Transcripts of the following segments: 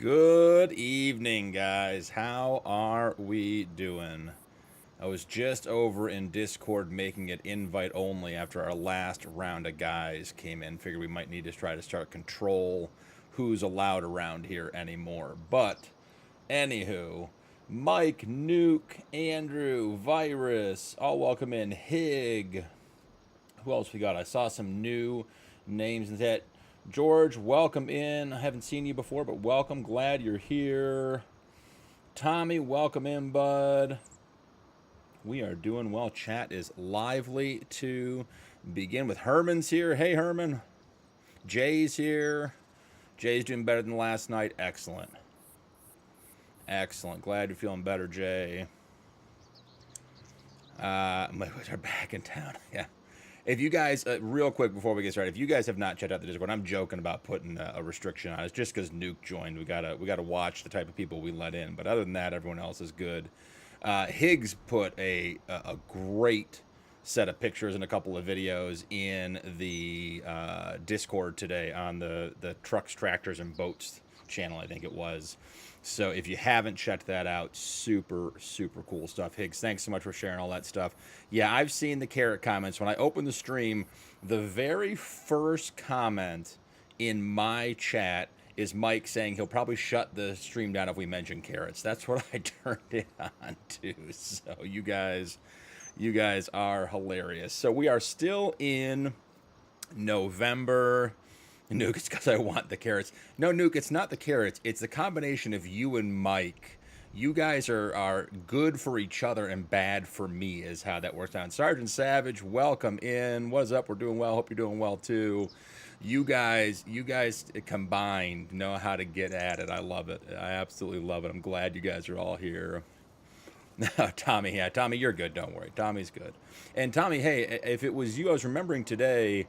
Good evening, guys. How are we doing? I was just over in Discord making it invite only after our last round of guys came in. Figured we might need to try to start control who's allowed around here anymore. But, anywho, Mike, Nuke, Andrew, Virus, all welcome in. Hig. Who else we got? I saw some new names in that. George, welcome in. I haven't seen you before, but welcome. Glad you're here. Tommy, welcome in, bud. We are doing well. Chat is lively to begin with. Herman's here. Hey, Herman. Jay's here. Jay's doing better than last night. Excellent. Excellent. Glad you're feeling better, Jay. My boys are back in town. Yeah. If you guys, real quick before we get started, if you guys have not checked out the Discord, I'm joking about putting a restriction on it. It's just because Nuke joined. We gotta watch the type of people we let in. But other than that, everyone else is good. Higgs put a great set of pictures and a couple of videos in the Discord today on the Trucks, Tractors, and Boats channel, I think it was. So if you haven't checked that out, super, super cool stuff. Higgs, thanks so much for sharing all that stuff. Yeah, I've seen the carrot comments. When I opened the stream, the very first comment in my chat is Mike saying he'll probably shut the stream down if we mention carrots. That's what I turned it on to. So you guys are hilarious. So we are still in November. Nuke, it's because I want the carrots. No, Nuke, it's not the carrots. It's the combination of you and Mike. You guys are good for each other and bad for me is how that works out. Sergeant Savage, welcome in. What's up? We're doing well. Hope you're doing well, too. You guys combined know how to get at it. I love it. I absolutely love it. I'm glad you guys are all here. Tommy, yeah, Tommy, you're good. Don't worry. Tommy's good. And Tommy, hey, if it was you, I was remembering today,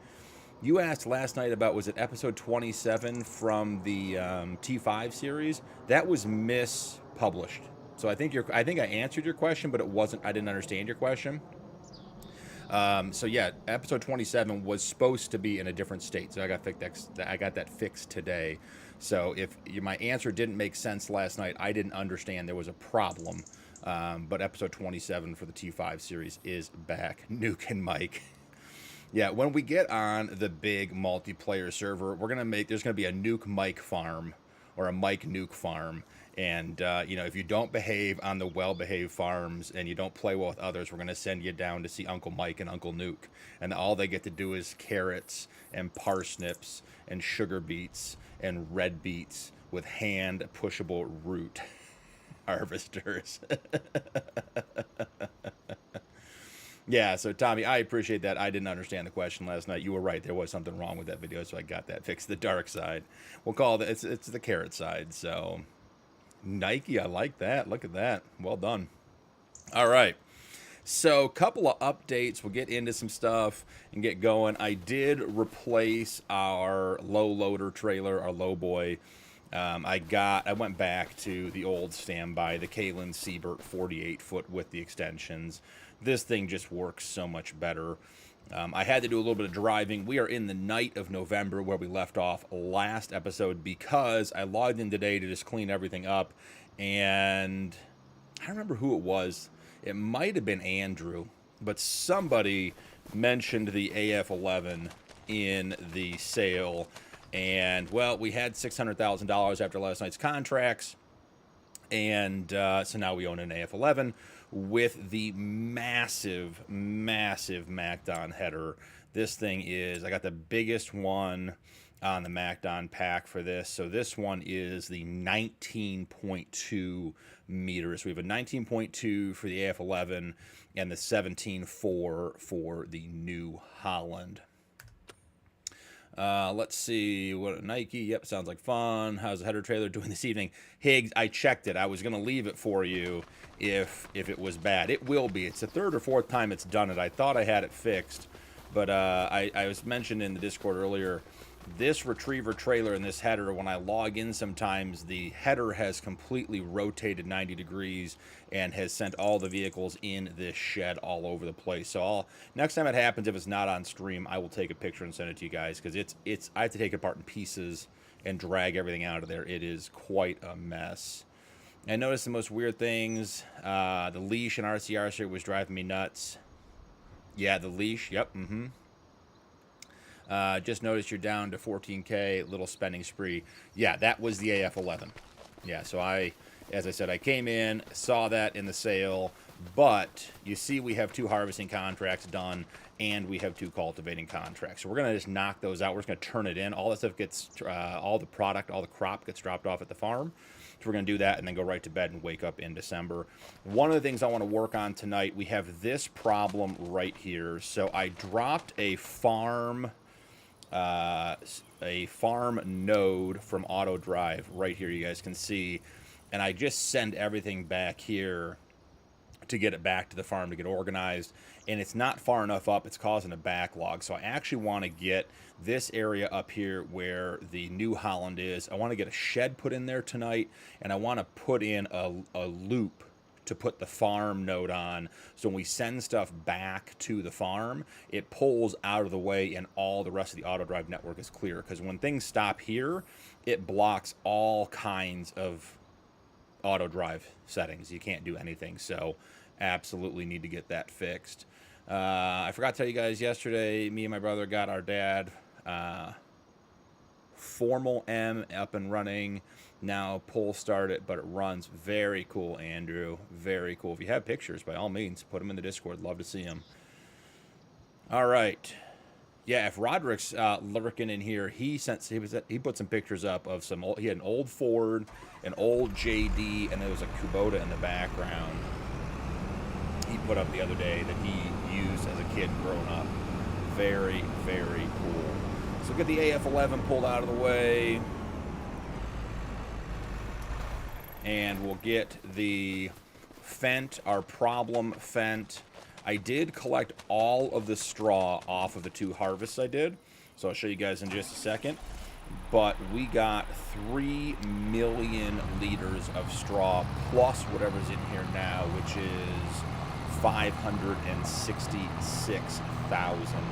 you asked last night about, was it episode 27 from the T5 series? That was mispublished. So I think I answered your question, but it wasn't. I didn't understand your question. So yeah, episode 27 was supposed to be in a different state. So I got that fixed today. So if my answer didn't make sense last night, I didn't understand there was a problem. But episode 27 for the T5 series is back. Nuke and Mike. Yeah, when we get on the big multiplayer server, there's gonna be a Nuke Mike farm or a Mike Nuke farm, and if you don't behave on the well-behaved farms and you don't play well with others, we're gonna send you down to see Uncle Mike and Uncle Nuke, and all they get to do is carrots and parsnips and sugar beets and red beets with hand pushable root harvesters. Yeah, so Tommy, I appreciate that. I didn't understand the question last night. You were right. There was something wrong with that video, so I got that fixed. The dark side. We'll call it, it's the carrot side. So, Nike, I like that. Look at that. Well done. All right. So, couple of updates. We'll get into some stuff and get going. I did replace our low loader trailer, our low boy. I went back to the old standby, the Kalen Siebert 48-foot with the extensions. This thing just works so much better. I had to do a little bit of driving. We are in the night of November where we left off last episode because I logged in today to just clean everything up. And I don't remember who it was. It might have been Andrew, but somebody mentioned the AF11 in the sale. And, well, we had $600,000 after last night's contracts. And so now we own an AF11 with the massive, massive MacDon header. This thing is, I got the biggest one on the MacDon pack for this. So this one is the 19.2 meters. We have a 19.2 for the AF11 and the 17.4 for the New Holland. Let's see, what Nike, yep, sounds like fun. How's the header trailer doing this evening? Higgs, I checked it. I was going to leave it for you if it was bad. It will be. It's the third or fourth time it's done it. I thought I had it fixed, but I was mentioned in the Discord earlier, this retriever trailer and this header, when I log in sometimes, the header has completely rotated 90 degrees and has sent all the vehicles in this shed all over the place. So next time it happens, if it's not on stream, I will take a picture and send it to you guys, because I have to take it apart in pieces and drag everything out of there. It is quite a mess. I noticed the most weird things. The leash in RCR street was driving me nuts. Yeah, the leash. Yep. Just noticed you're down to 14K. Little spending spree. Yeah, that was the AF11. Yeah, so as I said, I came in, saw that in the sale, but you see we have 2 harvesting contracts done, and we have 2 cultivating contracts. So we're going to just knock those out. We're just going to turn it in. All that stuff gets, all the product, all the crop gets dropped off at the farm. So we're going to do that and then go right to bed and wake up in December. One of the things I want to work on tonight, we have this problem right here. So I dropped a farm node from Auto Drive right here, you guys can see, and I just send everything back here to get it back to the farm to get organized, and it's not far enough up. It's causing a backlog. So I actually want to get this area up here where the New Holland is. I want to get a shed put in there tonight, and I want to put in a loop to put the farm node on, so when we send stuff back to the farm, it pulls out of the way and all the rest of the Auto Drive network is clear. Because when things stop here, it blocks all kinds of Auto Drive settings. You can't do anything, so absolutely need to get that fixed. I forgot to tell you guys yesterday, me and my brother got our dad Formal M up and running. Now pull start it, but it runs. Very cool, Andrew. Very cool. If you have pictures, by all means, put them in the Discord. Love to see them. All right. Yeah, if Roderick's lurking in here, he put some pictures up of some old, he had an old Ford, an old JD, and there was a Kubota in the background. He put up the other day that he used as a kid growing up. Very, very cool. So get the AF11 pulled out of the way. And we'll get the Fendt, our problem Fendt. I did collect all of the straw off of the 2 harvests I did, so I'll show you guys in just a second. But we got 3 million liters of straw plus whatever's in here now, which is 566,000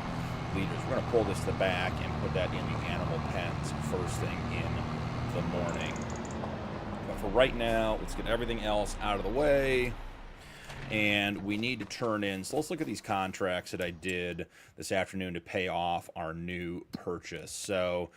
liters. We're going to pull this to the back and put that in the animal pens first thing in the morning. But for right now, let's get everything else out of the way. And we need to turn in, so let's look at these contracts that I did this afternoon to pay off our new purchase. So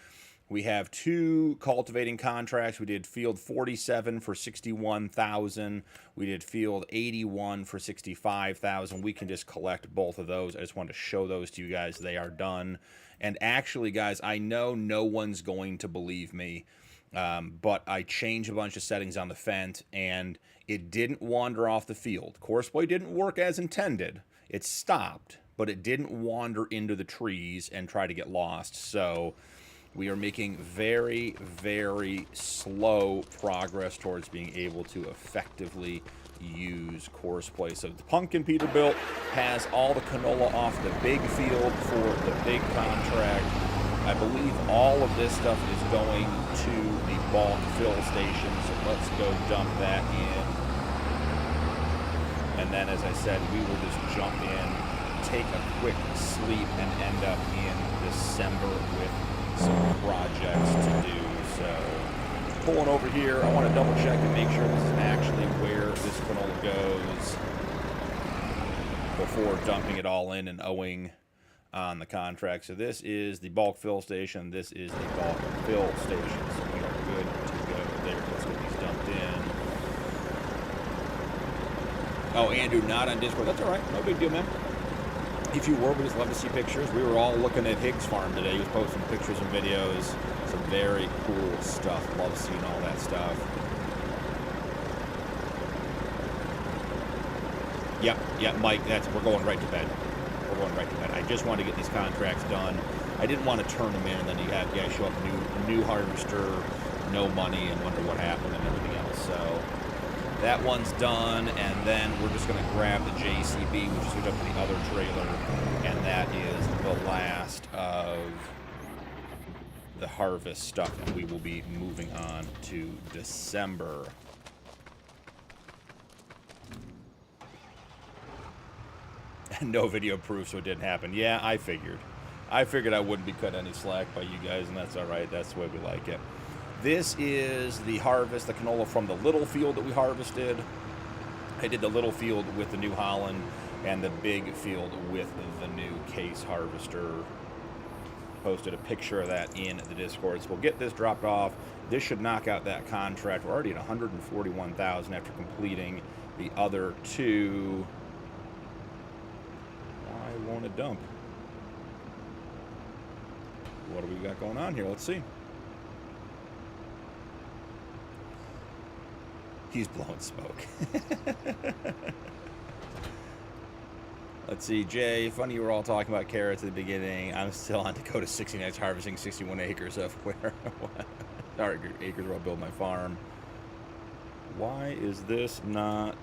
we have 2 cultivating contracts. We did field 47 for 61,000. We did field 81 for 65,000. We can just collect both of those. I just wanted to show those to you guys. They are done. And actually, guys, I know no one's going to believe me, but I changed a bunch of settings on the Fendt, and it didn't wander off the field. Courseplay didn't work as intended. It stopped, but it didn't wander into the trees and try to get lost. So we are making very, very slow progress towards being able to effectively use Courseplay. So the Punkin Peterbilt has all the canola off the big field for the big contract. I believe all of this stuff is going to the bulk fill station, so let's go dump that in. And then, as I said, we will just jump in, take a quick sleep, and end up in December with some projects to do. So, pulling over here, I want to double check and make sure this is actually where this canola goes before dumping it all in and owing on the contract. So this is the bulk fill station. This is the bulk fill station. So we are good to go there. Let's get these dumped in. Oh, Andrew, not on Discord. That's all right. No big deal, man. If you were, we just love to see pictures. We were all looking at Higgs Farm today. He was posting pictures and videos. Some very cool stuff. Love seeing all that stuff. Yep, Mike, we're going right to bed. We're going right to bed. I just wanted to get these contracts done. I didn't want to turn them in, and then you have guys show up new harvester, no money, and wonder what happened and everything else. So that one's done, and then we're just going to grab the JCB, which is hooked up to the other trailer, and that is the last of the harvest stuff, and we will be moving on to December. No video proof, so it didn't happen. Yeah, I figured I wouldn't be cut any slack by you guys, and that's all right. That's the way we like it. This is the harvest, the canola from the little field that we harvested. I did the little field with the New Holland and the big field with the new case harvester. Posted a picture of that in the Discord. So we'll get this dropped off. This should knock out that contract. We're already at 141,000 after completing the other two. Why won't it dump? What do we got going on here? Let's see. He's blowing smoke. Let's see, Jay. Funny you were all talking about carrots at the beginning. I'm still on Dakota 60 nights harvesting 61 acres of where? Sorry, acres where I'll build my farm. Why is this not?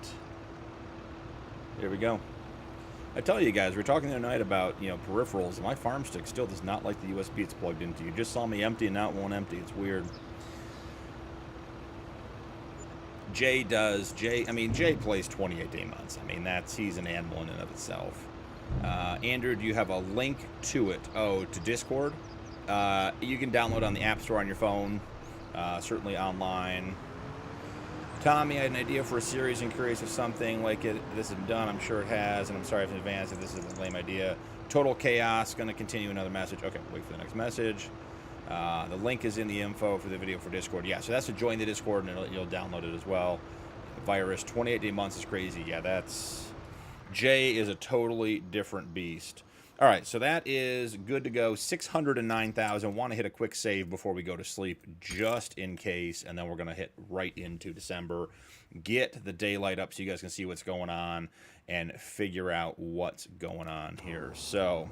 There we go. I tell you guys, we were talking the other night about, you know, peripherals. My Farmstick still does not like the USB it's plugged into. You just saw me empty and now it won't empty. It's weird. Jay does. Jay plays 28-day months. I mean, he's an animal in and of itself. Andrew, do you have a link to it? Oh, to Discord? You can download on the App Store on your phone. Certainly online. Tommy, I had an idea for a series and curious if something like this is done. I'm sure it has, and I'm sorry in advance if this is a lame idea. Total chaos. Going to continue another message. Okay, wait for the next message. The link is in the info for the video for Discord. Yeah, so that's to join the Discord, and you'll download it as well. Virus, 28-day months is crazy. Yeah, that's... Jay is a totally different beast. All right, so that is good to go. 609,000. Want to hit a quick save before we go to sleep, just in case, and then we're going to hit right into December. Get the daylight up so you guys can see what's going on and figure out what's going on here. So...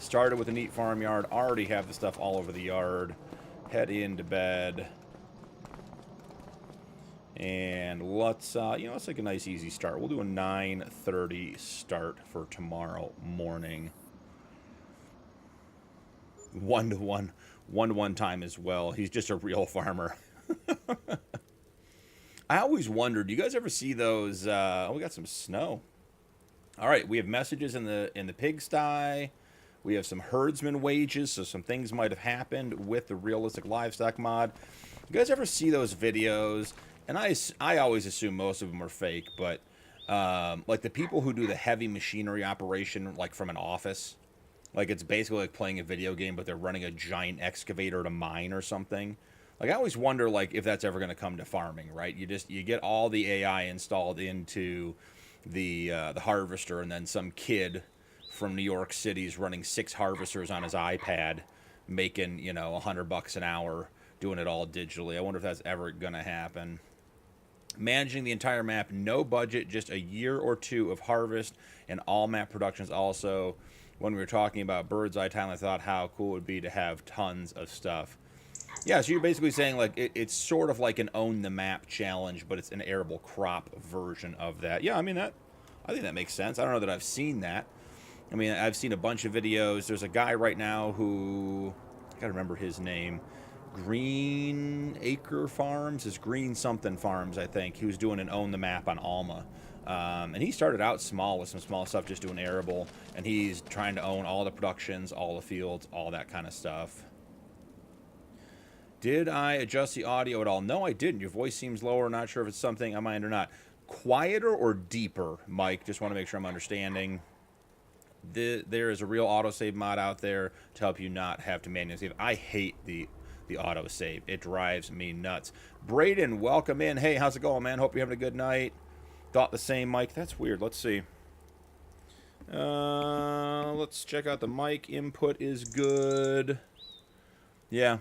started with a neat farmyard. Already have the stuff all over the yard. Head into bed. And let's take a nice easy start. We'll do a 9:30 start for tomorrow morning. 1-to-1 time as well. He's just a real farmer. I always wondered, do you guys ever see those? Oh, we got some snow. All right, we have messages in the pigsty. We have some herdsman wages, so some things might have happened with the realistic livestock mod. You guys ever see those videos? And I always assume most of them are fake, but like the people who do the heavy machinery operation, like from an office, like it's basically like playing a video game, but they're running a giant excavator to mine or something. Like I always wonder, like if that's ever going to come to farming, right? You get all the AI installed into the harvester, and then some kid from New York City is running 6 harvesters on his iPad, making, you know, $100 an hour, doing it all digitally. I wonder if that's ever going to happen. Managing the entire map, no budget, just a year or two of harvest, and all map productions also. When we were talking about bird's eye time, I thought how cool it would be to have tons of stuff. Yeah, so you're basically saying like it's sort of like an own the map challenge, but it's an arable crop version of that. Yeah, I mean I think that makes sense. I don't know that I've seen that. I mean, I've seen a bunch of videos. There's a guy right now who, I gotta remember his name, Green Acre Farms, is Green something Farms, I think. He was doing an own the map on Alma. And he started out small with some small stuff, just doing arable. And he's trying to own all the productions, all the fields, all that kind of stuff. Did I adjust the audio at all? No, I didn't. Your voice seems lower. Not sure if it's something I mind or not. Quieter or deeper, Mike? Just want to make sure I'm understanding. There is a real autosave mod out there to help you not have to manually save. I hate the autosave. It drives me nuts. Braden, welcome in. Hey, how's it going, man? Hope you're having a good night. Thought the same, Mike. That's weird. Let's see. Let's check out the mic. Input is good. Yeah.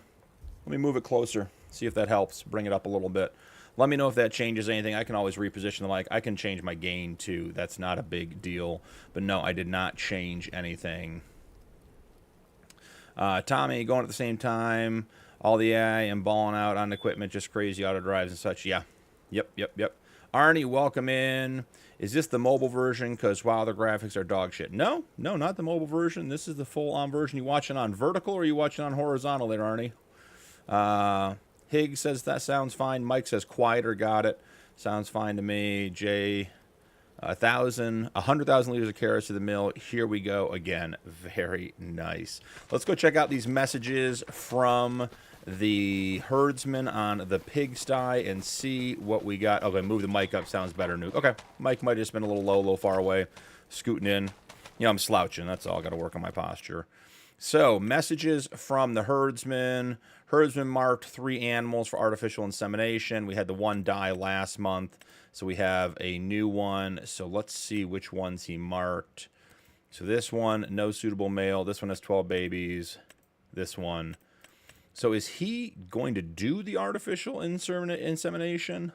Let me move it closer. See if that helps. Bring it up a little bit. Let me know if that changes anything. I can always reposition the mic. I can change my gain, too. That's not a big deal. But no, I did not change anything. Tommy, going at the same time. All the AI and balling out on equipment. Just crazy auto drives and such. Yeah. Yep. Arnie, welcome in. Is this the mobile version? Because, wow, the graphics are dog shit. No, not the mobile version. This is the full-on version. You watching on vertical or you watching on horizontal there, Arnie? Higgs says that sounds fine. Mike says quieter. Got it. Sounds fine to me. Jay, 100,000 liters of carrots to the mill. Here we go again. Very nice. Let's go check out these messages from the herdsman on the pigsty and see what we got. Okay, move the mic up. Sounds better, Nuke. Okay, mic might have just been a little low, a little far away. Scooting in. You know, I'm slouching. That's all. Got to work on my posture. So, messages from the herdsman. Herdsman marked 3 animals for artificial insemination. We had the 1 die last month, so we have a new one. So, let's see which ones he marked. So, this one, no suitable male. This one has 12 babies. This one. So, is he going to do the artificial insemination?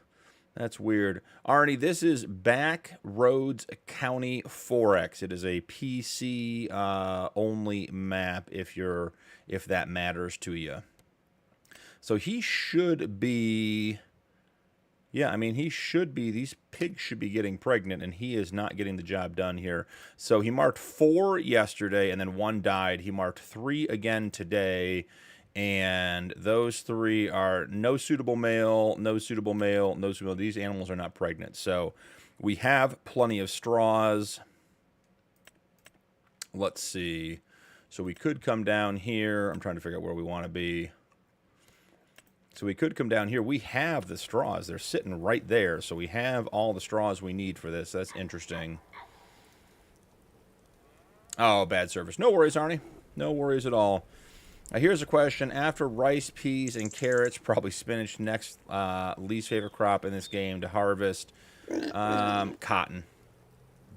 That's weird. Arnie, this is Backroads County Forex. It is a PC only map if that matters to you. So he should be, yeah, I mean, he should be, these pigs should be getting pregnant, and he is not getting the job done here. So he marked 4 yesterday, and then 1 died. He marked 3 again today. And those 3 are no suitable male, no suitable male, no suitable. These animals are not pregnant. So we have plenty of straws. Let's see. So we could come down here. I'm trying to figure out where we want to be. So we could come down here. We have the straws. They're sitting right there. So we have all the straws we need for this. That's interesting. Oh, bad service. No worries, Arnie. No worries at all. Now, here's a question. After rice, peas, and carrots, probably spinach, next least favorite crop in this game to harvest. Cotton.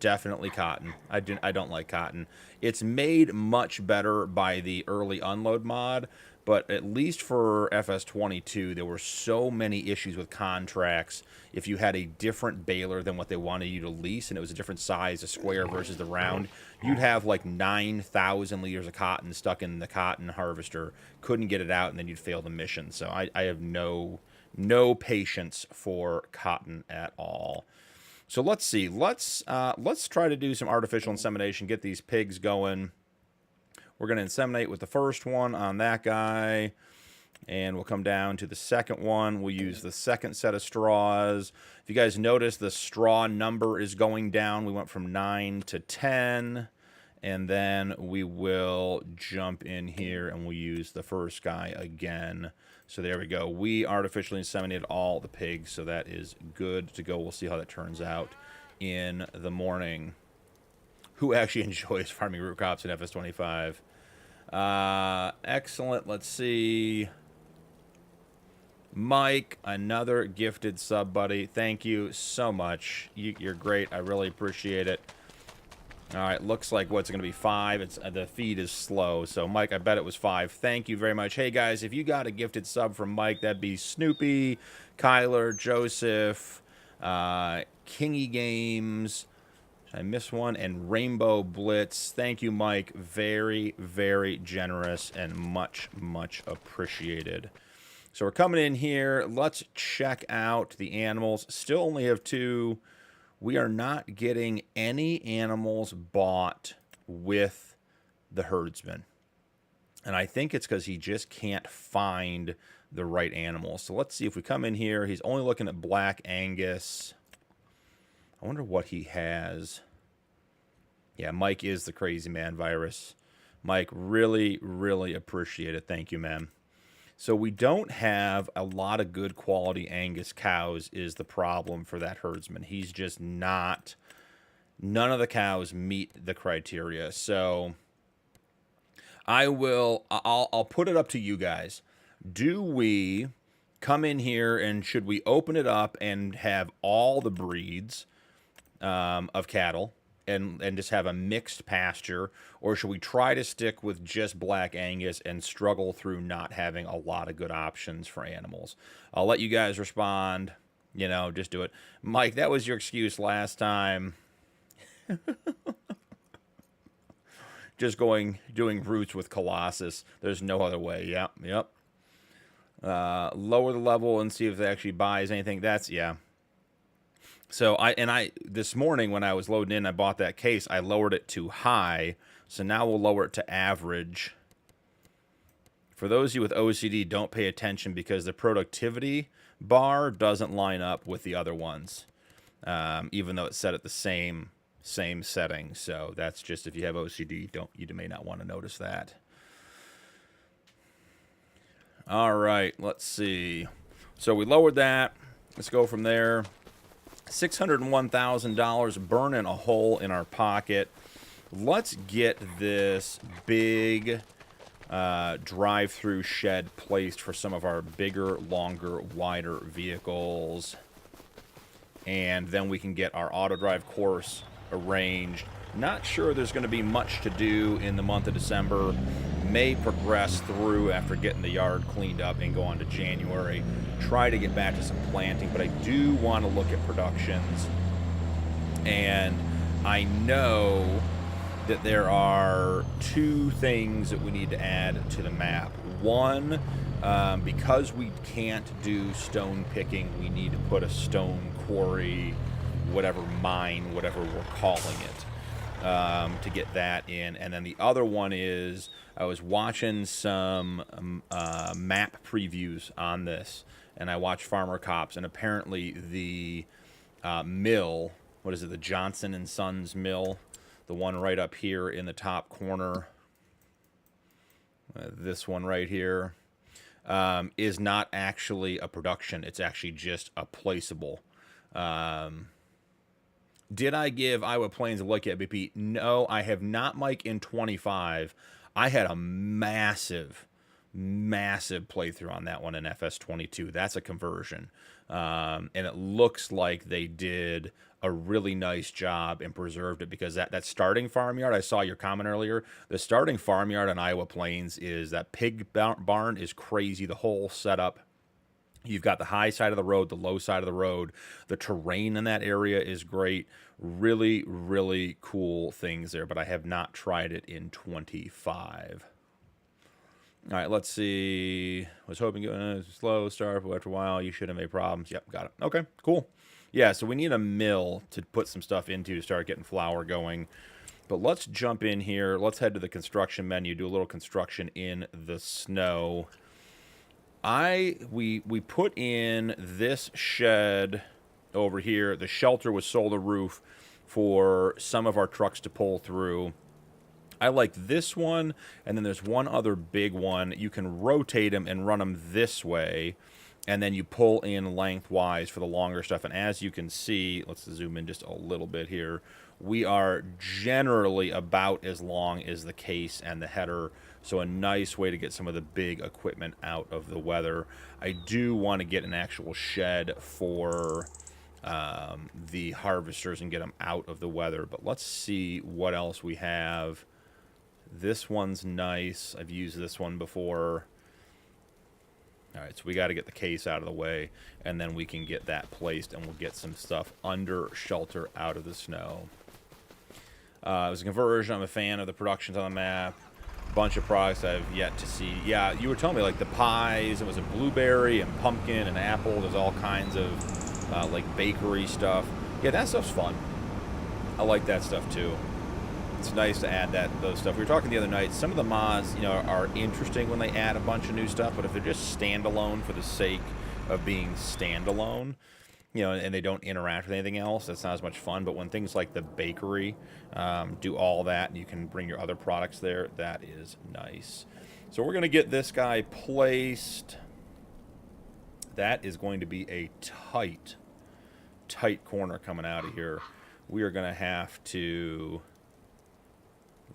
Definitely cotton. I don't like cotton. It's made much better by the early unload mod, but at least for FS22, there were so many issues with contracts. If you had a different baler than what they wanted you to lease, and it was a different size, a square versus the round, you'd have like 9,000 liters of cotton stuck in the cotton harvester, couldn't get it out, and then you'd fail the mission. So I have no patience for cotton at all. So let's see. Let's try to do some artificial insemination, get these pigs going. We're going to inseminate with the first one on that guy, and we'll come down to the second one. We'll use the second set of straws. If you guys notice, the straw number is going down. We went from 9 to 10, and then we will jump in here, and we'll use the first guy again. So there we go. We artificially inseminated all the pigs, so that is good to go. We'll see how that turns out in the morning. Who actually enjoys farming root crops in FS25? Excellent. Let's see. Mike, another gifted sub, buddy. Thank you so much. You're great. I really appreciate it. All right, looks like what's going to be 5. It's the feed is slow, so Mike, I bet it was 5. Thank you very much. Hey guys, if you got a gifted sub from Mike, that'd be Snoopy, Kyler, Joseph, Kingy Games. I missed one, and Rainbow Blitz. Thank you, Mike. Very, very generous and much, much appreciated. So we're coming in here. Let's check out the animals. Still only have 2. We are not getting any animals bought with the herdsman. And I think it's because he just can't find the right animals. So let's see if we come in here. He's only looking at Black Angus. I wonder what he has. Yeah, Mike is the crazy man virus. Mike, really, really appreciate it. Thank you, man. So we don't have a lot of good quality Angus cows is the problem for that herdsman. He's just not, none of the cows meet the criteria. So I'll put it up to you guys. Do we come in here and should we open it up and have all the breeds of cattle and just have a mixed pasture, or should we try to stick with just Black Angus and struggle through not having a lot of good options for animals? I'll let you guys respond. You know, just do it. Mike, that was your excuse last time. Just doing roots with Colossus. There's no other way. Yep. Lower the level and see if it actually buys anything. That's, yeah. So I this morning when I was loading in, I bought that case. I lowered it to high, so now we'll lower it to average. For those of you with OCD, don't pay attention because the productivity bar doesn't line up with the other ones, even though it's set at the same setting. So that's just if you have OCD, you may not want to notice that. All right, let's see. So we lowered that. Let's go from there. $601,000 burning a hole in our pocket. Let's get this big drive-through shed placed for some of our bigger, longer, wider vehicles. And then we can get our auto drive course arranged. Not sure there's going to be much to do in the month of December. May progress through after getting the yard cleaned up and go on to January. Try to get back to some planting, but I do want to look at productions. And I know that there are two things that we need to add to the map. One, because we can't do stone picking, we need to put a stone quarry, whatever mine, whatever we're calling it, to get that in. And then the other one is I was watching some map previews on this, and I watched Farmer Cops, and apparently the mill, what is it, the Johnson and Sons mill, the one right up here in the top corner, this one right here, is not actually a production. It's actually just a placeable. Did I give Iowa Plains a look at BP? No, I have not, Mike, in 25. I had a massive playthrough on that one in FS22. That's a conversion. And it looks like they did a really nice job and preserved it, because that starting farmyard, I saw your comment earlier, the starting farmyard on Iowa Plains is that pig barn is crazy. The whole setup. You've got the high side of the road, the low side of the road. The terrain in that area is great. Really, really cool things there, but I have not tried it in 25. All right, let's see. Was hoping slow start, but after a while you should have made problems. Yep, got it. Okay, cool. Yeah, so we need a mill to put some stuff into to start getting flour going. But let's jump in here. Let's head to the construction menu, do a little construction in the snow. We put in this shed over here. The shelter with solar roof for some of our trucks to pull through. I like this one, and then there's one other big one. You can rotate them and run them this way, and then you pull in lengthwise for the longer stuff. And as you can see, let's zoom in just a little bit here. We are generally about as long as the case and the header, so a nice way to get some of the big equipment out of the weather. I do want to get an actual shed for the harvesters and get them out of the weather, but let's see what else we have. This one's nice. I've used this one before. All right, so we got to get the case out of the way, and then we can get that placed, and we'll get some stuff under shelter out of the snow. It was a conversion. I'm a fan of the productions on the map. Bunch of products I've yet to see. Yeah, you were telling me, like, the pies. It was a blueberry and pumpkin and apple. There's all kinds of, like, bakery stuff. Yeah, that stuff's fun. I like that stuff, too. It's nice to add those stuff. We were talking the other night. Some of the mods, are interesting when they add a bunch of new stuff, but if they're just standalone for the sake of being standalone, and they don't interact with anything else, that's not as much fun. But when things like the bakery do all that, and you can bring your other products there, that is nice. So we're going to get this guy placed. That is going to be a tight corner coming out of here. We are going to have to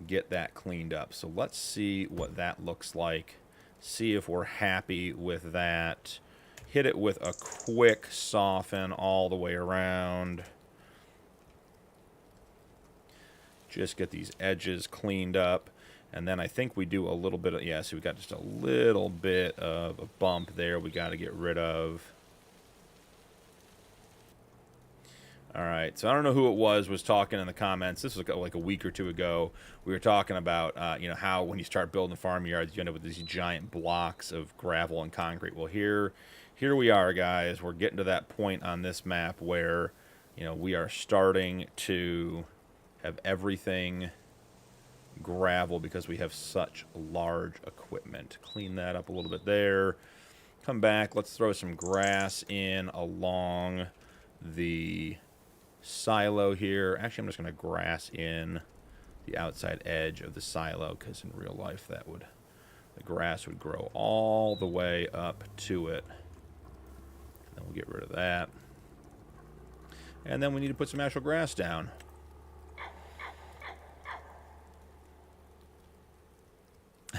get that cleaned up. So let's see what that looks like. See if we're happy with that. Hit it with a quick soften all the way around. Just get these edges cleaned up. And then I think we do a little bit of, yeah, so we got just a little bit of a bump there we got to get rid of. All right, so I don't know who it was talking in the comments. This was like a week or two ago. We were talking about, how when you start building farmyards, you end up with these giant blocks of gravel and concrete. Well, here we are, guys. We're getting to that point on this map where, we are starting to have everything gravel because we have such large equipment. Clean that up a little bit there. Come back. Let's throw some grass in along the silo here. Actually, I'm just going to grass in the outside edge of the silo because in real life that would The grass would grow all the way up to it. Then we'll get rid of that. And then we need to put some actual grass down.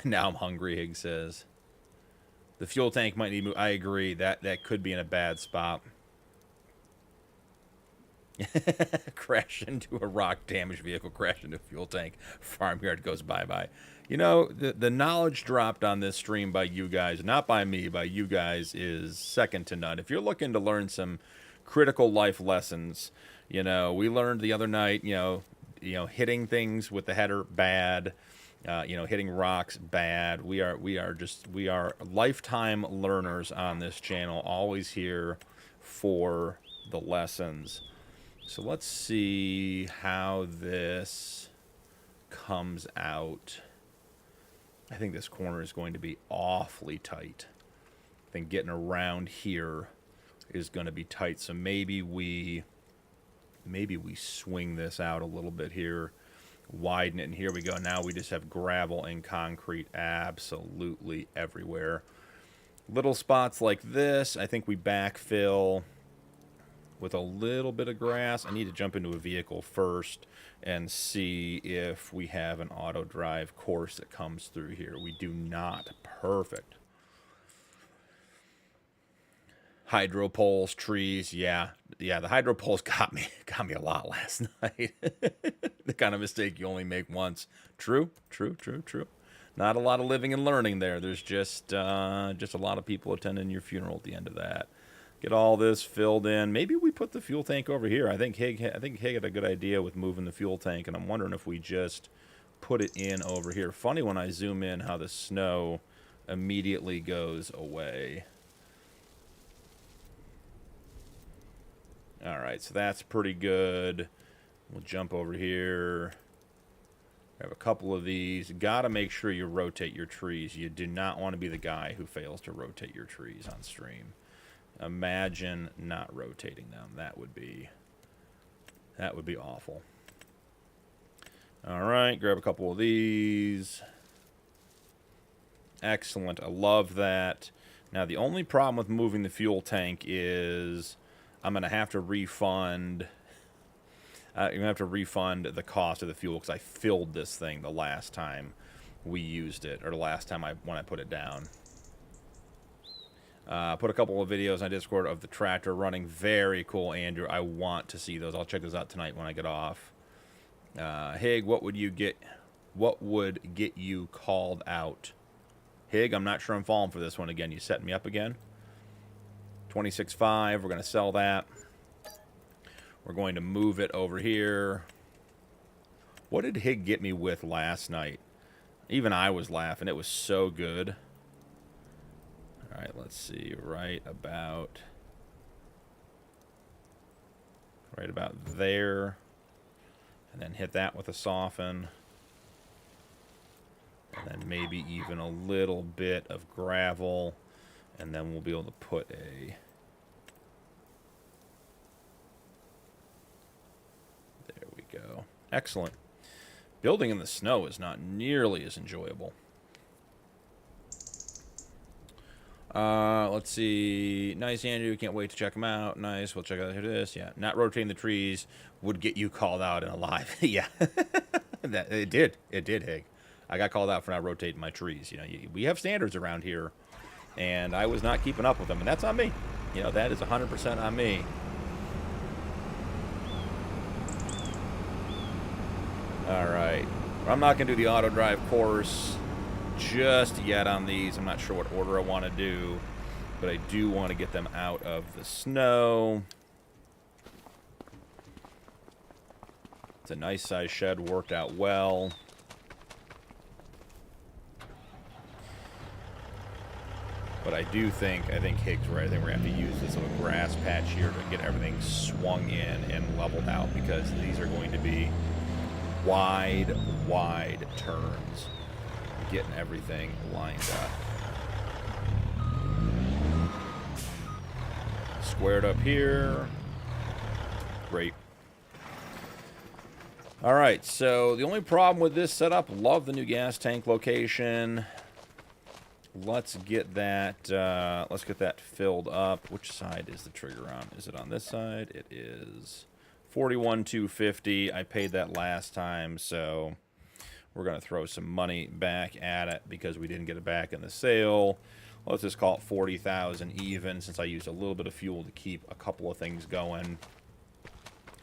Now I'm hungry, Higgs says. The fuel tank might need to move. I agree. That could be in a bad spot. Crash into a rock, damaged vehicle, crash into a fuel tank. Farmyard goes bye-bye. You know, the knowledge dropped on this stream by you guys, not by me, by you guys, is second to none. If you're looking to learn some critical life lessons, you know, we learned the other night, you know, hitting things with the header, bad. You know, hitting rocks, bad. We are lifetime learners on this channel, always here for the lessons. So let's see how this comes out. I think this corner is going to be awfully tight. I think getting around here is going to be tight. So maybe we swing this out a little bit here, widen it, and here we go. Now we just have gravel and concrete absolutely everywhere. Little spots like this, I think we backfill with a little bit of grass. I need to jump into a vehicle first and see if we have an auto drive course that comes through here. We do not. Perfect. Hydro poles, trees, yeah, the hydro poles got me a lot last night. The kind of mistake you only make once. True. Not a lot of living and learning there. There's just a lot of people attending your funeral at the end of that. Get all this filled in. Maybe we put the fuel tank over here. I think Hig had a good idea with moving the fuel tank, and I'm wondering if we just put it in over here. Funny when I zoom in how the snow immediately goes away. All right, so that's pretty good. We'll jump over here. Have a couple of these. Got to make sure you rotate your trees. You do not want to be the guy who fails to rotate your trees on stream. Imagine not rotating them. That would be awful. All right, grab a couple of these. Excellent. I love that. Now, the only problem with moving the fuel tank is I'm going to have to refund. You're going to have to refund the cost of the fuel because I filled this thing the last time we used it, or the last time when I put it down. Put a couple of videos on Discord of the tractor running. Very cool, Andrew. I want to see those. I'll check those out tonight when I get off. Hig, what would get you called out? Hig, I'm not sure I'm falling for this one again. You setting me up again? 26.5. We're going to sell that. We're going to move it over here. What did Hig get me with last night? Even I was laughing. It was so good. All right, let's see. Right about there. And then hit that with a soften. And then maybe even a little bit of gravel. And then we'll be able to put a... There we go. Excellent. Building in the snow is not nearly as enjoyable. Let's see. Nice, Andrew. Can't wait to check them out. Nice. We'll check out this. Yeah. Not rotating the trees would get you called out in a live. Yeah. It did, Hig. I got called out for not rotating my trees. You know, we have standards around here, and I was not keeping up with them, and that's on me. You know, that is 100% on me. All right. I'm not going to do the auto drive course just yet on these. I'm not sure what order I want to do, but I do want to get them out of the snow. It's a nice size shed, worked out well. But I think Higgs right. I think we're going to have to use this little grass patch here to get everything swung in and leveled out, because these are going to be wide turns. Getting everything lined up. Squared up here. Great. All right, so the only problem with this setup, love the new gas tank location. let's get that filled up. Which side is the trigger on? Is it on this side? It is 41,250. I paid that last time, so we're going to throw some money back at it because we didn't get it back in the sale. Let's just call it 40,000 even, since I used a little bit of fuel to keep a couple of things going.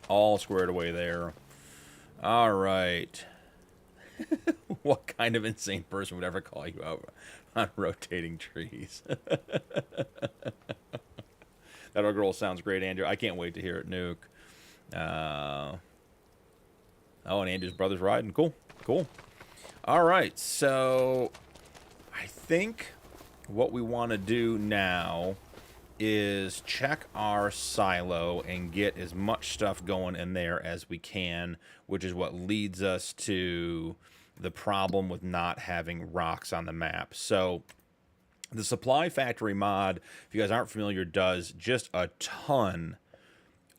All squared away there. All right. What kind of insane person would ever call you out on rotating trees? That other girl sounds great, Andrew. I can't wait to hear it, Nuke. Oh, and Andrew's brother's riding. Cool. Cool. All right, so I think what we want to do now is check our silo and get as much stuff going in there as we can, which is what leads us to the problem with not having rocks on the map. So the Supply Factory mod, if you guys aren't familiar, does just a ton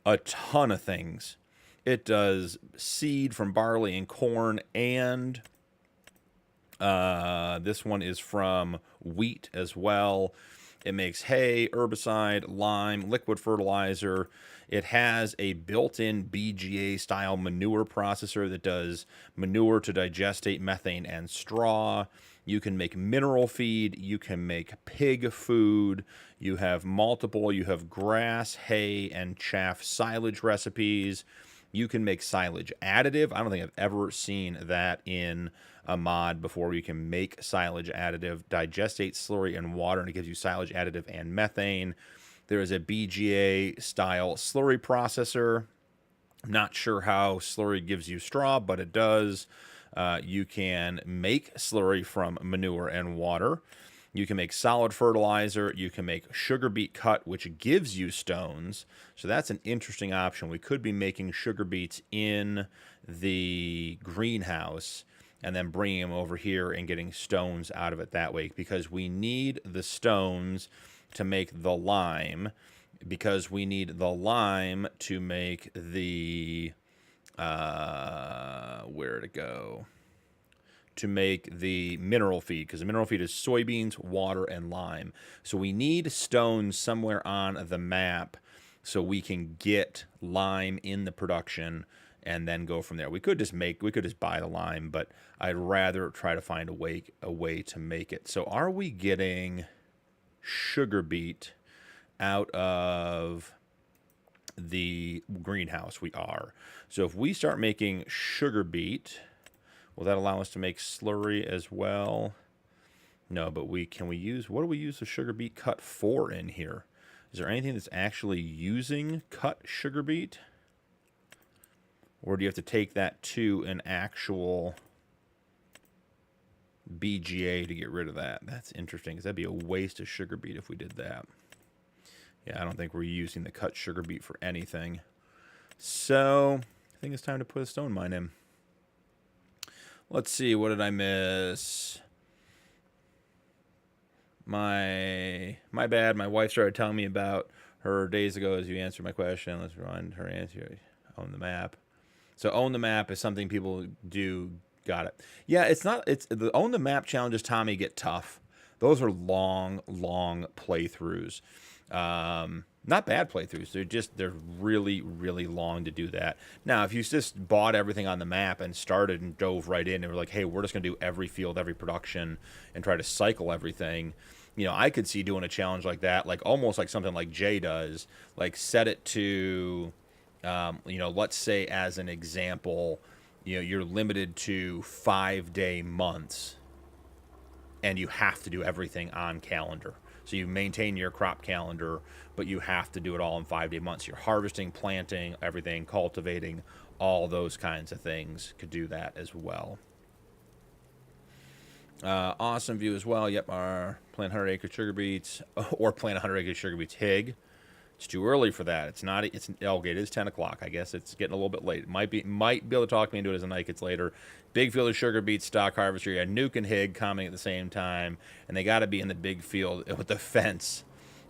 of things. It does seed from barley and corn, and this one is from wheat as well. It makes hay, herbicide, lime, liquid fertilizer. It has a built-in BGA-style manure processor that does manure to digestate methane and straw. You can make mineral feed. You can make pig food. You have multiple. You have grass, hay, and chaff silage recipes. You can make silage additive. I don't think I've ever seen that in a mod before, where you can make silage additive, digestate slurry and water, and it gives you silage additive and methane. There is a BGA style slurry processor. I'm not sure how slurry gives you straw, but it does. You can make slurry from manure and water. You can make solid fertilizer. You can make sugar beet cut, which gives you stones. So that's an interesting option. We could be making sugar beets in the greenhouse and then bringing them over here and getting stones out of it that way, because we need the stones to make the lime, because we need the lime to make the where to go to make the mineral feed, because the mineral feed is soybeans, water, and lime. So we need stones somewhere on the map so we can get lime in the production and then go from there. We could just buy the lime, but I'd rather try to find a way to make it. So are we getting sugar beet out of the greenhouse? We are. So if we start making sugar beet, will that allow us to make slurry as well? No, but what do we use the sugar beet cut for in here? Is there anything that's actually using cut sugar beet? Or do you have to take that to an actual BGA to get rid of that? That's interesting, because that'd be a waste of sugar beet if we did that. Yeah, I don't think we're using the cut sugar beet for anything. So I think it's time to put a stone mine in. Let's see, what did I miss? My bad. My wife started telling me about her days ago as you answered my question. Let's rewind her answer. Own the map. So own the map is something people do. Got it. Yeah, it's the own the map challenges, Tommy, get tough. Those are long playthroughs. Not bad playthroughs. They're really, really long to do that. Now, if you just bought everything on the map and started and dove right in and were like, hey, we're just going to do every field, every production, and try to cycle everything, you know, I could see doing a challenge like that, like almost like something like Jay does, like set it to, you know, let's say as an example, you know, you're limited to 5-day months and you have to do everything on calendar. So you maintain your crop calendar, but you have to do it all in 5-day months. You're harvesting, planting, everything, cultivating, all those kinds of things could do that as well. Awesome view as well. Yep, our plant 100-acre sugar beets, or plant 100-acre sugar beets hig. It's too early for that. It's not. It's Elgato. It is 10 o'clock. I guess it's getting a little bit late. Might be able to talk me into it as the night gets later. Big field of sugar beets, stock harvester. You had Nuke and Hig commenting at the same time, and they got to be in the big field with the fence.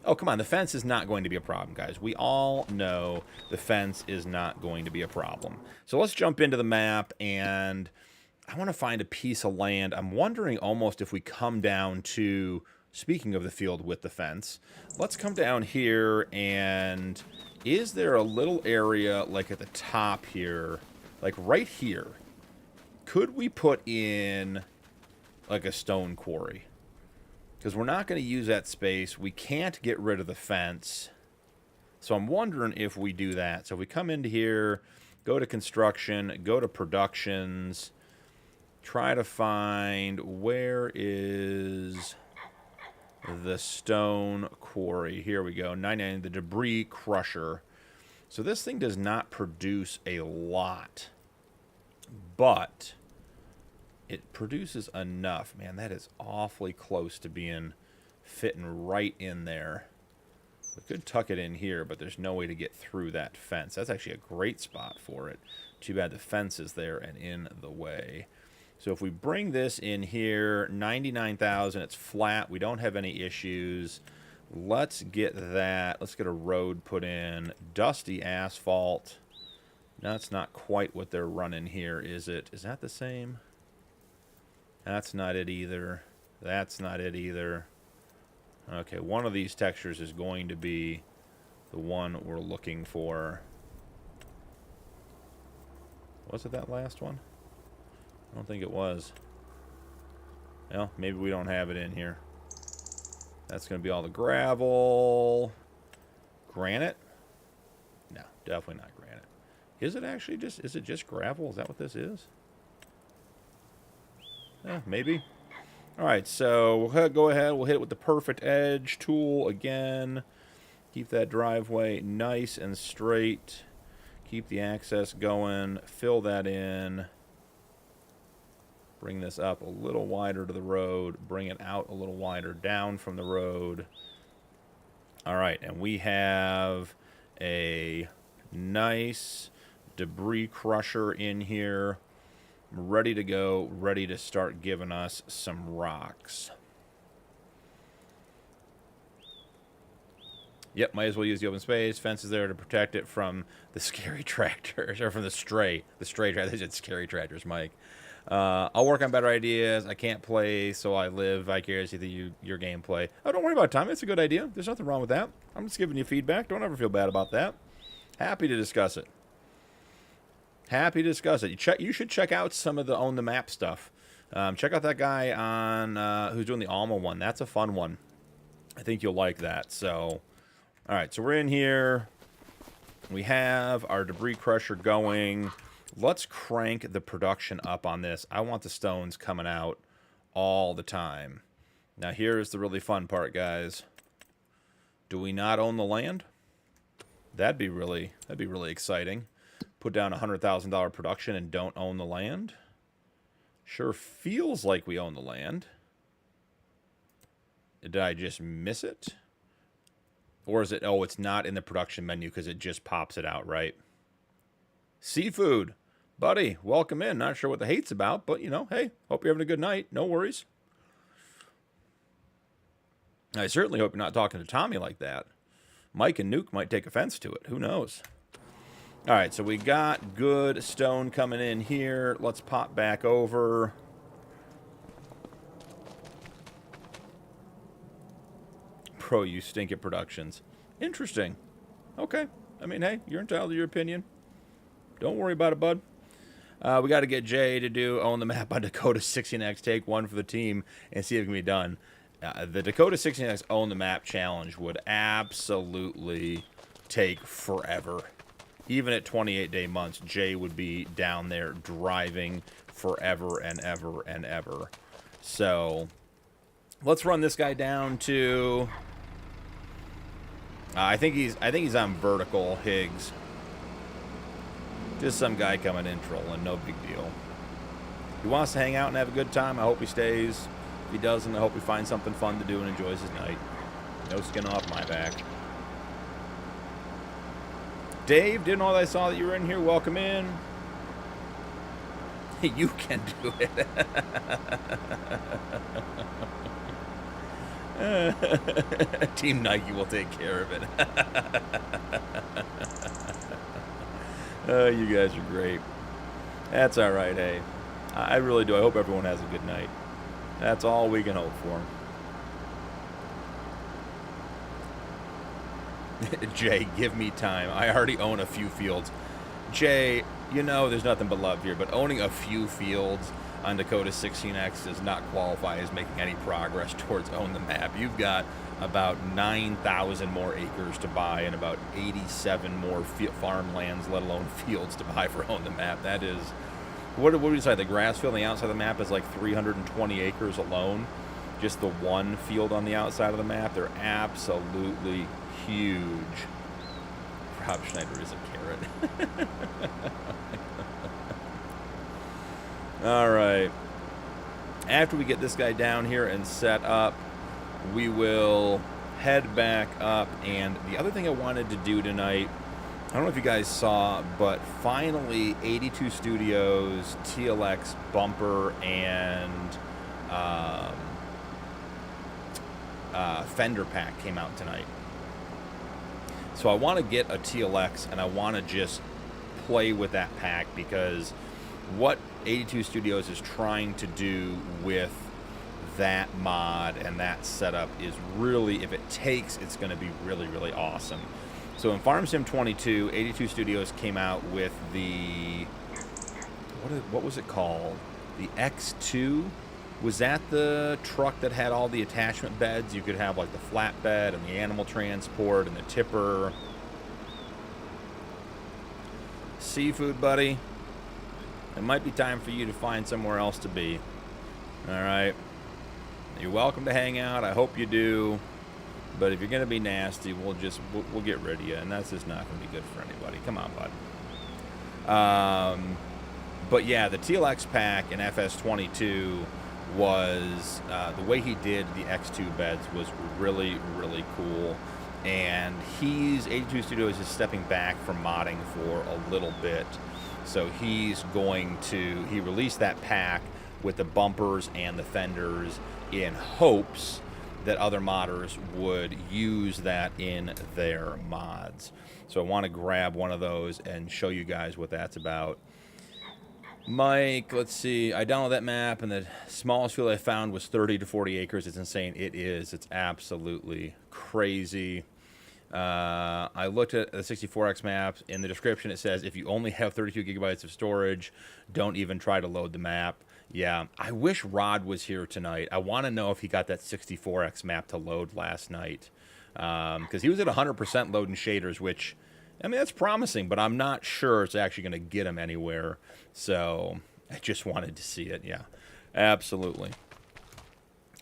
Oh, come on. The fence is not going to be a problem, guys. We all know the fence is not going to be a problem. So let's jump into the map, and I want to find a piece of land. I'm wondering almost if we come down to, speaking of the field with the fence, let's come down here, and is there a little area like at the top here, like right here? Could we put in like a stone quarry? Because we're not going to use that space. We can't get rid of the fence. So I'm wondering if we do that. So if we come into here, go to construction, go to productions, try to find where is the stone quarry. Here we go. 99, the debris crusher. So this thing does not produce a lot, but it produces enough. Man, that is awfully close to being fitting right in there. We could tuck it in here, but there's no way to get through that fence. That's actually a great spot for it. Too bad the fence is there and in the way. So if we bring this in here, 99,000, it's flat. We don't have any issues. Let's get that. Let's get a road put in. Dusty asphalt. That's not quite what they're running here, is it? Is that the same? That's not it either. That's not it either. Okay, one of these textures is going to be the one we're looking for. Was it that last one? I don't think it was. Well, maybe we don't have it in here. That's going to be all the gravel. Granite? No, definitely not granite. Is it actually just, is it just gravel? Is that what this is? Maybe. Alright, so we'll go ahead. We'll hit it with the perfect edge tool again. Keep that driveway nice and straight. Keep the access going. Fill that in. Bring this up a little wider to the road. Bring it out a little wider down from the road. Alright, and we have a nice debris crusher in here. Ready to go. Ready to start giving us some rocks. Yep, might as well use the open space. Fence is there to protect it from the scary tractors, or from the stray tractors. They said scary tractors, Mike. I'll work on better ideas. I can't play, so I live vicariously through your gameplay. Oh, don't worry about it, Tommy. It's a good idea. There's nothing wrong with that. I'm just giving you feedback. Don't ever feel bad about that. Happy to discuss it. Happy to discuss it. You should check out some of the Own the Map stuff. Check out that guy on who's doing the Alma one. That's a fun one. I think you'll like that. So, all right. So we're in here. We have our debris crusher going. Let's crank the production up on this. I want the stones coming out all the time. Now here's the really fun part, guys. Do we not own the land? That'd be really exciting. Put down $100,000 production and don't own the land. Sure feels like we own the land. Did I just miss it? Or is it, oh, it's not in the production menu because it just pops it out, right? Seafood. Buddy, welcome in. Not sure what the hate's about, but, you know, hey, hope you're having a good night. No worries. I certainly hope you're not talking to Tommy like that. Mike and Nuke might take offense to it. Who knows? All right, so we got good stone coming in here. Let's pop back over. Pro, you stink at productions. Interesting. Okay. I mean, hey, you're entitled to your opinion. Don't worry about it, bud. We got to get Jay to do Own the Map on Dakota 16X, take one for the team, and see if it can be done. The Dakota 16X Own the Map challenge would absolutely take forever. Even at 28-day months, Jay would be down there driving forever and ever and ever. So, let's run this guy down to... I think he's on vertical, Higgs. Just some guy coming in trolling, no big deal. He wants to hang out and have a good time. I hope he stays. If he doesn't, I hope he finds something fun to do and enjoys his night. No skin off my back. Dave, didn't know that I saw that you were in here. Welcome in. You can do it. Team Nike will take care of it. You guys are great. That's all right, hey. I really do. I hope everyone has a good night. That's all we can hope for. Jay, give me time. I already own a few fields. Jay, you know there's nothing but love here, but owning a few fields on Dakota 16X does not qualify as making any progress towards Own the Map. You've got about 9,000 more acres to buy and about 87 more farmlands, let alone fields, to buy for Own the Map. That is, what do we decide? The grass field on the outside of the map is like 320 acres alone. Just the one field on the outside of the map. They're absolutely huge. Rob Schneider is a carrot. All right. After we get this guy down here and set up, we will head back up. And the other thing I wanted to do tonight, I don't know if you guys saw, but finally 82 Studios TLX bumper and fender pack came out tonight. So I want to get a TLX and I want to just play with that pack, because what 82 Studios is trying to do with that mod and that setup is really, if it takes, it's going to be really, really awesome. So in Farm Sim 22, 82 Studios came out with the, what was it called? The X2? Was that the truck that had all the attachment beds? You could have like the flatbed and the animal transport and the tipper. Seafood, buddy. It might be time for you to find somewhere else to be. All right. You're welcome to hang out. I hope you do. But if you're going to be nasty, we'll get rid of you. And that's just not going to be good for anybody. Come on, bud. But yeah, the TLX pack in FS22 was, the way he did the X2 beds was really, really cool. And 82 Studios is stepping back from modding for a little bit. So he released that pack with the bumpers and the fenders in hopes that other modders would use that in their mods. So I want to grab one of those and show you guys what that's about. Mike, let's see. I downloaded that map, and the smallest field I found was 30 to 40 acres. It's insane. It is. It's absolutely crazy. I looked at the 64X map. In the description, it says, if you only have 32 gigabytes of storage, don't even try to load the map. Yeah, I wish Rod was here tonight. I want to know if he got that 64X map to load last night. Because he was at 100% loading shaders, which, I mean, that's promising, but I'm not sure it's actually going to get him anywhere. So I just wanted to see it. Yeah, absolutely.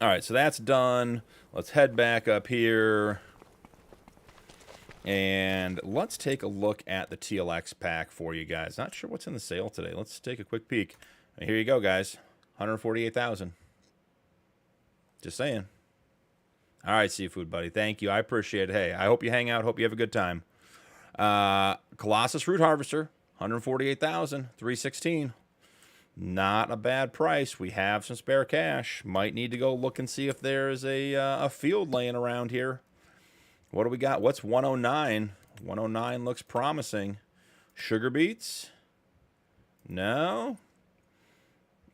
All right, so that's done. Let's head back up here. And let's take a look at the TLX pack for you guys. Not sure what's in the sale today. Let's take a quick peek. Here you go, guys. 148,000. Just saying. All right, Seafood Buddy. Thank you. I appreciate it. Hey, I hope you hang out. Hope you have a good time. Colossus Root Harvester. 148,000. 316. Not a bad price. We have some spare cash. Might need to go look and see if there's a field laying around here. What do we got? What's 109? 109 looks promising. Sugar beets? No.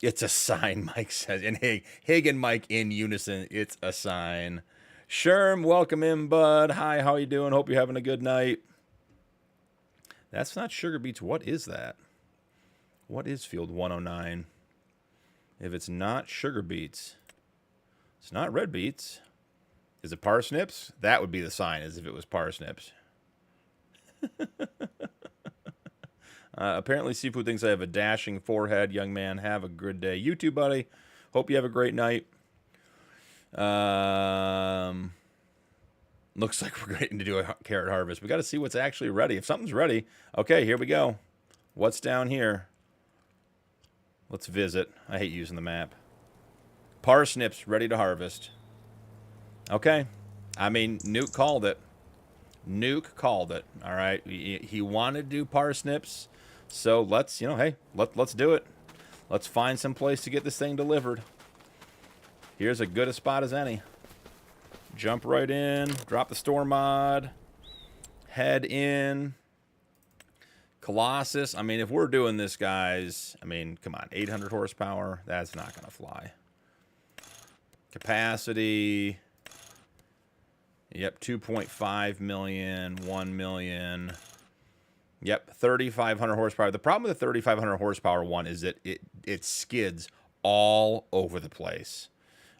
It's a sign, Mike says. And Hig and Mike in unison. It's a sign. Sherm, welcome in, bud. Hi, how you doing? Hope you're having a good night. That's not sugar beets. What is that? What is field 109? If it's not sugar beets, it's not red beets. Is it parsnips? That would be the sign, as if it was parsnips. Apparently, Seafood thinks I have a dashing forehead. Young man, have a good day. You too, buddy. Hope you have a great night. Looks like we're getting to do a carrot harvest. We got to see what's actually ready. If something's ready, okay, here we go. What's down here? Let's visit. I hate using the map. Parsnips ready to harvest. Okay. I mean, Nuke called it. Nuke called it. All right. He wanted to do parsnips. So let's, hey, let's do it. Let's find some place to get this thing delivered. Here's as good a spot as any. Jump right in. Drop the store mod. Head in. Colossus, I mean, if we're doing this, guys, I mean, come on, 800 horsepower, that's not going to fly. Capacity, yep, 2.5 million, 1 million. Yep, 3,500 horsepower. The problem with the 3,500 horsepower one is that it skids all over the place.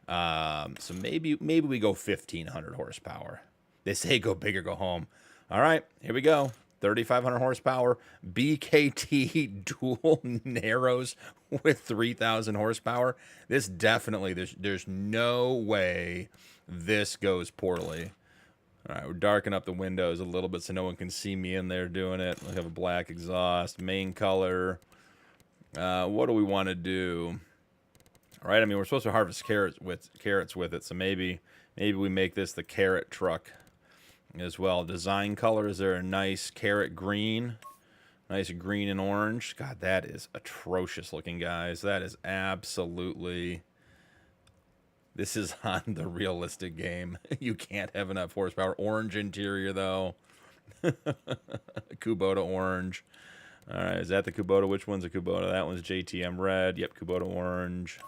So maybe we go 1,500 horsepower. They say go big or go home. All right, here we go. 3,500 horsepower, BKT dual narrows with 3,000 horsepower. This definitely, there's no way this goes poorly. All right, we're darkening up the windows a little bit so no one can see me in there doing it. We have a black exhaust, main color. What do we want to do? All right, I mean, we're supposed to harvest carrots with it, so maybe we make this the carrot truck as well. Design color, is there a nice carrot green? Nice green and orange. God, that is atrocious looking, guys. That is absolutely... This is on the realistic game. You can't have enough horsepower. Orange interior, though. Kubota orange. All right, is that the Kubota? Which one's a Kubota? That one's JTM red. Yep, Kubota orange.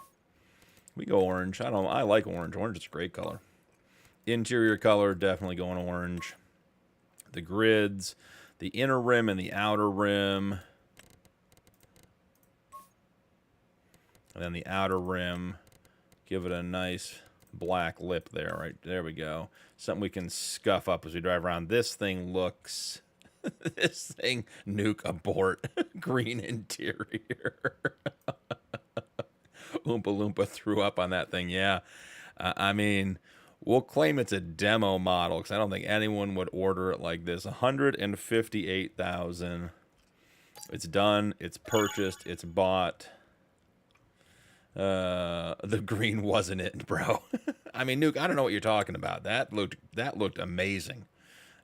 We go orange. I like orange. Orange is a great color. Interior color, definitely going orange. The grids, the inner rim and the outer rim. And then the outer rim, give it a nice black lip there. Right there we go. Something we can scuff up as we drive around. This thing looks... this thing, nuke abort. Green interior. Oompa Loompa threw up on that thing, yeah. I mean... We'll claim it's a demo model because I don't think anyone would order it like this. 158,000. It's done. It's purchased. It's bought. The green wasn't it, bro. I mean, Nuke, I don't know what you're talking about. That looked amazing.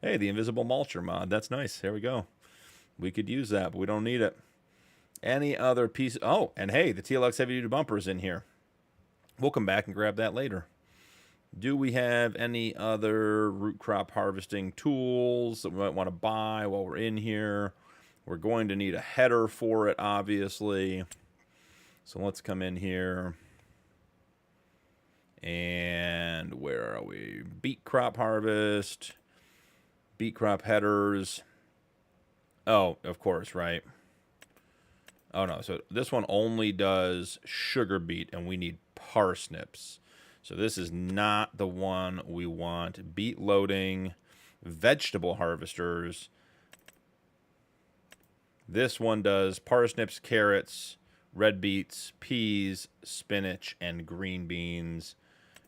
Hey, the invisible mulcher mod. That's nice. There we go. We could use that, but we don't need it. Any other piece? Oh, and hey, the TLX heavy duty bumper is in here. We'll come back and grab that later. Do we have any other root crop harvesting tools that we might want to buy while we're in here? We're going to need a header for it, obviously. So let's come in here. And where are we? Beet crop harvest. Beet crop headers. Oh, of course, right. Oh, no. So this one only does sugar beet, and we need parsnips. So this is not the one we want. Beet loading, vegetable harvesters. This one does parsnips, carrots, red beets, peas, spinach, and green beans.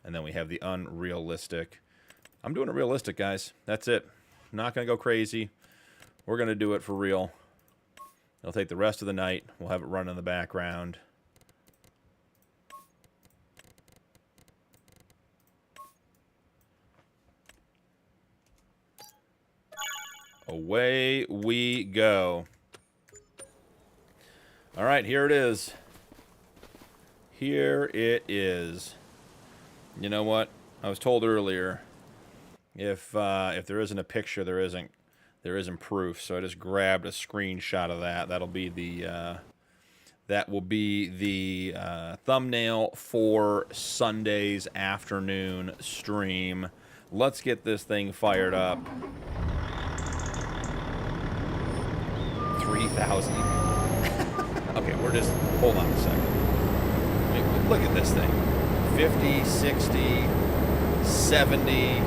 And then we have the unrealistic. I'm doing it realistic, guys. That's it. I'm not going to go crazy. We're going to do it for real. It'll take the rest of the night. We'll have it run in the background. Away we go. All right, here it is. Here it is. You know what? I was told earlier, if there isn't a picture, there isn't proof. So I just grabbed a screenshot of that. That'll be the thumbnail for Sunday's afternoon stream. Let's get this thing fired up. 3,000. Okay, hold on a second. Look at this thing. 50, 60, 70.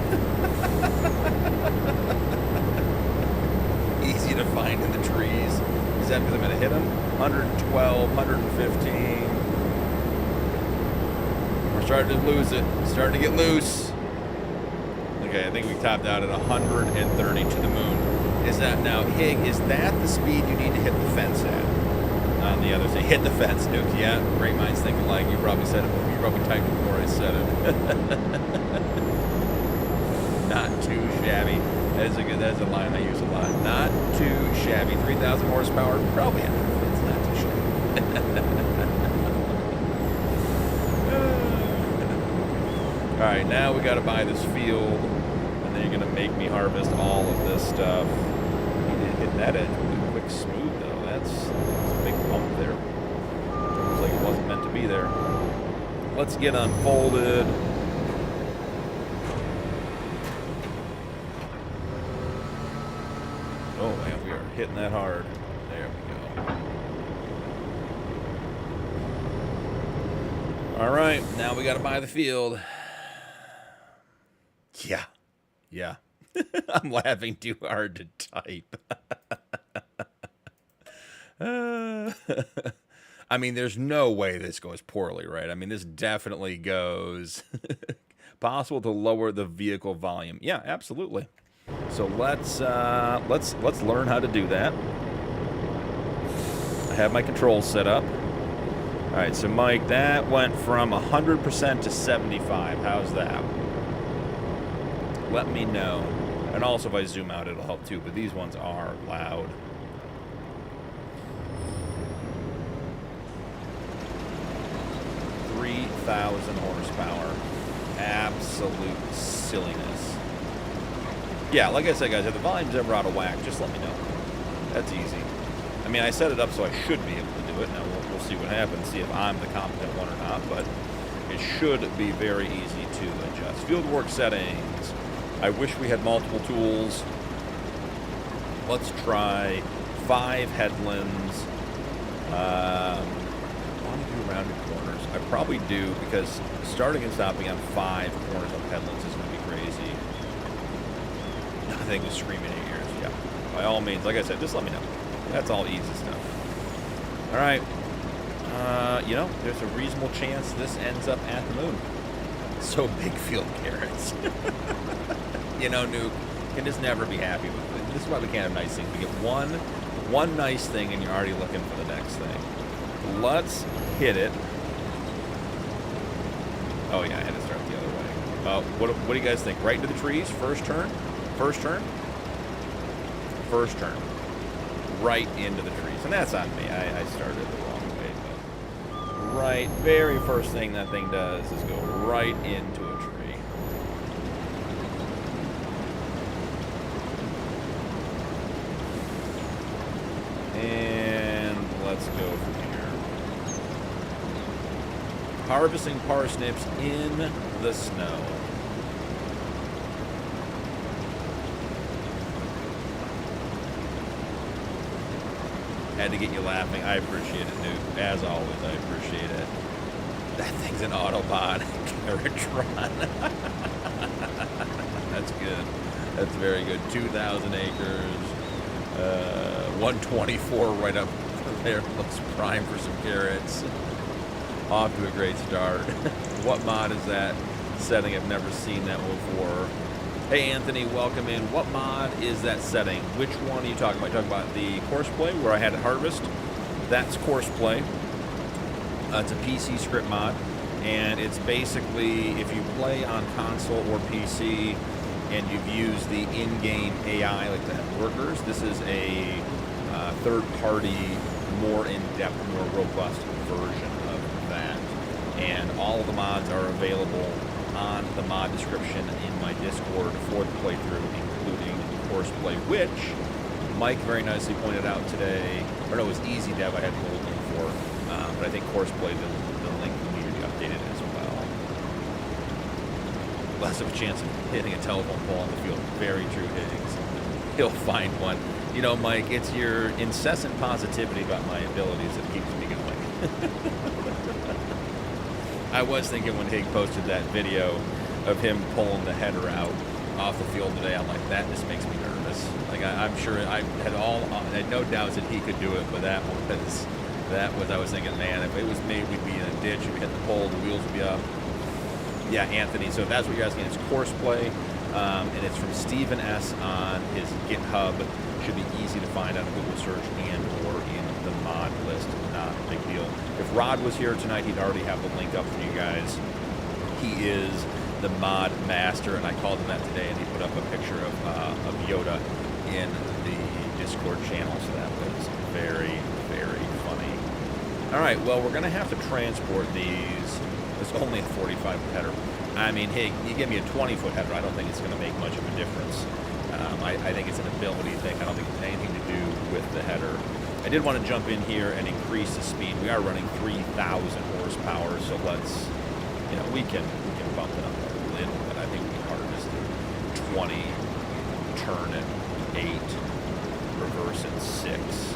Easy to find in the trees. Is that because I'm going to hit them? 112, 115. We're starting to lose it. Starting to get loose. Okay, I think we topped out at 130 to the moon. Is that now, Hig, is that the speed you need to hit the fence at? On the other side, hit the fence, Nuke. Yeah, great minds think alike. You probably said it before. You probably typed it before I said it. Not too shabby. That's a line I use a lot. Not too shabby. 3,000 horsepower, probably enough. It's not too shabby. All right, now we got to buy this field, and then you're gonna make me harvest all of this stuff. You need to hit that edge quick. looks smooth, though. That's a big bump there. Looks like it wasn't meant to be there. Let's get unfolded. Oh, man, we are hitting that hard. There we go. All right, now we got to buy the field. Yeah. Yeah. I'm laughing too hard to type. I mean, there's no way this goes poorly, right? I mean, this definitely goes possible to lower the vehicle volume. Yeah, absolutely. So let's learn how to do that. I have my controls set up. All right, so Mike, that went from 100% to 75. How's that? Let me know. And also if I zoom out, it'll help too, but these ones are loud. $3,000 horsepower. Absolute silliness. Yeah, like I said, guys, if the volume's ever out of whack, just let me know. That's easy. I mean, I set it up so I should be able to do it. Now, we'll see what happens, see if I'm the competent one or not, but it should be very easy to adjust. Fieldwork settings. I wish we had multiple tools. Let's try 5 headlands. I want to do rounded corners. I probably do, because starting and stopping on 5 corners of headlands is going to be crazy. Nothing was screaming in your ears. Yeah, by all means, like I said, just let me know. That's all easy stuff. All right. You know, there's a reasonable chance this ends up at the moon. So big field carrots. You know, Nuke can just never be happy with it. This is why we can't have nice things. We get one nice thing and you're already looking for the next thing. Let's hit it. Oh yeah, I had to start the other way. What do you guys think? Right into the trees? First turn? First turn? First turn. Right into the trees. And that's on me. I started the wrong way. But right, very first thing that thing does is go right into a tree. And let's go from here. Harvesting parsnips in the snow. Had to get you laughing. I appreciate it, Nuke. As always, I appreciate it. That thing's an Autobot. Caratron. That's good. That's very good. 2,000 acres. 124 right up there. Looks prime for some carrots. Off to a great start. What mod is that setting? I've never seen that before. Hey, Anthony, welcome in. What mod is that setting? Which one are you talking about? Are you talking about the course play where I had to harvest? That's course play. It's a PC script mod, and it's basically if you play on console or PC and you've used the in-game AI, like the workers, this is a third-party, more in-depth, more robust version of that. And all of the mods are available on the mod description in my Discord for the playthrough, including Courseplay, which Mike very nicely pointed out today. Or no, it was Easy Dev I had the old link for, but I think Courseplay, the link needed to be updated as well. Less of a chance of hitting a telephone pole on the field. Very true, Higgins. He'll find one. You know, Mike, it's your incessant positivity about my abilities that keeps me going. I was thinking when Hig posted that video of him pulling the header out off the field today, I'm like, that just makes me nervous. Like, I'm sure I had no doubts that he could do it, but that was, I was thinking, man, if it was me, we'd be in a ditch, we'd hit the pole, the wheels would be up. Yeah, Anthony, so if that's what you're asking, it's Courseplay, and it's from Stephen S. on his GitHub. Should be easy to find on a Google search and or in the mod list. Not a big deal. If Rod was here tonight, he'd already have the link up for you guys. He is the mod master, and I called him that today, and he put up a picture of Yoda in the Discord channel, so that was very, very funny. All right, well, we're going to have to transport these. It's only a 45-foot header. I mean, hey, you give me a 20-foot header, I don't think it's going to make much of a difference. I think it's an ability thing. I don't think it's anything to do with the header. I did want to jump in here and increase the speed. We are running 3,000 horsepower, so let's, you know, we can bump it up a little bit. I think we can harvest 20, turn it 8, reverse it 6.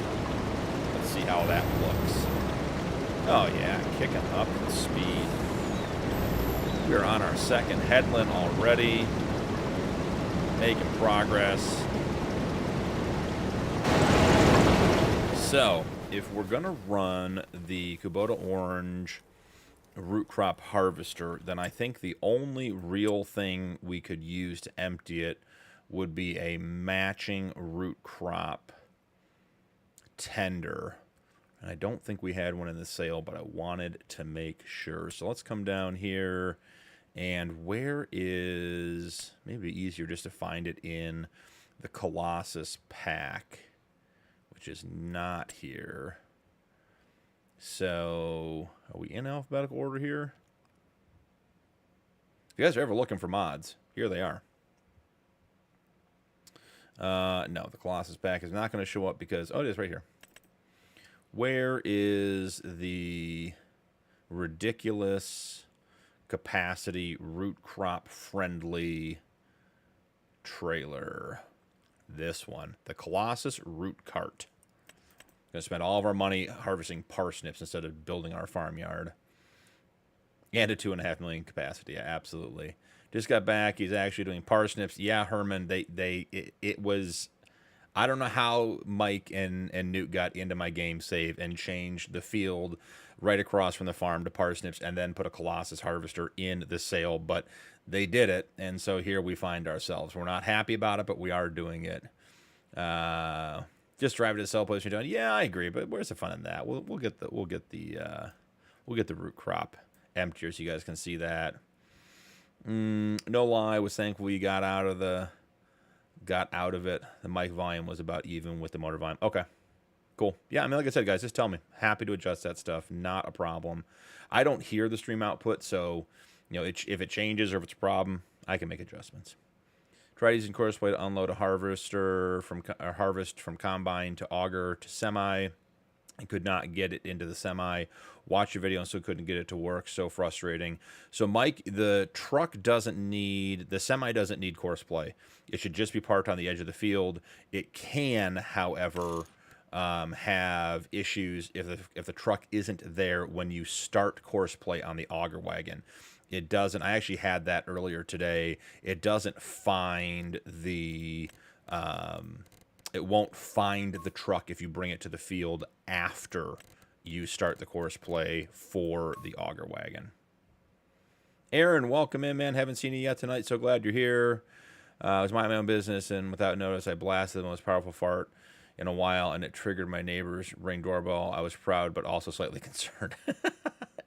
Let's see how that looks. Oh yeah, kicking up the speed. We're on our second headland already. Making progress. So, if we're going to run the Kubota Orange root crop harvester, then I think the only real thing we could use to empty it would be a matching root crop tender. And I don't think we had one in the sale, but I wanted to make sure. So let's come down here. And where is, maybe easier just to find it in the Colossus pack, which is not here. So, are we in alphabetical order here? If you guys are ever looking for mods, here they are. No, the Colossus pack is not going to show up because, oh, it is right here. Where is the ridiculous capacity root crop friendly trailer? This one, the Colossus root cart. Gonna spend all of our money harvesting parsnips instead of building our farmyard. And a 2.5 million capacity, yeah, absolutely. Just got back. He's actually doing parsnips. Yeah, Herman. It was. I don't know how Mike and Newt got into my game save and changed the field right across from the farm to parsnips and then put a Colossus harvester in the sale, but they did it, and so here we find ourselves. We're not happy about it, but we are doing it. Just drive to the sell place and doing. Yeah, I agree, but where's the fun in that? We'll get the root crop emptier so you guys can see that. No lie, I was thankful we got out of it. The mic volume was about even with the motor volume. Okay, cool. Yeah, I mean, like I said, guys, just tell me. Happy to adjust that stuff. Not a problem. I don't hear the stream output, so you know, if it changes or if it's a problem, I can make adjustments. Tried using Courseplay to unload a harvester from harvest from combine to auger to semi. I could not get it into the semi. Watch your video and still couldn't get it to work. So frustrating. So Mike, the truck doesn't need, the semi doesn't need Courseplay. It should just be parked on the edge of the field. It can, however, have issues if the truck isn't there when you start Courseplay on the auger wagon. It doesn't. I actually had that earlier today. It doesn't find the. It won't find the truck if you bring it to the field after you start the Courseplay for the auger wagon. Aaron, welcome in, man. Haven't seen you yet tonight. So glad you're here. It was my own business, and without notice, I blasted the most powerful fart in a while, and it triggered my neighbor's Ring doorbell. I was proud, but also slightly concerned.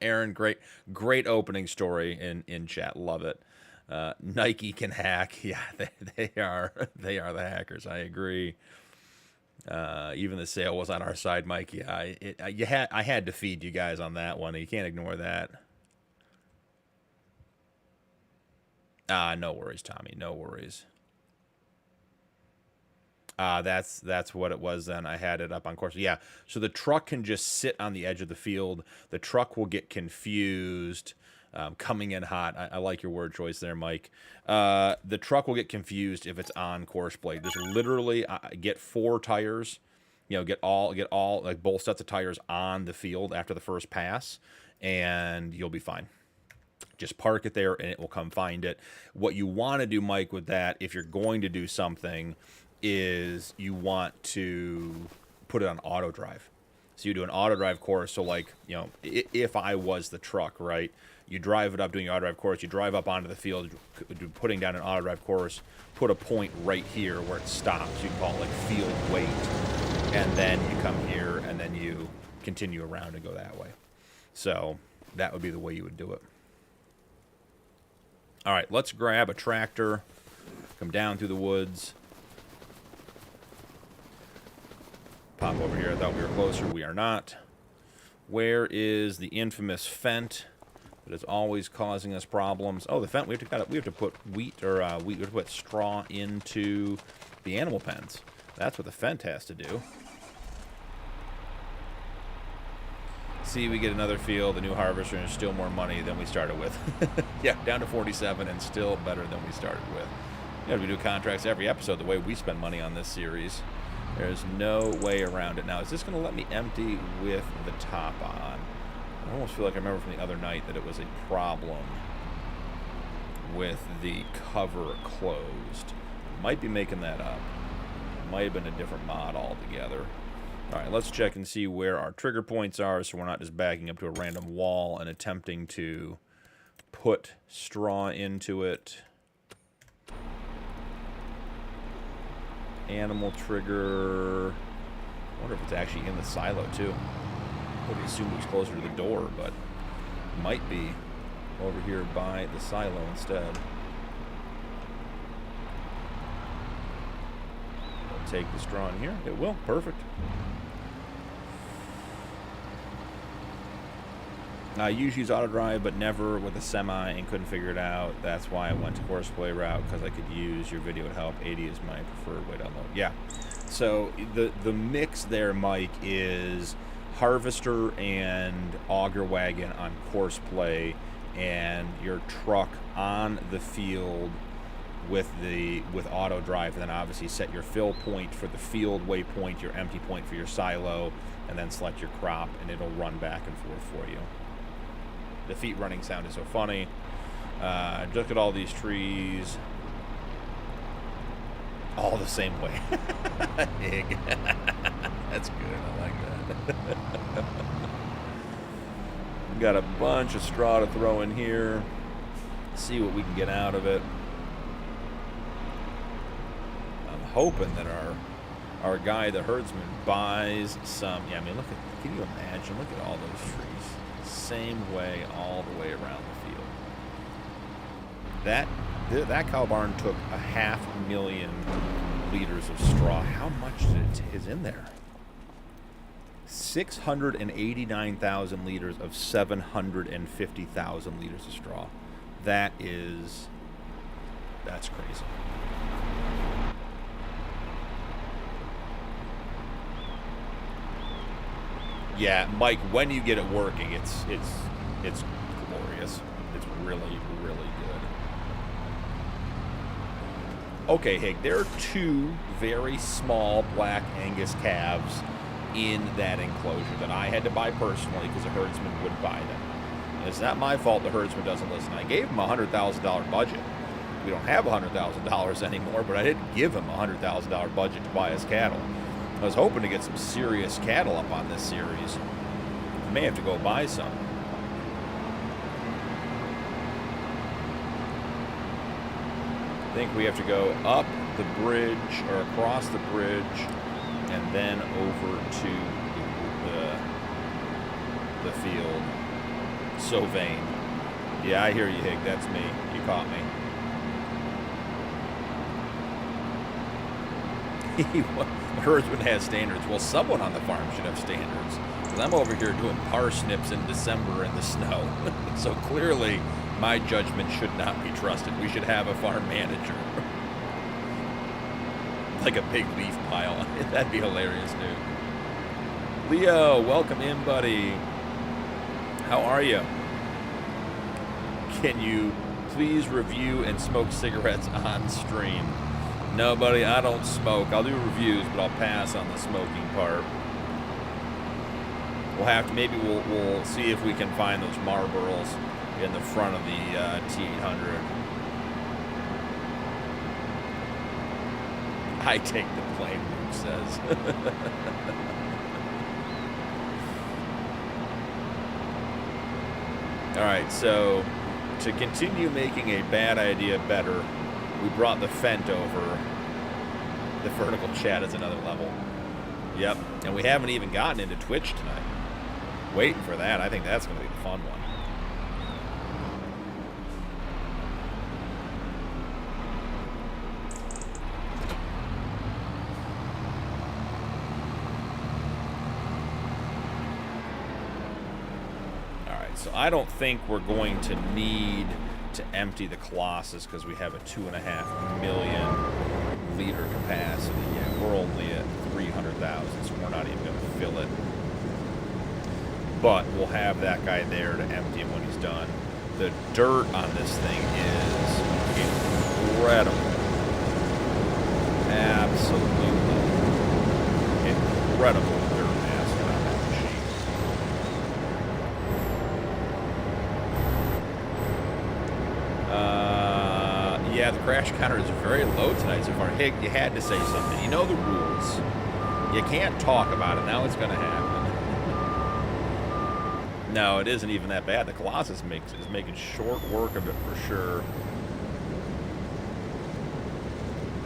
Aaron, great opening story in chat. Love it. Nike can hack. Yeah, they are the hackers. I agree. Even the sale was on our side, Mike. Yeah, I had to feed you guys on that one. You can't ignore that. No worries, Tommy. No worries. That's what it was then. I had it up on course. Yeah, so the truck can just sit on the edge of the field. The truck will get confused coming in hot. I like your word choice there, Mike. The truck will get confused if it's on Courseplay. Just literally get 4 tires, you know, get all like both sets of tires on the field after the first pass, and you'll be fine. Just park it there and it will come find it. What you want to do, Mike, with that, if you're going to do something, is you want to put it on auto drive. So you do an auto drive course. So like, you know, if I was the truck, right, you drive it up doing your auto drive course, you drive up onto the field, putting down an auto drive course, put a point right here where it stops. You can call it like field wait. And then you come here and then you continue around and go that way. So that would be the way you would do it. All right, let's grab a tractor, come down through the woods. Pop over here. I thought we were closer. We are not. Where is the infamous Fent that is always causing us problems? Oh, the Fent. We have to put wheat or we have to put straw into the animal pens. That's what the Fent has to do. See, we get another field, a new harvester, and still more money than we started with. Yeah, down to 47 and still better than we started with. You know, we do contracts every episode the way we spend money on this series. There's no way around it. Now, is this going to let me empty with the top on? I almost feel like I remember from the other night that it was a problem with the cover closed. Might be making that up. Might have been a different mod altogether. All right, let's check and see where our trigger points are so we're not just backing up to a random wall and attempting to put straw into it. Animal trigger. I wonder if it's actually in the silo too. I would assume it was closer to the door, but it might be over here by the silo instead. I'll take the straw in here. It will. Perfect. I usually use auto drive, but never with a semi and couldn't figure it out. That's why I went to Horseplay route, because I could use your video to help. 80 is my preferred way to unload. Yeah. So the mix there, Mike, is harvester and auger wagon on Horseplay, and your truck on the field with auto drive, and then obviously set your fill point for the field waypoint, your empty point for your silo, and then select your crop, and it'll run back and forth for you. The feet running sound is so funny. Look at all these trees. All the same way. Egg. That's good. I like that. We got a bunch of straw to throw in here. See what we can get out of it. I'm hoping that our guy, the herdsman, buys some. Yeah, I mean, look at. Can you imagine? Look at all those trees. Same way all the way around the field. That cow barn took 500,000 liters of straw. How much is in there? 689,000 liters of 750,000 liters of straw. That's crazy. Yeah, Mike, when you get it working, it's glorious. It's really, really good. Okay, Hig, there are two very small black Angus calves in that enclosure that I had to buy personally because the herdsman wouldn't buy them. And it's not my fault the herdsman doesn't listen. I gave him a $100,000 budget. We don't have $100,000 anymore, but I didn't give him a $100,000 budget to buy his cattle. I was hoping to get some serious cattle up on this series. I may have to go buy some. I think we have to go up the bridge or across the bridge and then over to the field. So vain. Yeah, I hear you, Hig. That's me. You caught me. The herdsman has standards. Well, someone on the farm should have standards. Because I'm over here doing parsnips in December in the snow. So clearly, my judgment should not be trusted. We should have a farm manager. Like a big leaf pile. That'd be hilarious, dude. Leo, welcome in, buddy. How are you? Can you please review and smoke cigarettes on stream? No, buddy, I don't smoke. I'll do reviews, but I'll pass on the smoking part. We'll have to, maybe we'll see if we can find those Marlboros in the front of the T800. I take the blame, Luke says. All right, so to continue making a bad idea better, we brought the Fent over. The vertical chat is another level. Yep, and we haven't even gotten into Twitch tonight. Waiting for that. I think that's going to be the fun one. All right, so I don't think we're going to need to empty the Colossus because we have a 2.5 million liter capacity. Yeah, we're only at 300,000, so we're not even going to fill it. but we'll have that guy there to empty him when he's done. The dirt on this thing is incredible. Absolutely incredible dirt mass on that machine. Yeah, the crash counter is very low tonight so far. Hig, you had to say something. You know the rules. You can't talk about it. Now it's going to happen. No, it isn't even that bad. The Colossus is making short work of it for sure.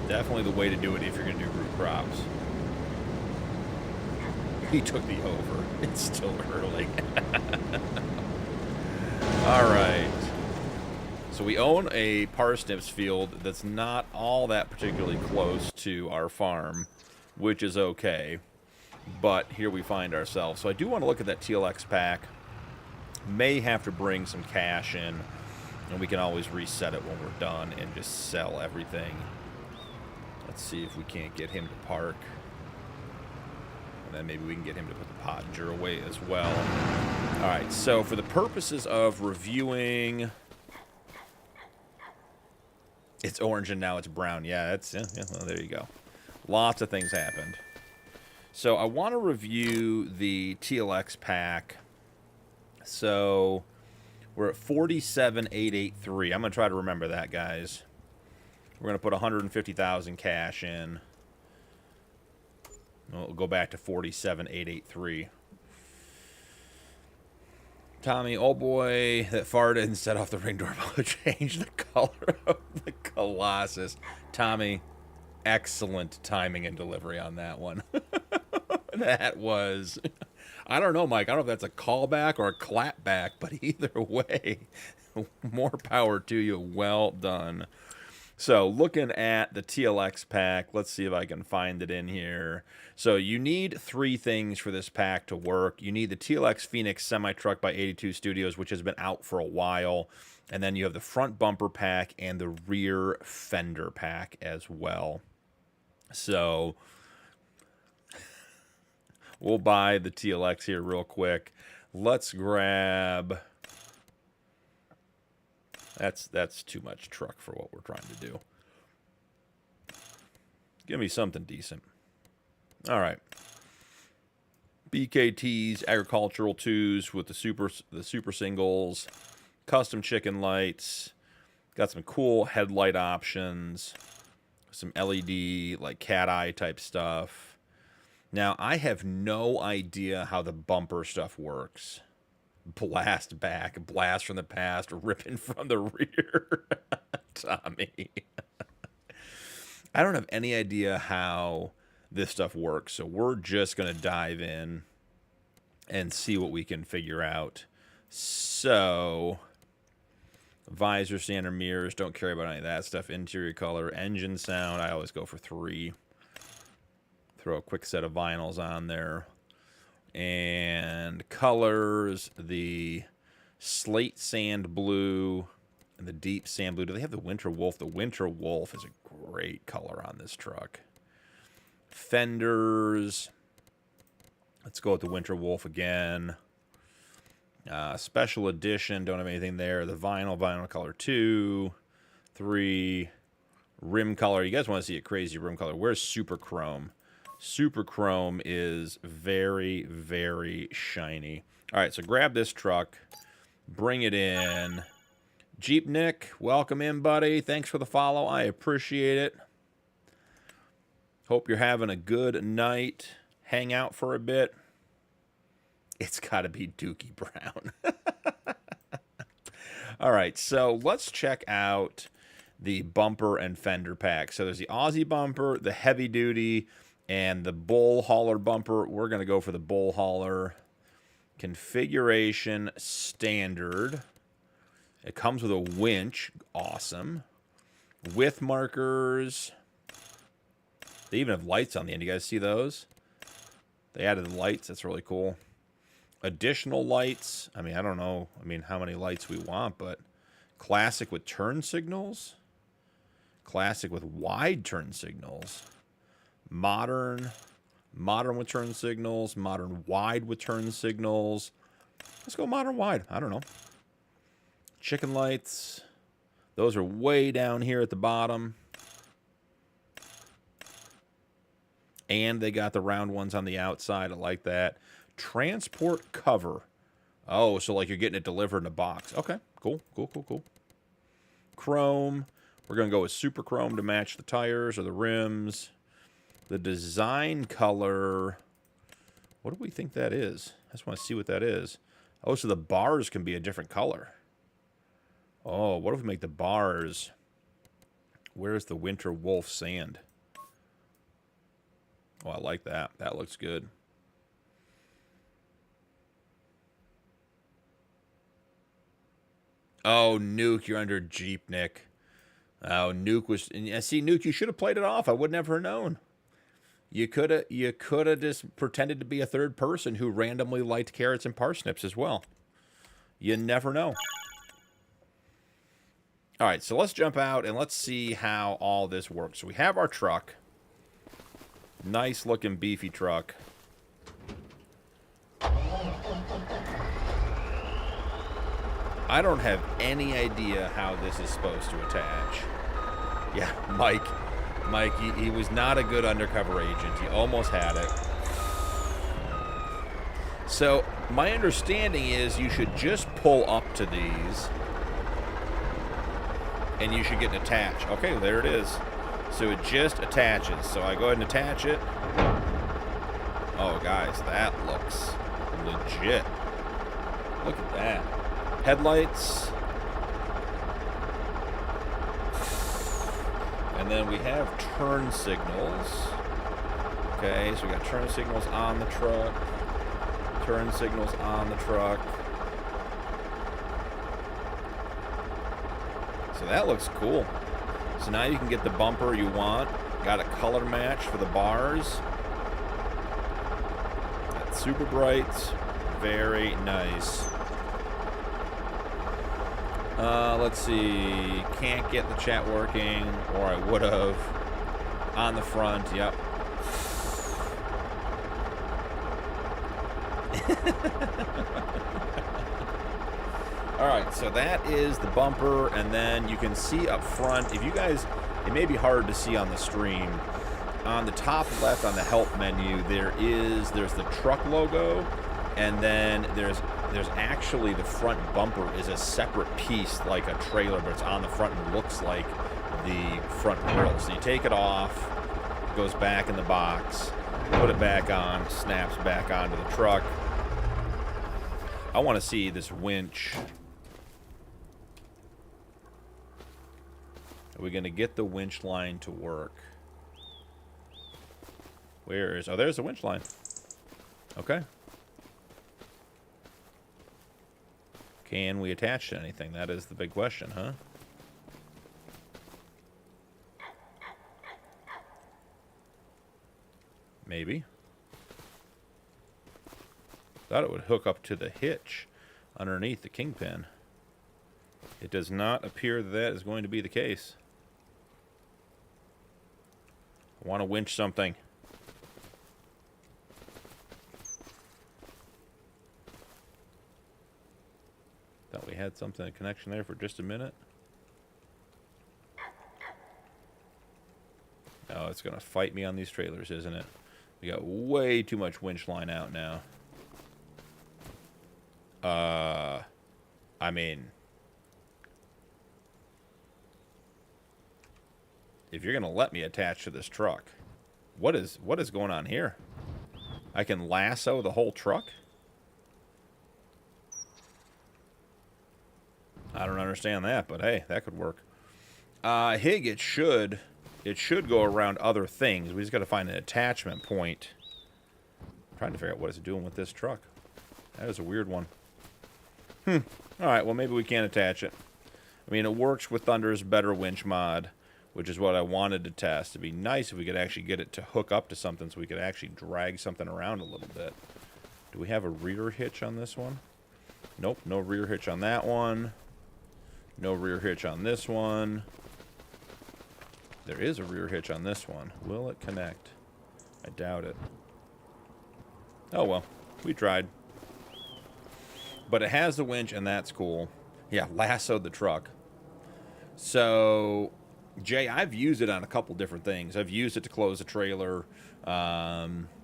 Definitely the way to do it if you're going to do root crops. He took the over. It's still early. All right. So we own a parsnips field that's not all that particularly close to our farm, which is okay. But here we find ourselves. So I do want to look at that TLX pack. May have to bring some cash in, and we can always reset it when we're done and just sell everything. Let's see if we can't get him to park. And then maybe we can get him to put the Pottinger away as well. All right, so for the purposes of reviewing... It's orange and now it's brown. Yeah, well, there you go. Lots of things happened. So I want to review the TLX pack. So we're at 47,883. I'm going to try to remember that, guys. We're going to put 150,000 cash in. We'll go back to 47,883. Tommy, oh boy, that farted and set off the ring doorbell to change the color of the Colossus. Tommy, excellent timing and delivery on that one. That was... I don't know, Mike. I don't know if that's a callback or a clapback, but either way, more power to you. Well done. So looking at the TLX pack, let's see if I can find it in here. So you need 3 things for this pack to work. You need the TLX Phoenix semi-truck by 82 Studios, which has been out for a while. And then you have the front bumper pack and the rear fender pack as well. So... we'll buy the TLX here real quick. Let's grab... That's too much truck for what we're trying to do. Give me something decent. All right. BKTs, agricultural 2s with the super singles, custom chicken lights. Got some cool headlight options. Some LED, like cat eye type stuff. Now, I have no idea how the bumper stuff works. Blast back, blast from the past, ripping from the rear. Tommy. I don't have any idea how this stuff works, so we're just going to dive in and see what we can figure out. So, visor, standard mirrors, don't care about any of that stuff. Interior color, engine sound, I always go for 3. Throw a quick set of vinyls on there. And colors, the slate sand blue and the deep sand blue. Do they have the Winter Wolf? The Winter Wolf is a great color on this truck. Fenders. Let's go with the Winter Wolf again. Special edition, don't have anything there. The vinyl color 2, 3. Rim color. You guys want to see a crazy rim color. Where's Super Chrome? Super Chrome is very, very shiny. All right, so grab this truck, bring it in. Jeep Nick, welcome in, buddy. Thanks for the follow. I appreciate it. Hope you're having a good night. Hang out for a bit. It's got to be Dookie Brown. All right, so let's check out the bumper and fender pack. So there's the Aussie bumper, the heavy duty, and the bull hauler bumper. We're going to go for the bull hauler. Configuration standard. It comes with a winch. Awesome. Width markers. They even have lights on the end. You guys see those? They added the lights. That's really cool. Additional lights. I mean, I don't know. I mean, how many lights we want, but classic with turn signals. Classic with wide turn signals. Modern with turn signals, modern wide with turn signals, Let's go modern wide. I don't know. Chicken lights. Those are way down here at the bottom. And they got the round ones on the outside. I like that. Transport cover. Oh, so like you're getting it delivered in a box. Okay, cool, cool, cool, cool. Chrome. We're going to go with super chrome to match the tires or the rims. The design color. What do we think that is? I just want to see what that is. Oh, so the bars can be a different color. Oh, what if we make the bars? Where's the Winter Wolf sand? Oh, I like that. That looks good. Oh, Nuke, you're under Jeep, Nick. Oh, Nuke was... And see, Nuke, you should have played it off. I would never have known. You could have just pretended to be a third person who randomly liked carrots and parsnips as well. You never know. All right, so let's jump out and let's see how all this works. So we have our truck. Nice looking beefy truck. I don't have any idea how this is supposed to attach. Yeah, Mike, he was not a good undercover agent. He almost had it. So my understanding is you should just pull up to these and you should get an attach. Okay, there it is. So it just attaches. So I go ahead and attach it. Oh, guys, that looks legit. Look at that. Headlights. And then we have turn signals. Okay, so we got turn signals on the truck. Turn signals on the truck. So that looks cool. So now you can get the bumper you want. Got a color match for the bars. That's super bright. Very nice. Let's see. Can't get the chat working, or I would have. On the front, yep. Alright, so that is the bumper, and then you can see up front, if you guys, it may be hard to see on the stream, on the top left on the help menu, there's the truck logo, and then there's actually the front bumper is a separate piece, like a trailer, but it's on the front and looks like the front grill. So you take it off, goes back in the box, put it back on, snaps back onto the truck. I want to see this winch. Are we going to get the winch line to work? Where is... Oh, there's the winch line. Okay. Can we attach to anything? That is the big question, huh? Maybe. Thought it would hook up to the hitch underneath the kingpin. It does not appear that that is going to be the case. I want to winch something. Thought we had something, a connection there for just a minute. Oh, it's going to fight me on these trailers, isn't it? We got way too much winch line out now. I mean, if you're gonna let me attach to this truck, what is going on here? I can lasso the whole truck? I don't understand that, but hey, that could work. Hig, it should go around other things. We just got to find an attachment point. I'm trying to figure out what it's doing with this truck. That is a weird one. Alright, well, maybe we can't attach it. I mean, it works with Thunder's better winch mod, which is what I wanted to test. It'd be nice if we could actually get it to hook up to something so we could actually drag something around a little bit. Do we have a rear hitch on this one? Nope, no rear hitch on that one. No rear hitch on this one. There is a rear hitch on this one. Will it connect? I doubt it. Oh, well. We tried. But it has the winch, and that's cool. Yeah, lassoed the truck. So, Jay, I've used it on a couple different things. I've used it to close a trailer.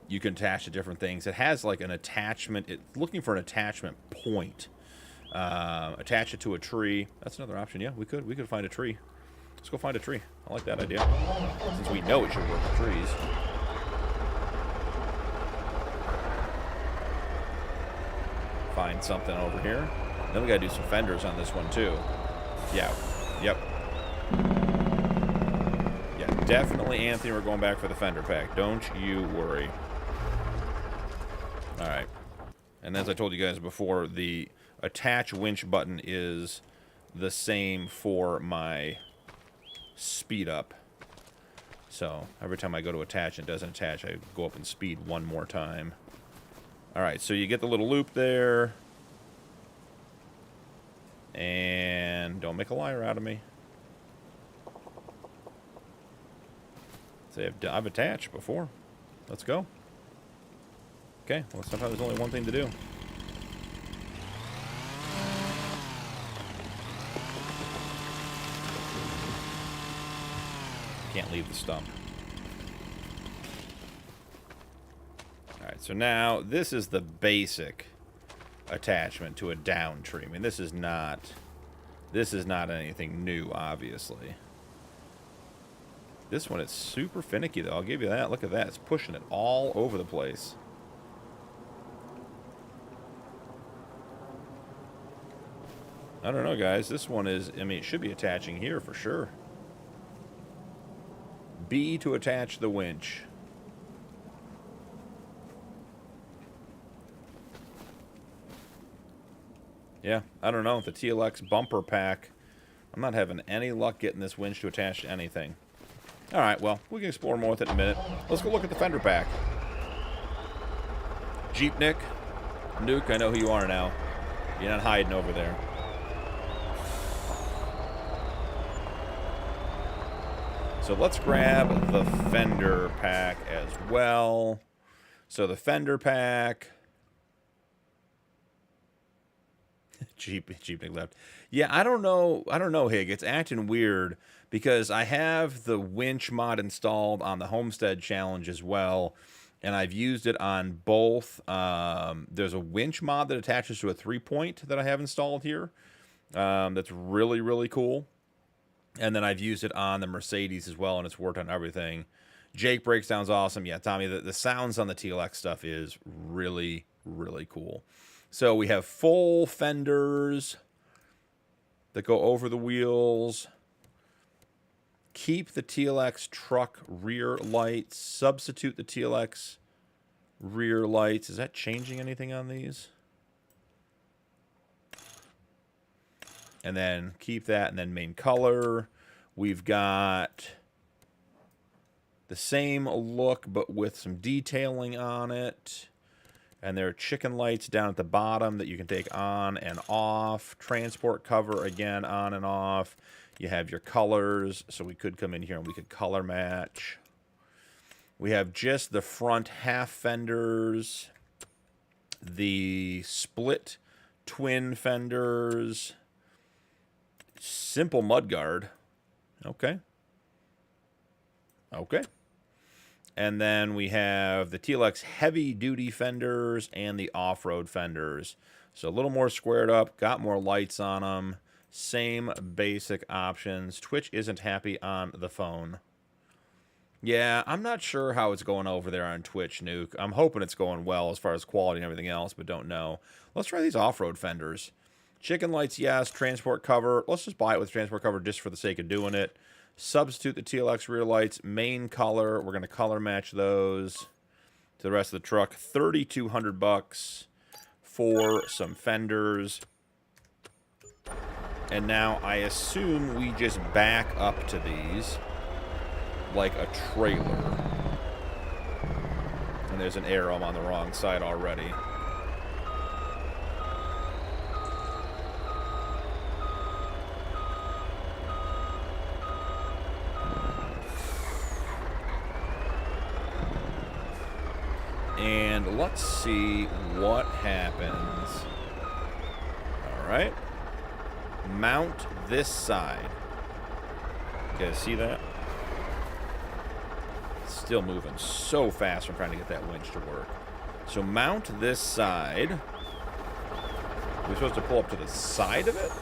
You can attach to different things. It has like an attachment. It's looking for an attachment point. Attach it to a tree. That's another option. Yeah, we could find a tree. Let's go find a tree. I like that idea. Since we know it should work with trees. Find something over here. Then we gotta do some fenders on this one too. Yeah. Yep. Yeah, definitely, Anthony, we're going back for the fender pack. Don't you worry. Alright. And as I told you guys before, the attach winch button is the same for my speed up. So every time I go to attach and it doesn't attach, I go up and speed one more time. Alright, so you get the little loop there. And don't make a liar out of me. So I've attached before. Let's go. Okay, well, sometimes there's only one thing to do. Can't leave the stump. Alright, so now this is the basic attachment to a down tree. I mean, this is not anything new, obviously. This one is super finicky, though. I'll give you that. Look at that. It's pushing it all over the place. I don't know, guys. This one is, I mean, it should be attaching here for sure. B to attach the winch. Yeah, I don't know. The TLX bumper pack. I'm not having any luck getting this winch to attach to anything. Alright, well, we can explore more with it in a minute. Let's go look at the fender pack. Jeep Nick. Nuke, I know who you are now. You're not hiding over there. So let's grab the fender pack as well. So the fender pack. Jeep Nick left. Yeah, I don't know, Hig. It's acting weird because I have the winch mod installed on the Homestead Challenge as well, and I've used it on both. There's a winch mod that attaches to a 3-point that I have installed here. That's really, really cool. And then I've used it on the Mercedes as well, and it's worked on everything. Jake Breakdown's awesome. Yeah, Tommy, the sounds on the TLX stuff is really, really cool. So we have full fenders that go over the wheels. Keep the TLX truck rear lights. Substitute the TLX rear lights. Is that changing anything on these? And then keep that, and then main color. We've got the same look, but with some detailing on it. And there are chicken lights down at the bottom that you can take on and off. Transport cover, again, on and off. You have your colors, so we could come in here and we could color match. We have just the front half fenders. The split twin fenders. Simple mudguard. Okay. Okay. And then we have the TLX heavy-duty fenders and the off-road fenders. So a little more squared up, got more lights on them. Same basic options. Twitch isn't happy on the phone. Yeah, I'm not sure how it's going over there on Twitch, Nuke. I'm hoping it's going well as far as quality and everything else, but don't know. Let's try these off-road fenders. Chicken lights, yes. Transport cover. Let's just buy it with transport cover just for the sake of doing it. Substitute the TLX rear lights. Main color. We're going to color match those to the rest of the truck. $3,200 for some fenders. And now I assume we just back up to these like a trailer. And there's an arrow. I'm on the wrong side already. And let's see what happens All right. Mount this side. You guys see that? It's still moving so fast. I'm trying to get that winch to work. So mount this side. Are we supposed to pull up to the side of it?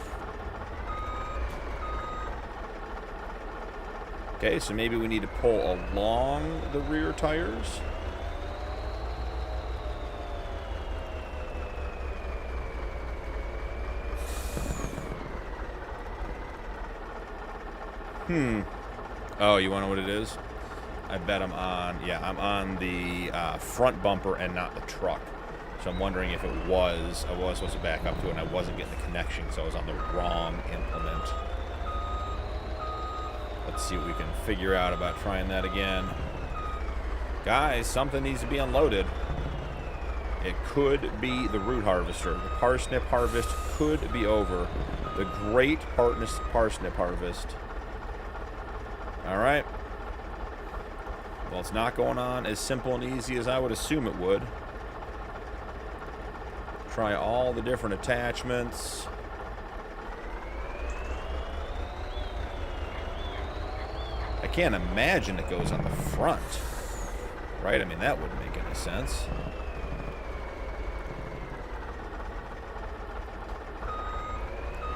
Okay, so maybe we need to pull along the rear tires. Oh, you want to know what it is? I bet I'm on, yeah, I'm on the front bumper and not the truck. So I'm wondering if I was supposed to back up to it and I wasn't getting the connection, so I was on the wrong implement. Let's see what we can figure out about trying that again. Guys, something needs to be unloaded. It could be the root harvester. The parsnip harvest could be over. The great parsnip harvest. All right. Well, it's not going on as simple and easy as I would assume it would. Try all the different attachments. I can't imagine it goes on the front. Right? I mean, that wouldn't make any sense.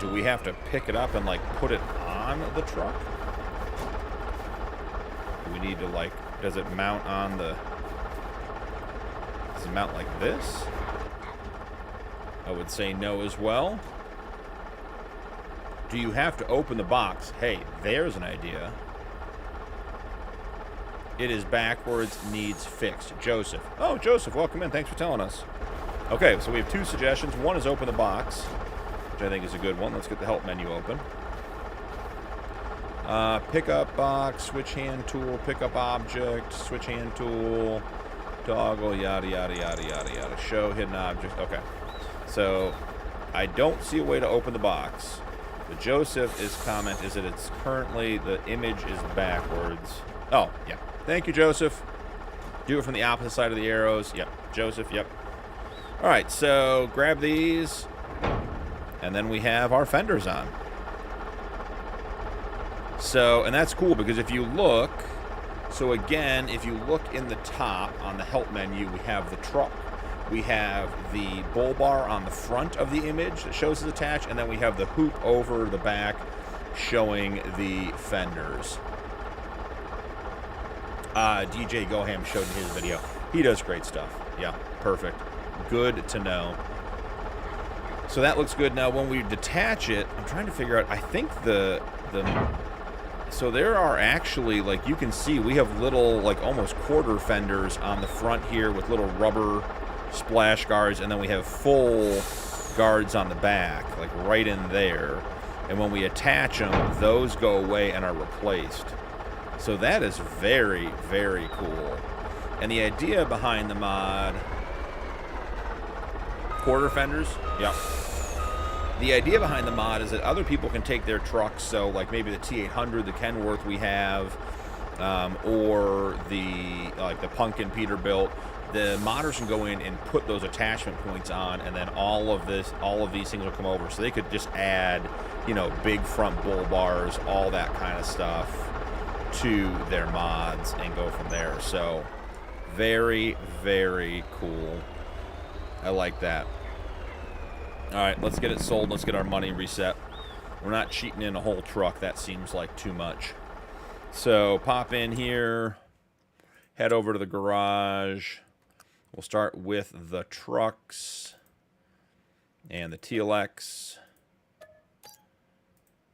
Do we have to pick it up and, like, put it on the truck? Do we need to, like, does it mount on the... Does it mount like this? I would say no as well. Do you have to open the box? Hey, there's an idea. It is backwards, needs fixed. Joseph. Oh, Joseph, welcome in. Thanks for telling us. Okay, so we have two suggestions. One is open the box, which I think is a good one. Let's get the help menu open. Pick up box, switch hand tool, pick up object, switch hand tool, toggle, yada, yada, yada, yada, yada. Show hidden object. Okay. So, I don't see a way to open the box. But Joseph's comment is that it's currently, the image is backwards. Oh, yeah. Thank you, Joseph. Do it from the opposite side of the arrows. Yep. Joseph, yep. All right, so grab these. And then we have our fenders on. So, and that's cool because if you look, so again, if you look in the top on the help menu, we have the truck. We have the bull bar on the front of the image that shows it's attached, and then we have the hoop over the back showing the fenders. DJ Goham showed in his video. He does great stuff. Yeah, perfect. Good to know. So that looks good. Now, when we detach it, I'm trying to figure out, I think so there are actually, like, you can see, we have little, like, almost quarter fenders on the front here with little rubber splash guards, and then we have full guards on the back, like right in there. And when we attach them, those go away and are replaced. So that is very, very cool. And the idea behind the mod... Quarter fenders? Yeah. The idea behind the mod is that other people can take their trucks, so like maybe the T800, the Kenworth we have, or the Punkin Peter built. The modders can go in and put those attachment points on, and then all of these things will come over. So they could just add, you know, big front bull bars, all that kind of stuff to their mods and go from there. So very, very cool. I like that. All right, let's get it sold. Let's get our money reset. We're not cheating in a whole truck. That seems like too much. So pop in here, head over to the garage. We'll start with the trucks and the TLX.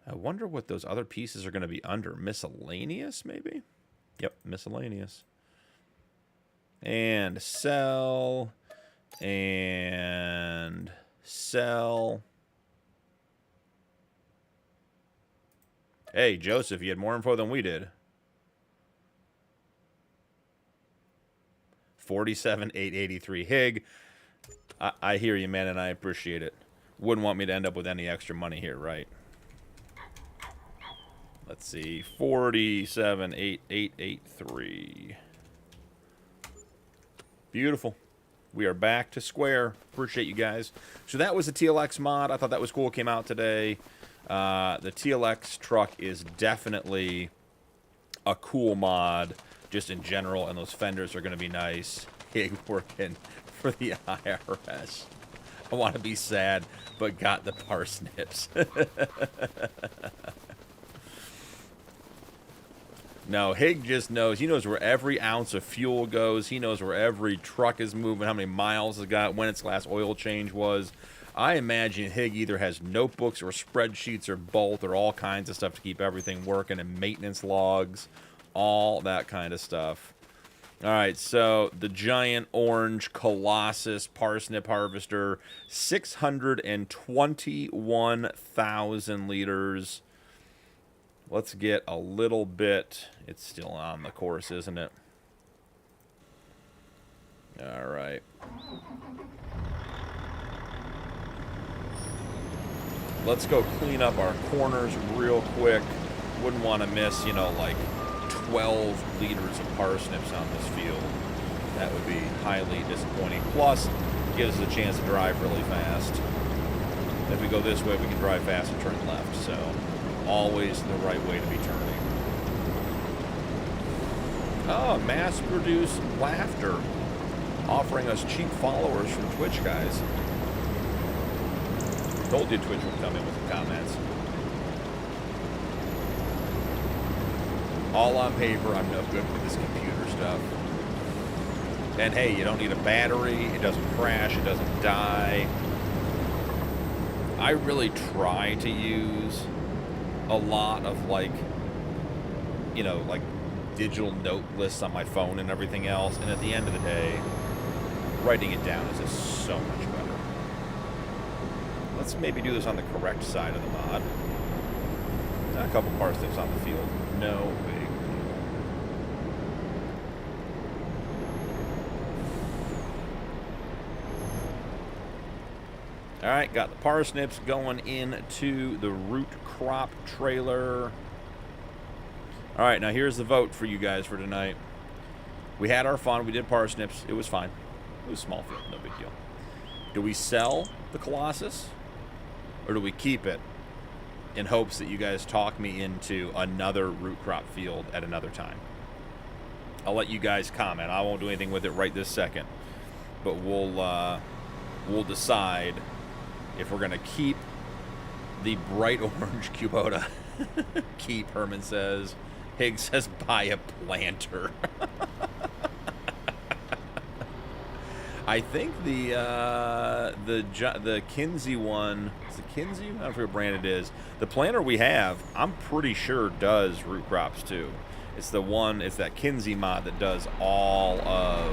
I wonder what those other pieces are going to be under. Miscellaneous, maybe? Yep, miscellaneous. And sell. And sell. Hey, Joseph, you had more info than we did. 47,883 Hig. I hear you, man, and I appreciate it. Wouldn't want me to end up with any extra money here, right? Let's see. 47,883. Beautiful. We are back to square. Appreciate you guys. So that was the TLX mod. I thought that was cool. It came out today. The TLX truck is definitely a cool mod, just in general, and those fenders are going to be nice. Hig working for the IRS. I want to be sad, but got the parsnips. No, Hig just knows. He knows where every ounce of fuel goes. He knows where every truck is moving, how many miles it's got, when its last oil change was. I imagine Hig either has notebooks or spreadsheets or both or all kinds of stuff to keep everything working, and maintenance logs, all that kind of stuff. All right, so the giant orange Colossus parsnip harvester, 621,000 liters. Let's get a little bit. It's still on the course, isn't it? All right. Let's go clean up our corners real quick. Wouldn't want to miss, you know, like 12 liters of parsnips on this field. That would be highly disappointing. Plus, it gives us a chance to drive really fast. If we go this way, we can drive fast and turn left. So, always the right way to be turning. Oh, mass-produced laughter. Offering us cheap followers from Twitch, guys. Told you Twitch would come in with the comments. All on paper, I'm no good with this computer stuff. And hey, you don't need a battery. It doesn't crash. It doesn't die. I really try to use a lot of, like, you know, like digital note lists on my phone and everything else. And at the end of the day, writing it down is just so much better. Let's maybe do this on the correct side of the mod. A couple parsnips on the field. No big deal. Alright, got the parsnips going into the root crop trailer. Alright, now here's the vote for you guys for tonight. We had our fun. We did parsnips. It was fine. It was small field. No big deal. Do we sell the Colossus? Or do we keep it in hopes that you guys talk me into another root crop field at another time? I'll let you guys comment. I won't do anything with it right this second. But we'll decide if we're going to keep the bright orange Kubota. Keep, Herman says. Higgs says buy a planter. I think the Kinsey one, is it Kinsey? I don't know if what brand it is. The planter we have, I'm pretty sure does root crops too. It's the one, it's that Kinsey mod that does all of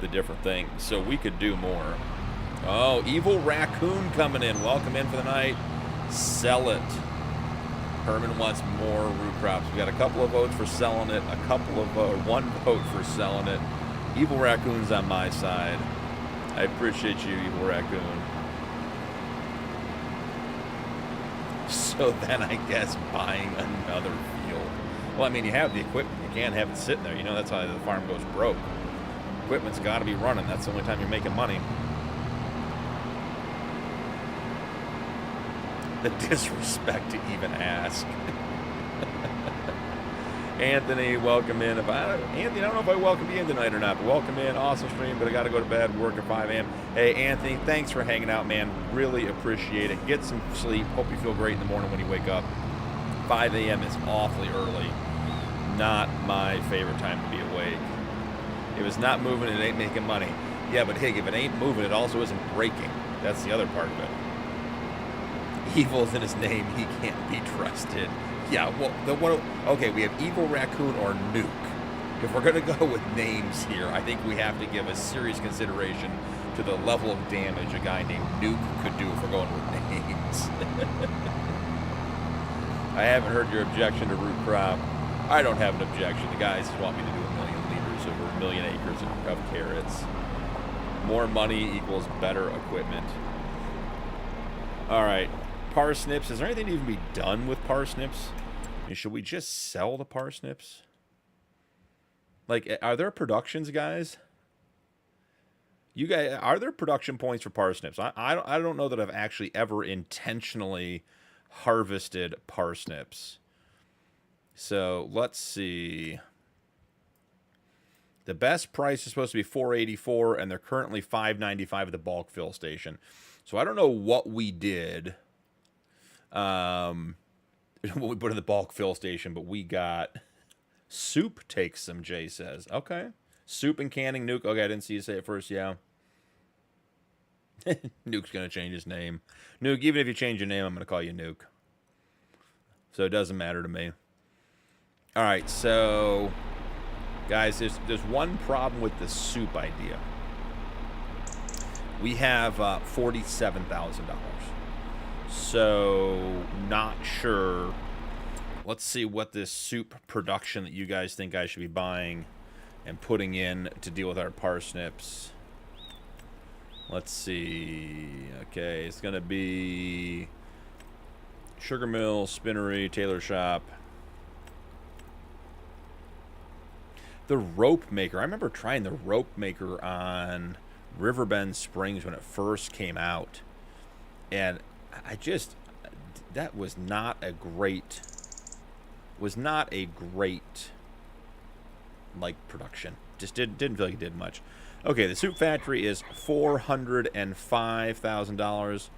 the different things. So we could do more. Oh, Evil Raccoon coming in. Welcome in for the night. Sell it. Herman wants more root crops. We got a couple of votes for selling it, one vote for selling it. Evil Raccoon's on my side. I appreciate you, Evil Raccoon. So then I guess buying another field. Well, I mean, you have the equipment. You can't have it sitting there. You know, that's how the farm goes broke. Equipment's got to be running. That's the only time you're making money. The disrespect to even ask. Anthony, welcome in. Anthony, I don't know if I welcome you in tonight or not, but welcome in. Awesome stream, but I got to go to bed, work at 5 a.m. Hey, Anthony, thanks for hanging out, man. Really appreciate it. Get some sleep. Hope you feel great in the morning when you wake up. 5 a.m. is awfully early. Not my favorite time to be awake. If it's not moving, it ain't making money. Yeah, but Hig, if it ain't moving, it also isn't breaking. That's the other part of it. Evil's in his name. He can't be trusted. Yeah, well, okay, we have Evil Raccoon or Nuke. If we're going to go with names here, I think we have to give a serious consideration to the level of damage a guy named Nuke could do if we're going with names. I haven't heard your objection to root crop. I don't have an objection. The guys just want me to do 1 million liters over 1 million acres of carrots. More money equals better equipment. All right. Parsnips. Is there anything to even be done with parsnips? I mean, should we just sell the parsnips? Like, are there productions, guys? You guys, are there production points for parsnips? I don't know that I've actually ever intentionally harvested parsnips. So let's see. The best price is supposed to be $4.84, and they're currently $5.95 at the bulk fill station. So I don't know what we did when we put in the bulk fill station, but we got soup takes some, Jay says. Okay. Soup and canning, Nuke. Okay, I didn't see you say it first, yeah. Nuke's going to change his name. Nuke, even if you change your name, I'm going to call you Nuke. So it doesn't matter to me. All right, so, guys, there's one problem with the soup idea. We have $47,000. So, not sure. Let's see what this soup production that you guys think I should be buying and putting in to deal with our parsnips. Let's see. Okay, it's going to be sugar mill, spinnery, tailor shop. The rope maker. I remember trying the rope maker on Riverbend Springs when it first came out. And that was not a great like production. Just didn't feel like it did much. Okay, the soup factory is $405,000.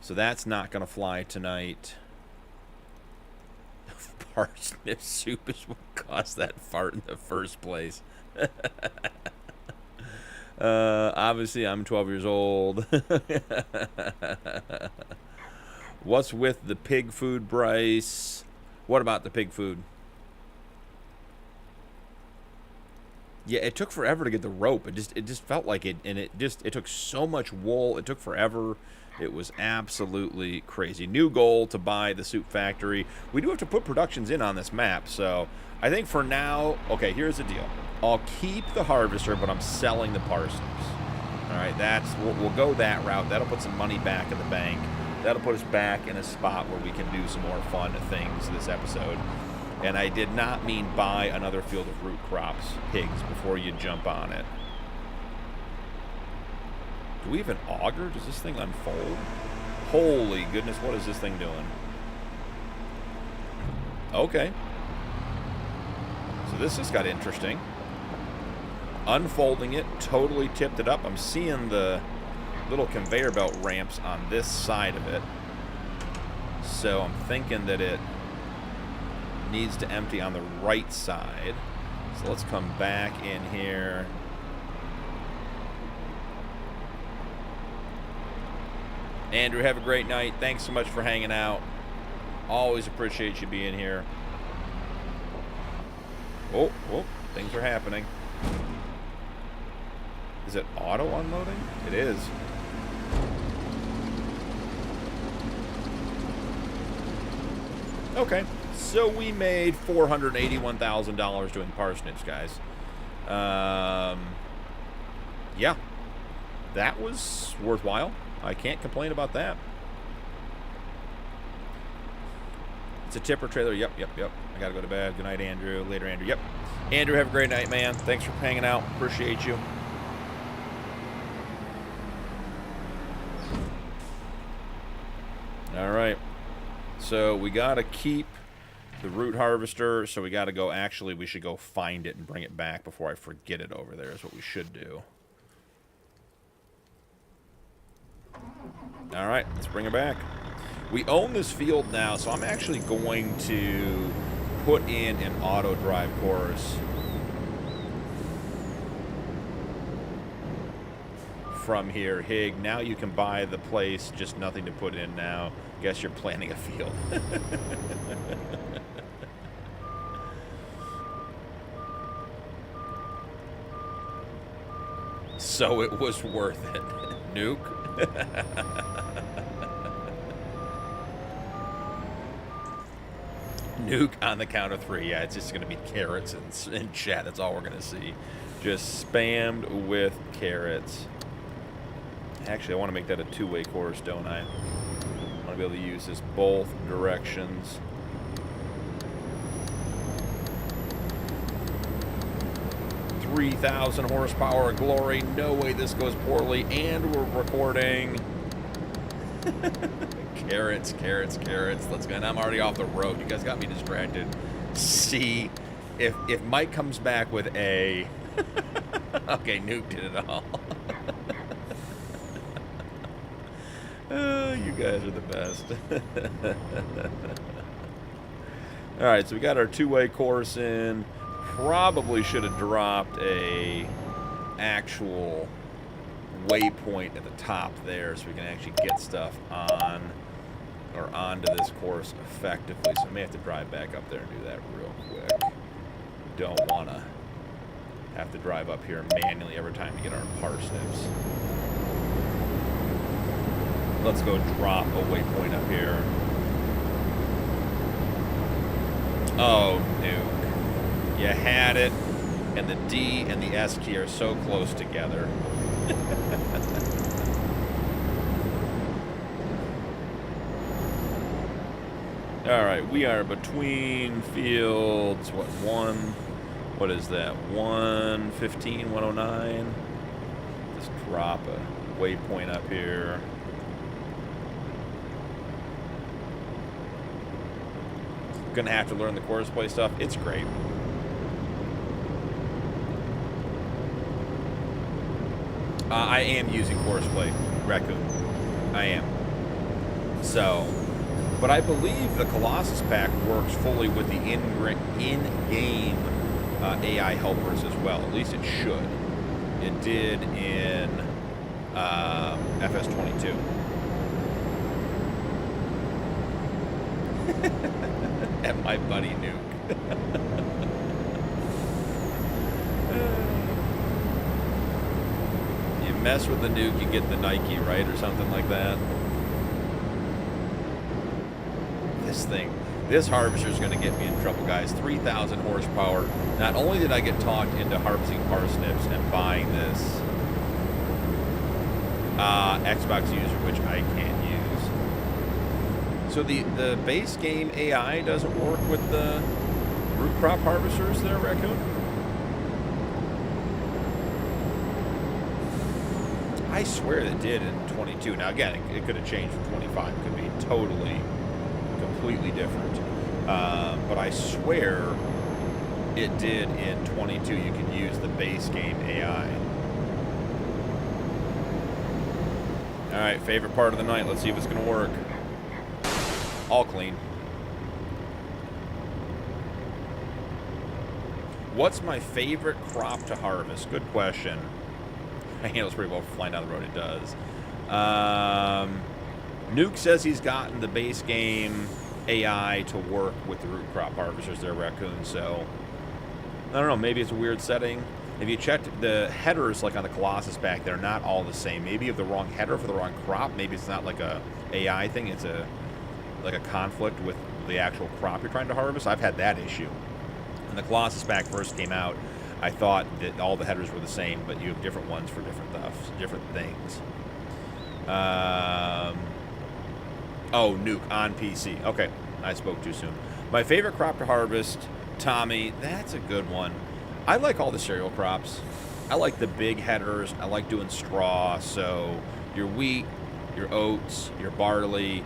So that's not going to fly tonight. Parsnip soup is what caused that fart in the first place. Obviously, I'm 12 years old. What's with the pig food, Bryce? What about the pig food? Yeah, it took forever to get the rope. It just felt like it, and it took so much wool. It took forever. It was absolutely crazy. New goal to buy the soup factory. We do have to put productions in on this map, so I think for now, okay, here's the deal. I'll keep the harvester, but I'm selling the parsnips. All right, we'll go that route. That'll put some money back in the bank. That'll put us back in a spot where we can do some more fun things this episode. And I did not mean buy another field of root crops, pigs, before you jump on it. Do we have an auger? Does this thing unfold? Holy goodness, what is this thing doing? Okay. So this just got interesting. Unfolding it, totally tipped it up. I'm seeing the little conveyor belt ramps on this side of it. So I'm thinking that it needs to empty on the right side. So let's come back in here. Andrew, have a great night. Thanks so much for hanging out. Always appreciate you being here. Oh, things are happening. Is it auto unloading? It is. Okay. So we made $481,000 doing parsnips, guys. Yeah. That was worthwhile. I can't complain about that. It's a tipper trailer. Yep. I gotta go to bed. Good night, Andrew. Later, Andrew. Yep. Andrew, have a great night, man. Thanks for hanging out. Appreciate you. All right. So we gotta keep the root harvester. So we gotta go. Actually, we should go find it and bring it back before I forget it over there. Is what we should do. All right, let's bring it back. We own this field now, so I'm actually going to put in an auto drive course from here. Hig, now you can buy the place, just nothing to put in now. Guess you're planting a field. So it was worth it. Nuke. Nuke on the count of 3. Yeah, it's just going to be carrots and chat. That's all we're going to see. Just spammed with carrots. Actually, I want to make that a two-way course, don't I? I want to be able to use this both directions. 3,000 horsepower glory. No way this goes poorly. And we're recording. Carrots, carrots, carrots. Let's go. And I'm already off the road. You guys got me distracted. See, if Mike comes back with a... Okay, Nuke did it all. Oh, you guys are the best. Alright, so we got our two-way course in. Probably should have dropped a actual waypoint at the top there so we can actually get stuff on or onto this course effectively. So I may have to drive back up there and do that real quick. Don't want to have to drive up here manually every time to get our parsnips. Let's go drop a waypoint up here. Oh, Nuke. You had it, and the D and the S key are so close together. Alright, we are between fields, what is that, 115, 109? Just drop a waypoint up here. Gonna have to learn the course play stuff. It's great. I am using course play, Raccoon. I am. So, but I believe the Colossus pack works fully with the in-game AI helpers as well. At least it should. It did in FS22. And my buddy Nuke. You mess with the Nuke, you get the Nike, right? Or something like that. This harvester is going to get me in trouble, guys. 3,000 horsepower. Not only did I get talked into harvesting parsnips and buying this Xbox user, which I can't use. So the base game AI doesn't work with the root crop harvesters there, Raccoon? I swear it did in 22. Now again, it could have changed for 25. It could be totally, completely different. But I swear it did in 22. You can use the base game AI. Alright, favorite part of the night. Let's see if it's going to work. All clean. What's my favorite crop to harvest? Good question. I handles pretty well for flying down the road. It does. Nuke says he's gotten the base game AI to work with the root crop harvesters there, Raccoon. So I don't know. Maybe it's a weird setting. If you checked the headers, like on the Colossus pack, they're not all the same. Maybe you have the wrong header for the wrong crop. Maybe it's not like a AI thing. It's like a conflict with the actual crop you're trying to harvest. I've had that issue. When the Colossus pack first came out, I thought that all the headers were the same, but you have different ones for different stuff, different things. Oh, Nuke on PC. Okay, I spoke too soon. My favorite crop to harvest, Tommy, that's a good one. I like all the cereal crops. I like the big headers. I like doing straw. So your wheat, your oats, your barley.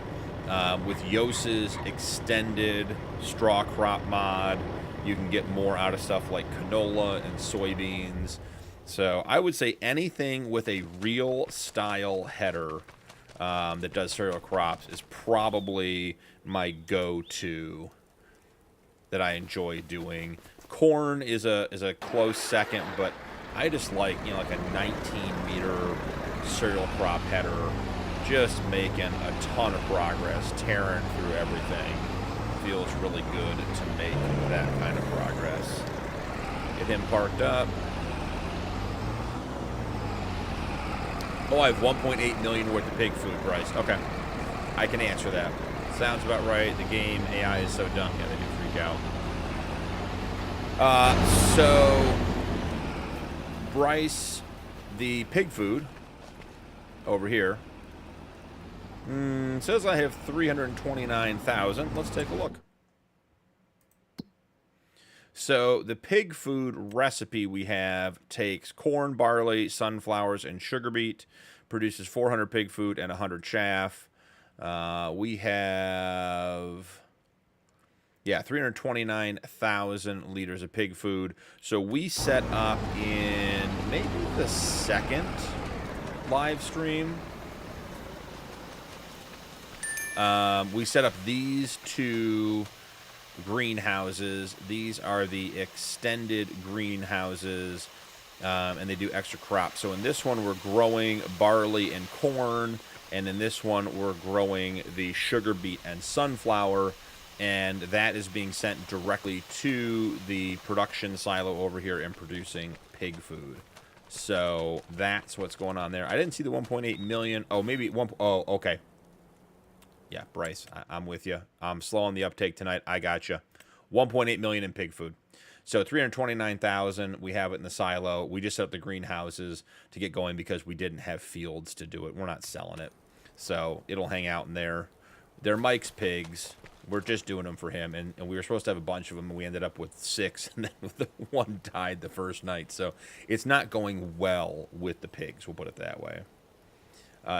With Yose's extended straw crop mod, you can get more out of stuff like canola and soybeans. So I would say anything with a real style header that does cereal crops is probably my go-to that I enjoy doing. Corn is a close second, but I just like, you know, like a 19-meter cereal crop header, just making a ton of progress, tearing through everything. Feels really good to make that kind of progress. Get him parked up. Oh, I have 1.8 million worth of pig food priced. Okay, I can answer that. Sounds about right. The game AI is so dumb. Yeah, they do freak out. So Bryce, the pig food over here says I have 329,000. Let's take a look. So the pig food recipe we have takes corn, barley, sunflowers, and sugar beet, produces 400 pig food and 100 chaff. We have, yeah, 329,000 liters of pig food. So we set up in maybe the second live stream. We set up these two greenhouses. These are the extended greenhouses, and they do extra crops. So in this one, we're growing barley and corn, and in this one, we're growing the sugar beet and sunflower, and that is being sent directly to the production silo over here and producing pig food. So that's what's going on there. I didn't see the 1.8 million. Oh, maybe one. Oh, okay. Yeah, Bryce, I'm with you. I'm slow on the uptake tonight. I got you. 1.8 million in pig food. So 329,000. We have it in the silo. We just set up the greenhouses to get going because we didn't have fields to do it. We're not selling it. So it'll hang out in there. They're Mike's pigs. We're just doing them for him. And we were supposed to have a bunch of them, and we ended up with 6. And then the one died the first night. So it's not going well with the pigs. We'll put it that way.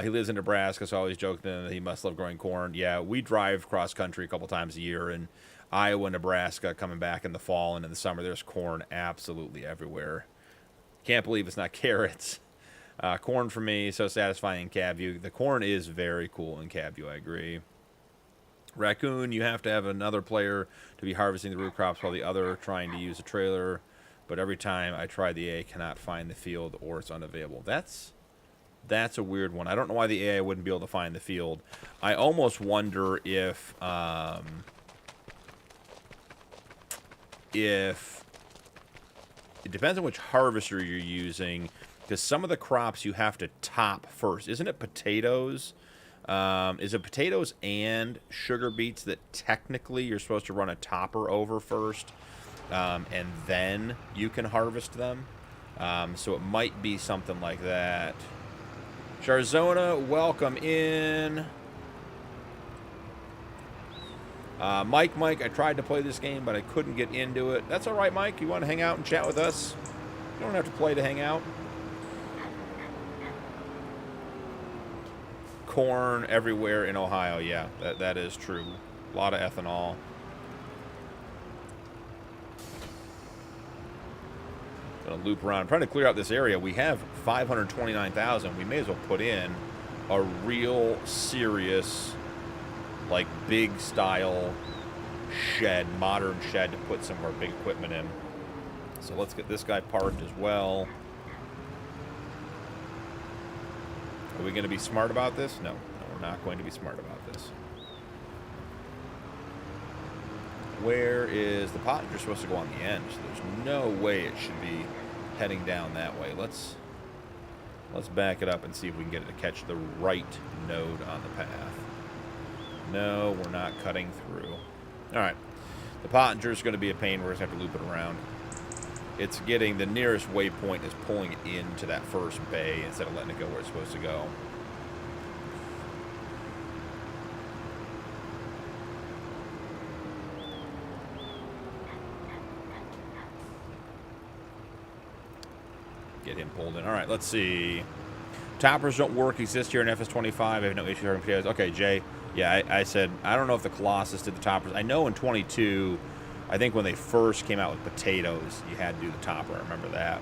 He lives in Nebraska, so I always joke that he must love growing corn. Yeah, we drive cross-country a couple times a year, and Iowa, Nebraska, coming back in the fall and in the summer, there's corn absolutely everywhere. Can't believe it's not carrots. Corn for me, so satisfying in cab view. The corn is very cool in cab view, I agree. Raccoon, you have to have another player to be harvesting the root crops while the other trying to use a trailer, but every time I try the AI, cannot find the field or it's unavailable. That's a weird one. I don't know why the AI wouldn't be able to find the field. I almost wonder if it depends on which harvester you're using, because some of the crops you have to top first. Isn't it potatoes? Is it potatoes and sugar beets that technically you're supposed to run a topper over first, and then you can harvest them? So it might be something like that. Charzona, welcome in. Mike, I tried to play this game, but I couldn't get into it. That's all right, Mike. You want to hang out and chat with us? You don't have to play to hang out. Corn everywhere in Ohio. Yeah, that is true. A lot of ethanol. Gonna loop around. I'm trying to clear out this area. We have 529,000. We may as well put in a real serious, like, big style shed, modern shed to put some of our big equipment in. So let's get this guy parked as well. Are we going to be smart about this? No, we're not going to be smart about this. Where is the pot? You're supposed to go on the end, so there's no way it should be heading down that way. Let's back it up and see if we can get it to catch the right node on the path. No, we're not cutting through. All right. The Pottinger is going to be a pain. We're going to have to loop it around. It's getting, the nearest waypoint is pulling it into that first bay instead of letting it go where it's supposed to go. Get him pulled in. All right, let's see. Toppers don't work, exist here in FS25. I have no issue having potatoes. Okay, Jay. Yeah, I said, I don't know if the Colossus did the toppers. I know in 22, I think when they first came out with potatoes, you had to do the topper. I remember that.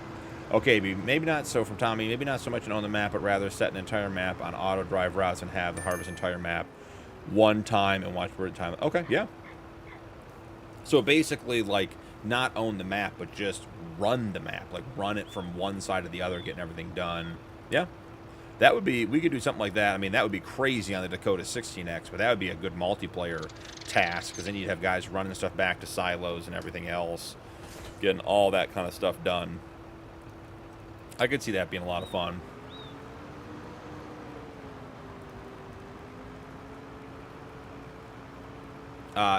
Okay, maybe not so from Tommy. Maybe not so much on the map, but rather set an entire map on auto drive routes and have the harvest entire map one time and watch for the time. Okay, yeah. So basically, like, not own the map, but just run the map. Like, run it from one side to the other, getting everything done. Yeah. That would be, we could do something like that. I mean, that would be crazy on the Dakota 16X, but that would be a good multiplayer task, because then you'd have guys running stuff back to silos and everything else, getting all that kind of stuff done. I could see that being a lot of fun.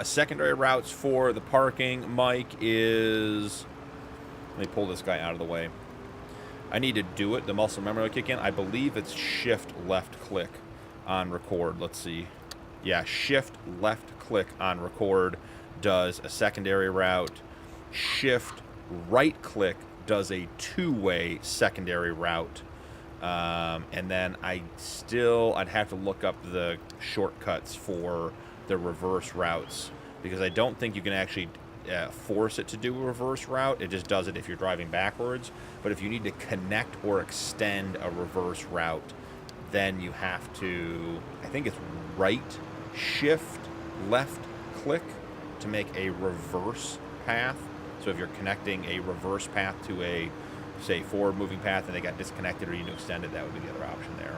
Secondary routes for the parking, Mike, is... Let me pull this guy out of the way. I need to do it. The muscle memory will kick in. I believe it's shift left click on record. Let's see. Yeah, shift left click on record does a secondary route. shift, right-click does a two-way secondary route. And then I'd have to look up the shortcuts for the reverse routes, because I don't think you can actually force it to do a reverse route. It just does it if you're driving backwards. But if you need to connect or extend a reverse route, then you have to, I think it's right shift, left click to make a reverse path. So if you're connecting a reverse path to a, say, forward moving path and they got disconnected or you need to extend it, that would be the other option there.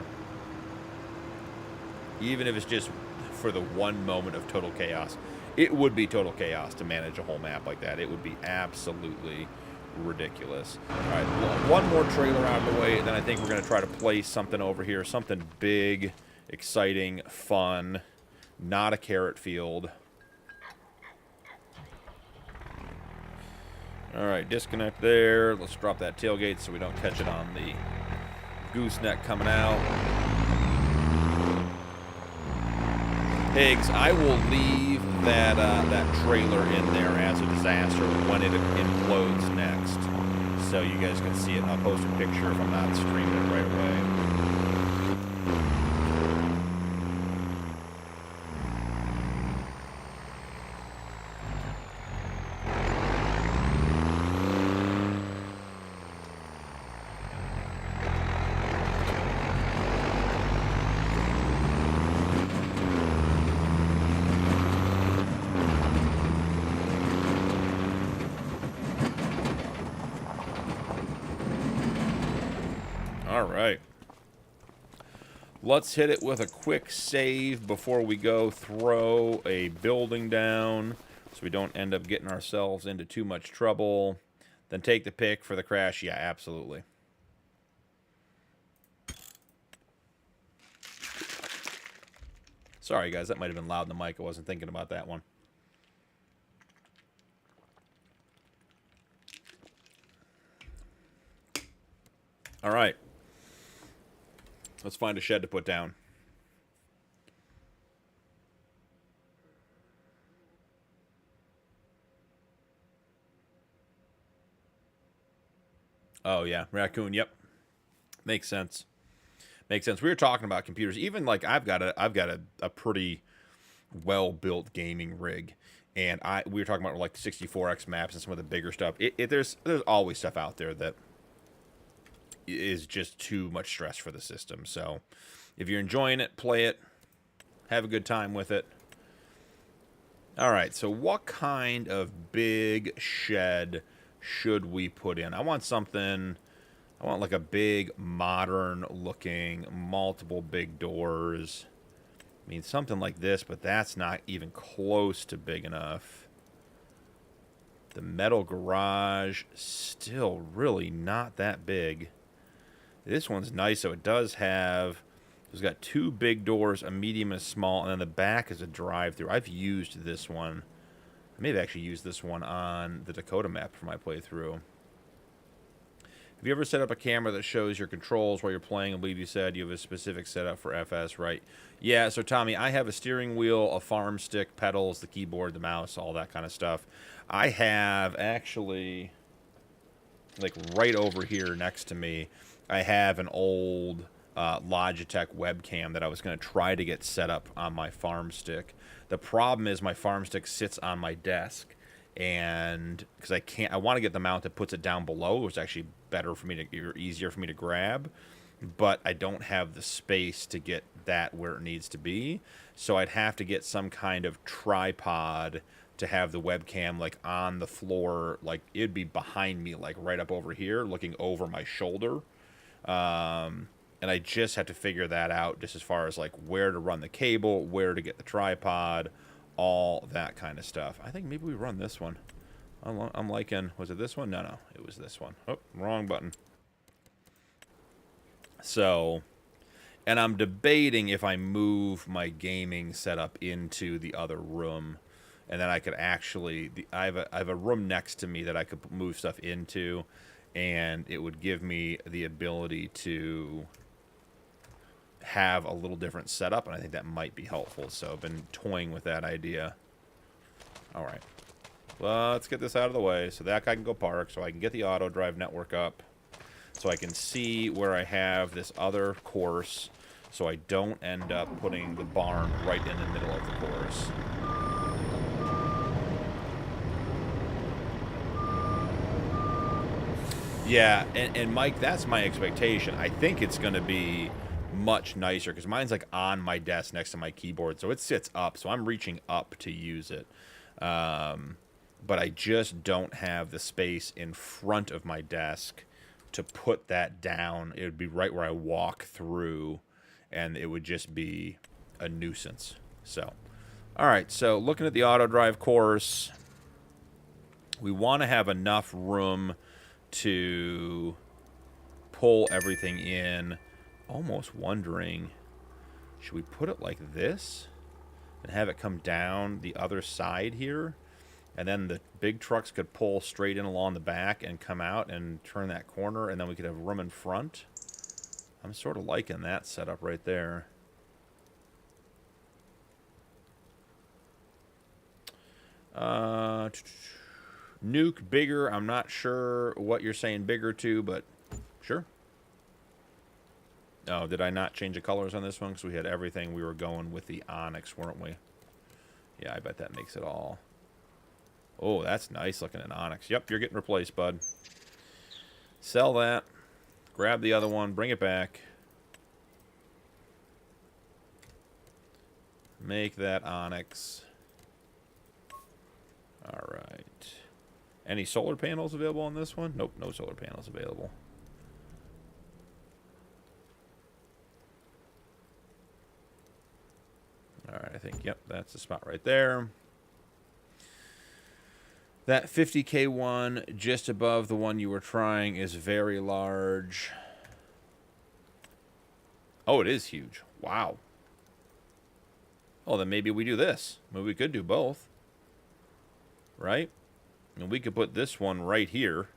Even if it's just for the one moment of total chaos. It would be total chaos to manage a whole map like that. It would be absolutely ridiculous. All right, one more trailer out of the way, and then I think we're going to try to place something over here. Something big, exciting, fun, not a carrot field. All right, disconnect there. Let's drop that tailgate so we don't catch it on the gooseneck coming out. Pigs, I will leave that trailer in there as a disaster when it implodes next, so you guys can see it. And I'll post a picture if I'm not streaming it right away. All right. Let's hit it with a quick save before we go throw a building down so we don't end up getting ourselves into too much trouble. Then take the pick for the crash. Yeah, absolutely. Sorry, guys. That might have been loud in the mic. I wasn't thinking about that one. All right. Let's find a shed to put down. Oh, yeah. Raccoon, yep. Makes sense. Makes sense. We were talking about computers. Even, like, I've got a pretty well-built gaming rig. And we were talking about, like, the 64X maps and some of the bigger stuff. There's always stuff out there that is just too much stress for the system. So if you're enjoying it, play it, have a good time with it. All right, so what kind of big shed should we put in? I want like a big modern looking, multiple big doors. I mean, something like this, but that's not even close to big enough. The metal garage, still really not that big. This one's nice, so it's got two big doors, a medium and a small, and then the back is a drive-through. I've used this one. I may have actually used this one on the Dakota map for my playthrough. Have you ever set up a camera that shows your controls while you're playing? I believe you said you have a specific setup for FS, right? Yeah, so Tommy, I have a steering wheel, a Farmstick, pedals, the keyboard, the mouse, all that kind of stuff. I have actually, like right over here next to me, I have an old Logitech webcam that I was going to try to get set up on my Farmstick. The problem is my Farmstick sits on my desk, and because I want to get the mount that puts it down below. It's actually better for me easier for me to grab, but I don't have the space to get that where it needs to be. So I'd have to get some kind of tripod to have the webcam like on the floor, like it'd be behind me, like right up over here, looking over my shoulder. And I just have to figure that out, just as far as like where to run the cable, where to get the tripod, all that kind of stuff. I think maybe we run this one. I'm liking, was it this one? No, it was this one. Oh, wrong button. So, and I'm debating if I move my gaming setup into the other room, and then I could actually, I have a room next to me that I could move stuff into, and it would give me the ability to have a little different setup, and I think that might be helpful. So I've been toying with that idea. All right. Let's get this out of the way so that guy can go park, so I can get the auto drive network up, so I can see where I have this other course, so I don't end up putting the barn right in the middle of the course. Yeah, and Mike, that's my expectation. I think it's going to be much nicer, because mine's like on my desk next to my keyboard, so it sits up, so I'm reaching up to use it. But I just don't have the space in front of my desk to put that down. It would be right where I walk through, and it would just be a nuisance. So, all right, so looking at the auto drive course, we want to have enough room to pull everything in. Almost wondering, should we put it like this and have it come down the other side here, and then the big trucks could pull straight in along the back and come out and turn that corner, and then we could have room in front? I'm sort of liking that setup right there. Nuke bigger. I'm not sure what you're saying bigger to, but sure. Oh, did I not change the colors on this one? Because we had everything. We were going with the Onyx, weren't we? Yeah, I bet that makes it all. Oh, that's nice looking at Onyx. Yep, you're getting replaced, bud. Sell that. Grab the other one. Bring it back. Make that Onyx. All right. Any solar panels available on this one? Nope, no solar panels available. All right, I think, yep, that's the spot right there. That 50K one just above the one you were trying is very large. Oh, it is huge. Wow. Oh, then maybe we do this. Maybe we could do both. Right? And we could put this one right here.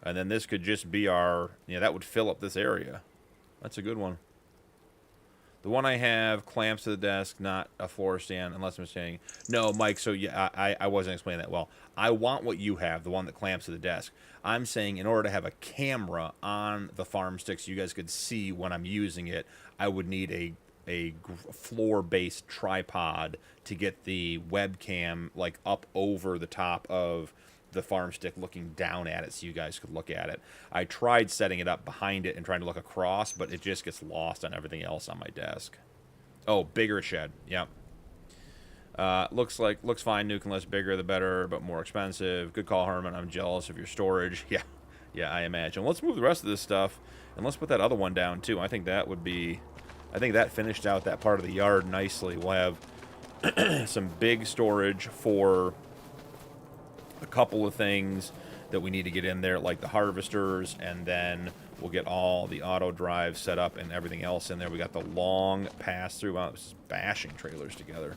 And then this could just be our... Yeah, that would fill up this area. That's a good one. The one I have, clamps to the desk, not a floor stand, unless I'm saying... No, Mike, so yeah, I wasn't explaining that well. I want what you have, the one that clamps to the desk. I'm saying in order to have a camera on the Farmstick so you guys could see when I'm using it, I would need a floor-based tripod to get the webcam like up over the top of the Farmstick, looking down at it so you guys could look at it. I tried setting it up behind it and trying to look across, but it just gets lost on everything else on my desk. Oh, bigger shed. Yep. Looks fine. Nuke, and less bigger the better, but more expensive. Good call, Herman. I'm jealous of your storage. Yeah. Yeah, I imagine. Let's move the rest of this stuff, and let's put that other one down too. I think that would be... I think that finished out that part of the yard nicely. We'll have some big storage for a couple of things that we need to get in there, like the harvesters, and then we'll get all the auto drive set up and everything else in there. We got the long pass-through. Wow, this is bashing trailers together.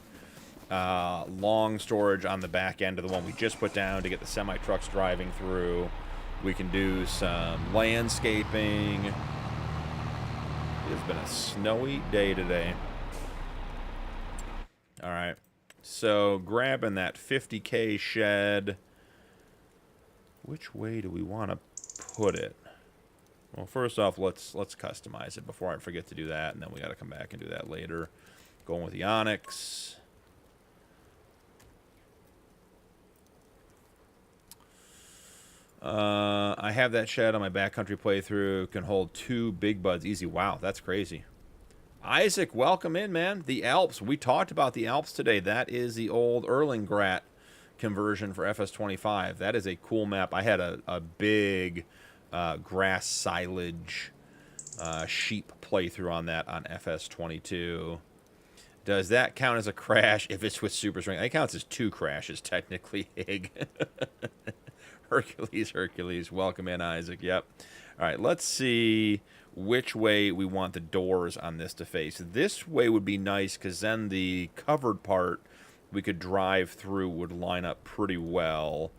Long storage on the back end of the one we just put down to get the semi-trucks driving through. We can do some landscaping. It's been a snowy day today. All right, so grabbing that 50K shed. Which way do we want to put it? Well, first off, let's customize it before I forget to do that, and then we got to come back and do that later. Going with the Onyx. I have that shed on my backcountry playthrough. Can hold 2 big buds easy. Wow, that's crazy. Isaac, welcome in, man. The Alps. We talked about the Alps today. That is the old Erlingrat conversion for FS25. That is a cool map. I had a big grass silage sheep playthrough on that on FS22. Does that count as a crash if it's with super strength? That counts as 2 crashes, technically, Hig. Hercules, welcome in, Isaac. Yep. All right, let's see which way we want the doors on this to face. This way would be nice, because then the covered part we could drive through would line up pretty well.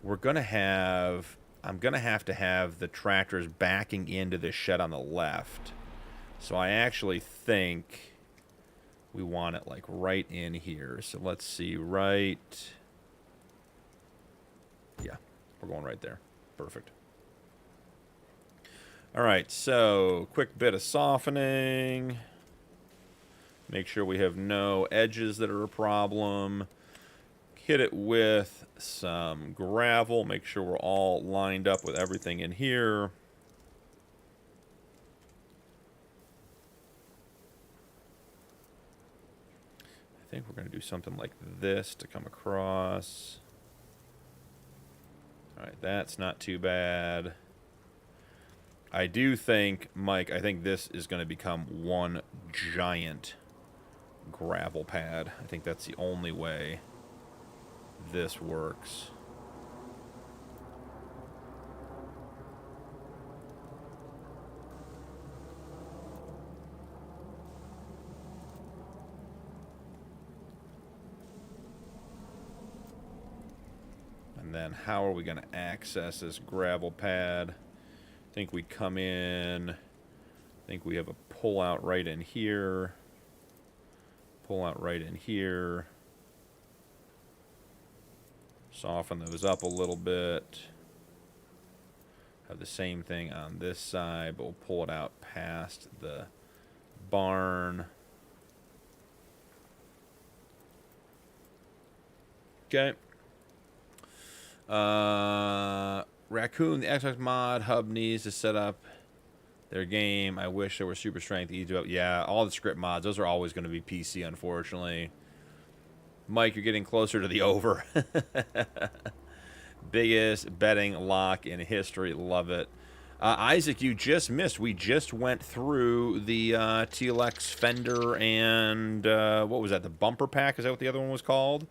We're going to have... I'm going to have the tractors backing into this shed on the left. So I actually think we want it like right in here. So let's see, right we're going right there. Perfect. All right, so quick bit of softening. Make sure we have no edges that are a problem. Hit it with some gravel. Make sure we're all lined up with everything in here. I think we're going to do something like this to come across. All right, that's not too bad. I do think, Mike, I think this is going to become one giant gravel pad. I think that's the only way this works. And then how are we going to access this gravel pad? I think we come in, I think we have a pull out right in here. Pull out right in here. Soften those up a little bit. Have the same thing on this side, but we'll pull it out past the barn. Okay. Raccoon, the Xbox mod hub needs to set up their game. I wish there were super strength, easy up. Yeah, all the script mods, those are always going to be PC, unfortunately. Mike, you're getting closer to the over. Biggest betting lock in history. Love it. Isaac, you just missed. We just went through the TLX fender and what was that? The bumper pack? Is that what the other one was called?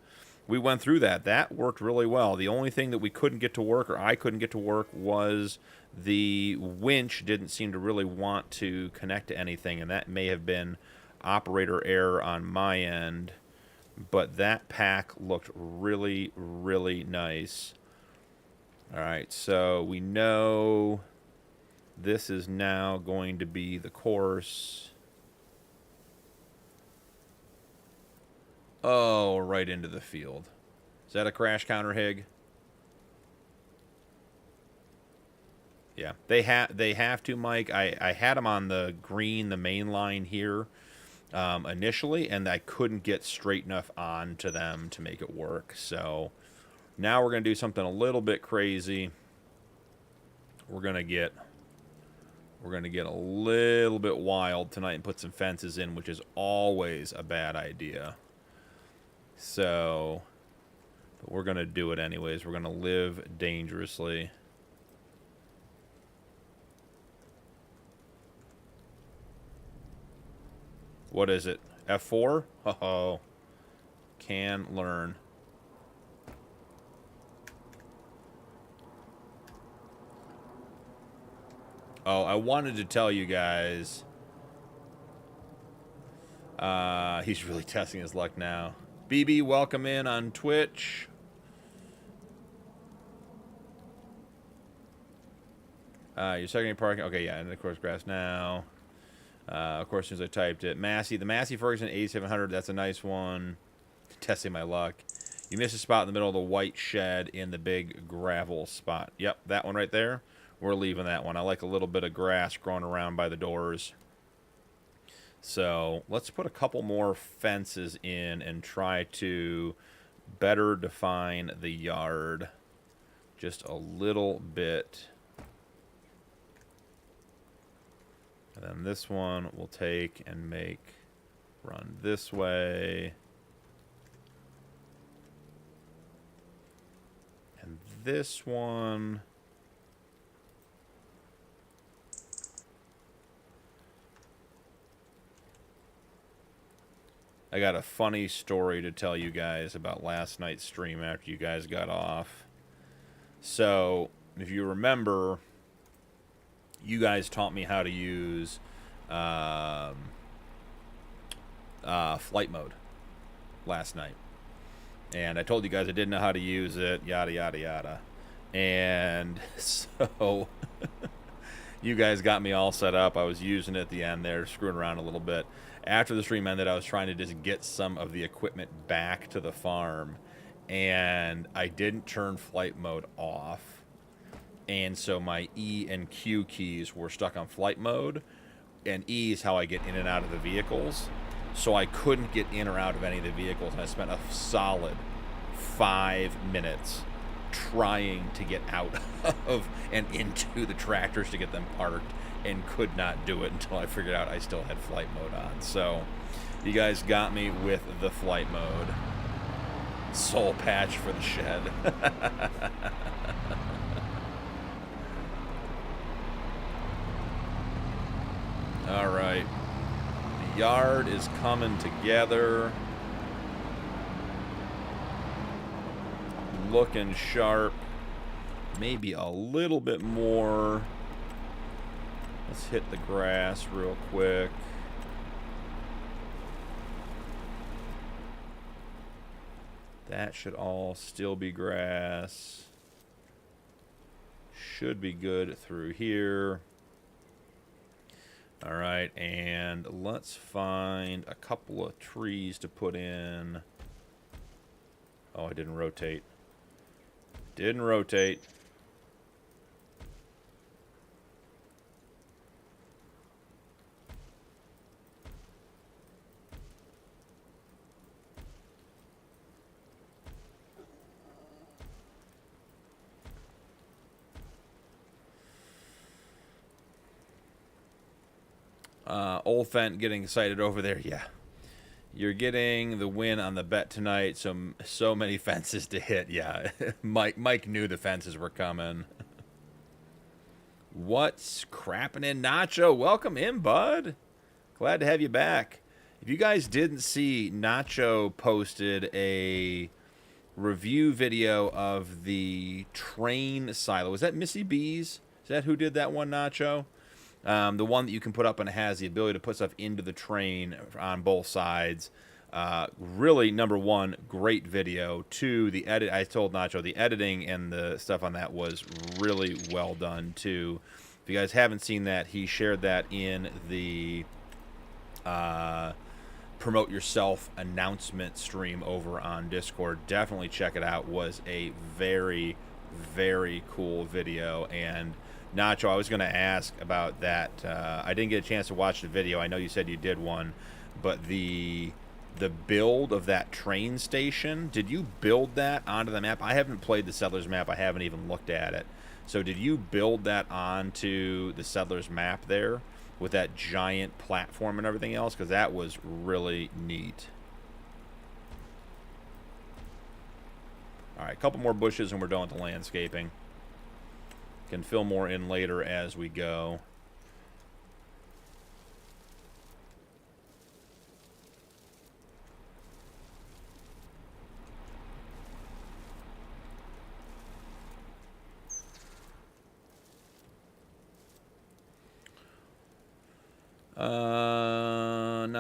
We went through that. That worked really well. The only thing that we couldn't get to work, or I couldn't get to work, was the winch didn't seem to really want to connect to anything, and that may have been operator error on my end. But that pack looked really, really nice. All right, so we know this is now going to be the course. Oh, right into the field. Is that a crash counter, Hig? Yeah, they have to, Mike. I had them on the green, the main line here initially, and I couldn't get straight enough on to them to make it work. So now we're going to do something a little bit crazy. We're going to get a little bit wild tonight and put some fences in, which is always a bad idea. So, but we're going to do it anyways. We're going to live dangerously. What is it? F4? Uh-oh. Can learn. Oh, I wanted to tell you guys. He's really testing his luck now. BB, welcome in on Twitch. Your secondary parking. Okay, yeah, and of course, grass now. Of course, as soon as I typed it. Massey, the Massey Ferguson 8700, that's a nice one. Testing my luck. You missed a spot in the middle of the white shed in the big gravel spot. Yep, that one right there. We're leaving that one. I like a little bit of grass growing around by the doors. So let's put a couple more fences in and try to better define the yard just a little bit. And then this one we'll take and run this way. And this one... I got a funny story to tell you guys about last night's stream after you guys got off. So, if you remember, you guys taught me how to use flight mode last night. And I told you guys I didn't know how to use it, yada, yada, yada. And so, you guys got me all set up. I was using it at the end there, screwing around a little bit. After the stream ended, I was trying to just get some of the equipment back to the farm, and I didn't turn flight mode off. and so my E and Q keys were stuck on flight mode, and E is how I get in and out of the vehicles. So I couldn't get in or out of any of the vehicles, and I spent a solid 5 minutes trying to get out of and into the tractors to get them parked, and could not do it until I figured out I still had flight mode on. So you guys got me with the flight mode. Soul patch for the shed. All right. The yard is coming together. Looking sharp. Maybe a little bit more. Let's hit the grass real quick. That should all still be grass. Should be good through here. All right, and let's find a couple of trees to put in. Oh, I didn't rotate. Didn't rotate. Old Fent getting excited over there. Yeah. You're getting the win on the bet tonight. So many fences to hit. Yeah. Mike knew the fences were coming. What's crapping in, Nacho? Welcome in, bud. Glad to have you back. If you guys didn't see, Nacho posted a review video of the train silo. Was that Missy B's? Is that who did that one, Nacho? The one that you can put up and it has the ability to put stuff into the train on both sides. Really, number one, great video. Two, the edit. I told Nacho the editing and the stuff on that was really well done too. If you guys haven't seen that, he shared that in the Promote Yourself announcement stream over on Discord. Definitely check it out. Was a very, very cool video. And Nacho, I was going to ask about that. I didn't get a chance to watch the video. I know you said you did one, but the build of that train station, did you build that onto the map? I haven't played the Settlers map. I haven't even looked at it. So did you build that onto the Settlers map there with that giant platform and everything else? Because that was really neat. All right, a couple more bushes and we're done with the landscaping. Can fill more in later as we go.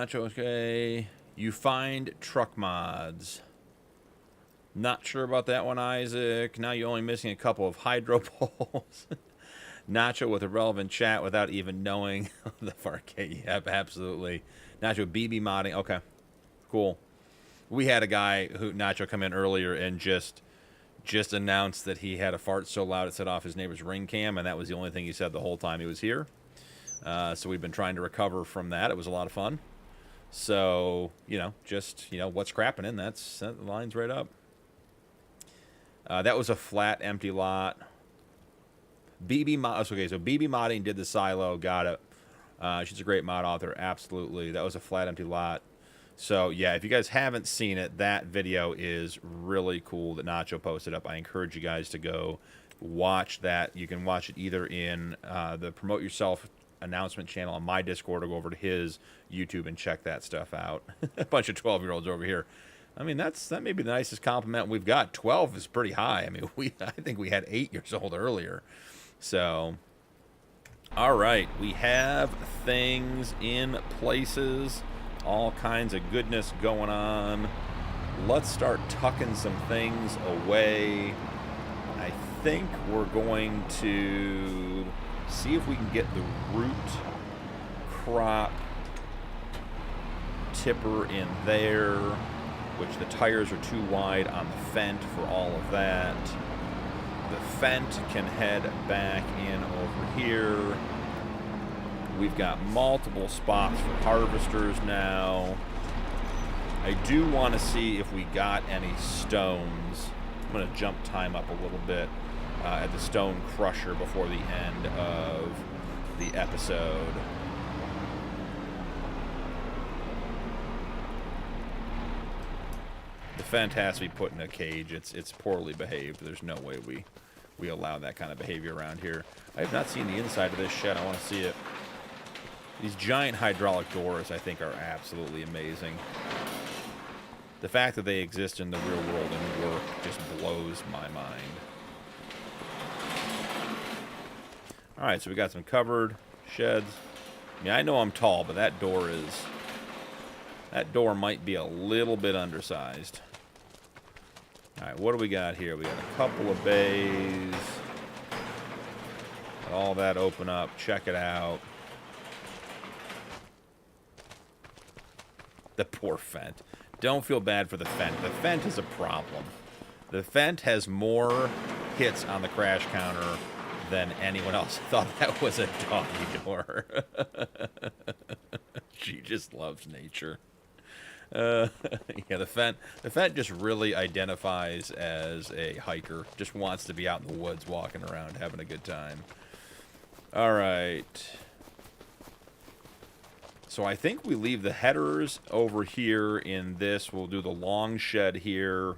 Nacho, okay. You find truck mods. Not sure about that one, Isaac. Now you're only missing a couple of hydro poles. Nacho with a relevant chat without even knowing the Farkey. Yep, absolutely. Nacho, BB modding. Okay, cool. We had a guy who, Nacho, come in earlier and just announced that he had a fart so loud it set off his neighbor's ring cam, and that was the only thing he said the whole time he was here. So we've been trying to recover from that. It was a lot of fun. So, what's crapping in? That lines right up. That was a flat, empty lot. BB mod. Okay, so BB modding did the silo. Got it. She's a great mod author. Absolutely. That was a flat, empty lot. So yeah, if you guys haven't seen it, that video is really cool that Nacho posted up. I encourage you guys to go watch that. You can watch it either in the Promote Yourself announcement channel on my Discord, or go over to his YouTube and check that stuff out. A bunch of 12-year-olds over here. I mean, that may be the nicest compliment we've got. 12 is pretty high. I mean, I think we had 8 years old earlier. So, all right, we have things in places, all kinds of goodness going on. Let's start tucking some things away. I think we're going to see if we can get the root crop tipper in there, which the tires are too wide on the Fendt for all of that. The Fent can head back in over here. We've got multiple spots for harvesters now. I do want to see if we got any stones. I'm going to jump time up a little bit at the stone crusher before the end of the episode. The Fent has to be put in a cage. It's poorly behaved. There's no way we allow that kind of behavior around here. I have not seen the inside of this shed. I want to see it. These giant hydraulic doors, I think, are absolutely amazing. The fact that they exist in the real world and work just blows my mind. Alright, so we got some covered sheds. I mean, I know I'm tall, but that door might be a little bit undersized. Alright, what do we got here? We got a couple of bays. Let all that open up. Check it out. The poor Fent. Don't feel bad for the Fent. The Fent is a problem. The Fent has more hits on the crash counter than anyone else. I thought that was a doggy door. She just loves nature. Yeah, the Fent just really identifies as a hiker. Just wants to be out in the woods, walking around, having a good time. All right. So I think we leave the headers over here in this. We'll do the long shed here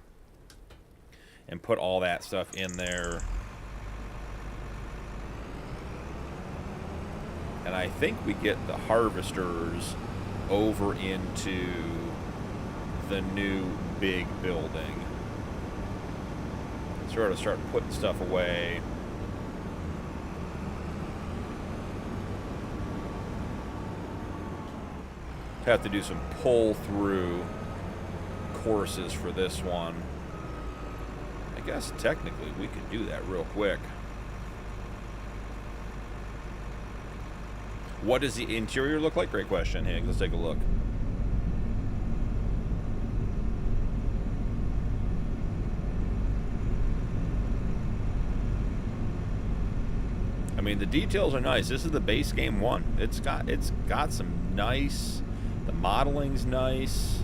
and put all that stuff in there. And I think we get the harvesters over into the new big building. Sort of start putting stuff away. Have to do some pull-through courses for this one. I guess technically we could do that real quick. What does the interior look like? Great question, Higgs. Let's take a look. I mean, the details are nice. This is the base game one. It's got some nice. The modeling's nice.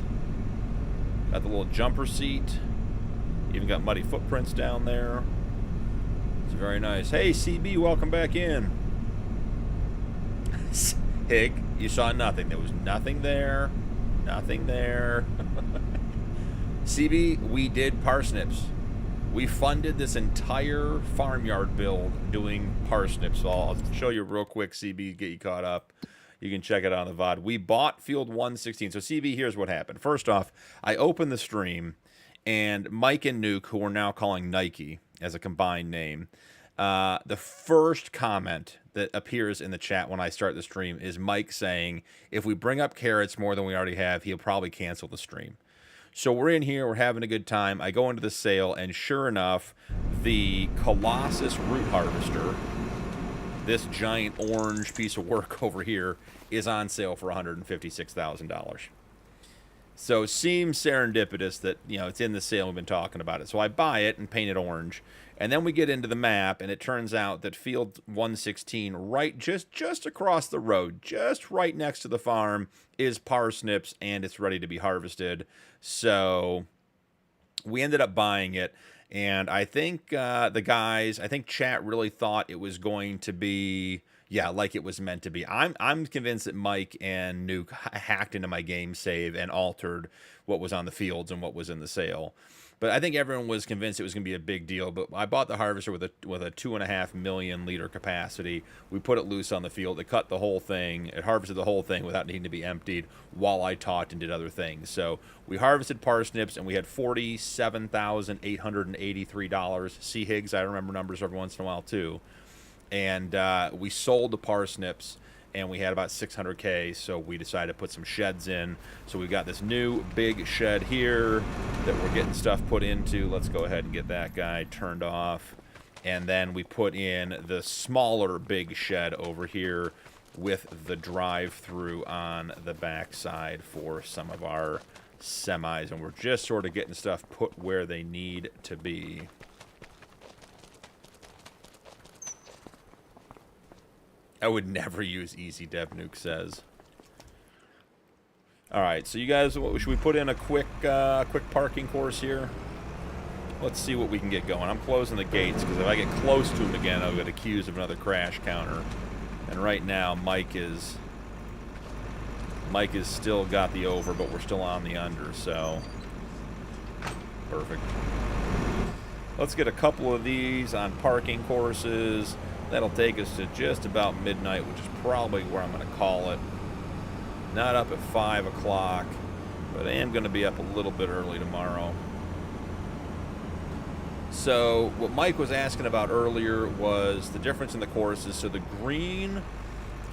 Got the little jumper seat. Even got muddy footprints down there. It's very nice. Hey, CB, welcome back in. Hig, you saw nothing. There was nothing there. Nothing there. CB, we did parsnips. We funded this entire farmyard build doing parsnips. So I'll show you real quick, CB, get you caught up. You can check it out on the VOD. We bought Field 116. So, CB, here's what happened. First off, I opened the stream, and Mike and Nuke, who we're now calling Nike as a combined name, the first comment that appears in the chat when I start the stream is Mike saying, if we bring up carrots more than we already have, he'll probably cancel the stream. So we're in here. We're having a good time. I go into the sale, and sure enough, the Colossus root harvester, this giant orange piece of work over here, is on sale for $156,000. So it seems serendipitous that, you know, it's in the sale. We've been talking about it. So I buy it and paint it orange. And then we get into the map, and it turns out that Field 116, right just across the road, just right next to the farm, is parsnips, and it's ready to be harvested. So we ended up buying it. And I think the guys, I think chat really thought it was going to be, yeah, like it was meant to be. I'm convinced that Mike and Nuke hacked into my game save and altered what was on the fields and what was in the sale. But I think everyone was convinced it was going to be a big deal. But I bought the harvester with a 2.5 million liter capacity. We put it loose on the field. It cut the whole thing. It harvested the whole thing without needing to be emptied while I talked and did other things. So we harvested parsnips, and we had $47,883. See, Higgs, I remember numbers every once in a while too. And we sold the parsnips, and we had about 600K, so we decided to put some sheds in. So we've got this new big shed here that we're getting stuff put into. Let's go ahead and get that guy turned off. And then we put in the smaller big shed over here with the drive-through on the backside for some of our semis. And we're just sort of getting stuff put where they need to be. I would never use easy, Dev Nuke says. All right, so you guys, should we put in a quick parking course here? Let's see what we can get going. I'm closing the gates because if I get close to him again, I'll get accused of another crash counter. And right now, Mike is still got the over, but we're still on the under, so perfect. Let's get a couple of these on parking courses. That'll take us to just about midnight, which is probably where I'm going to call it. Not up at 5 o'clock, but I am going to be up a little bit early tomorrow. So what Mike was asking about earlier was the difference in the courses. So the green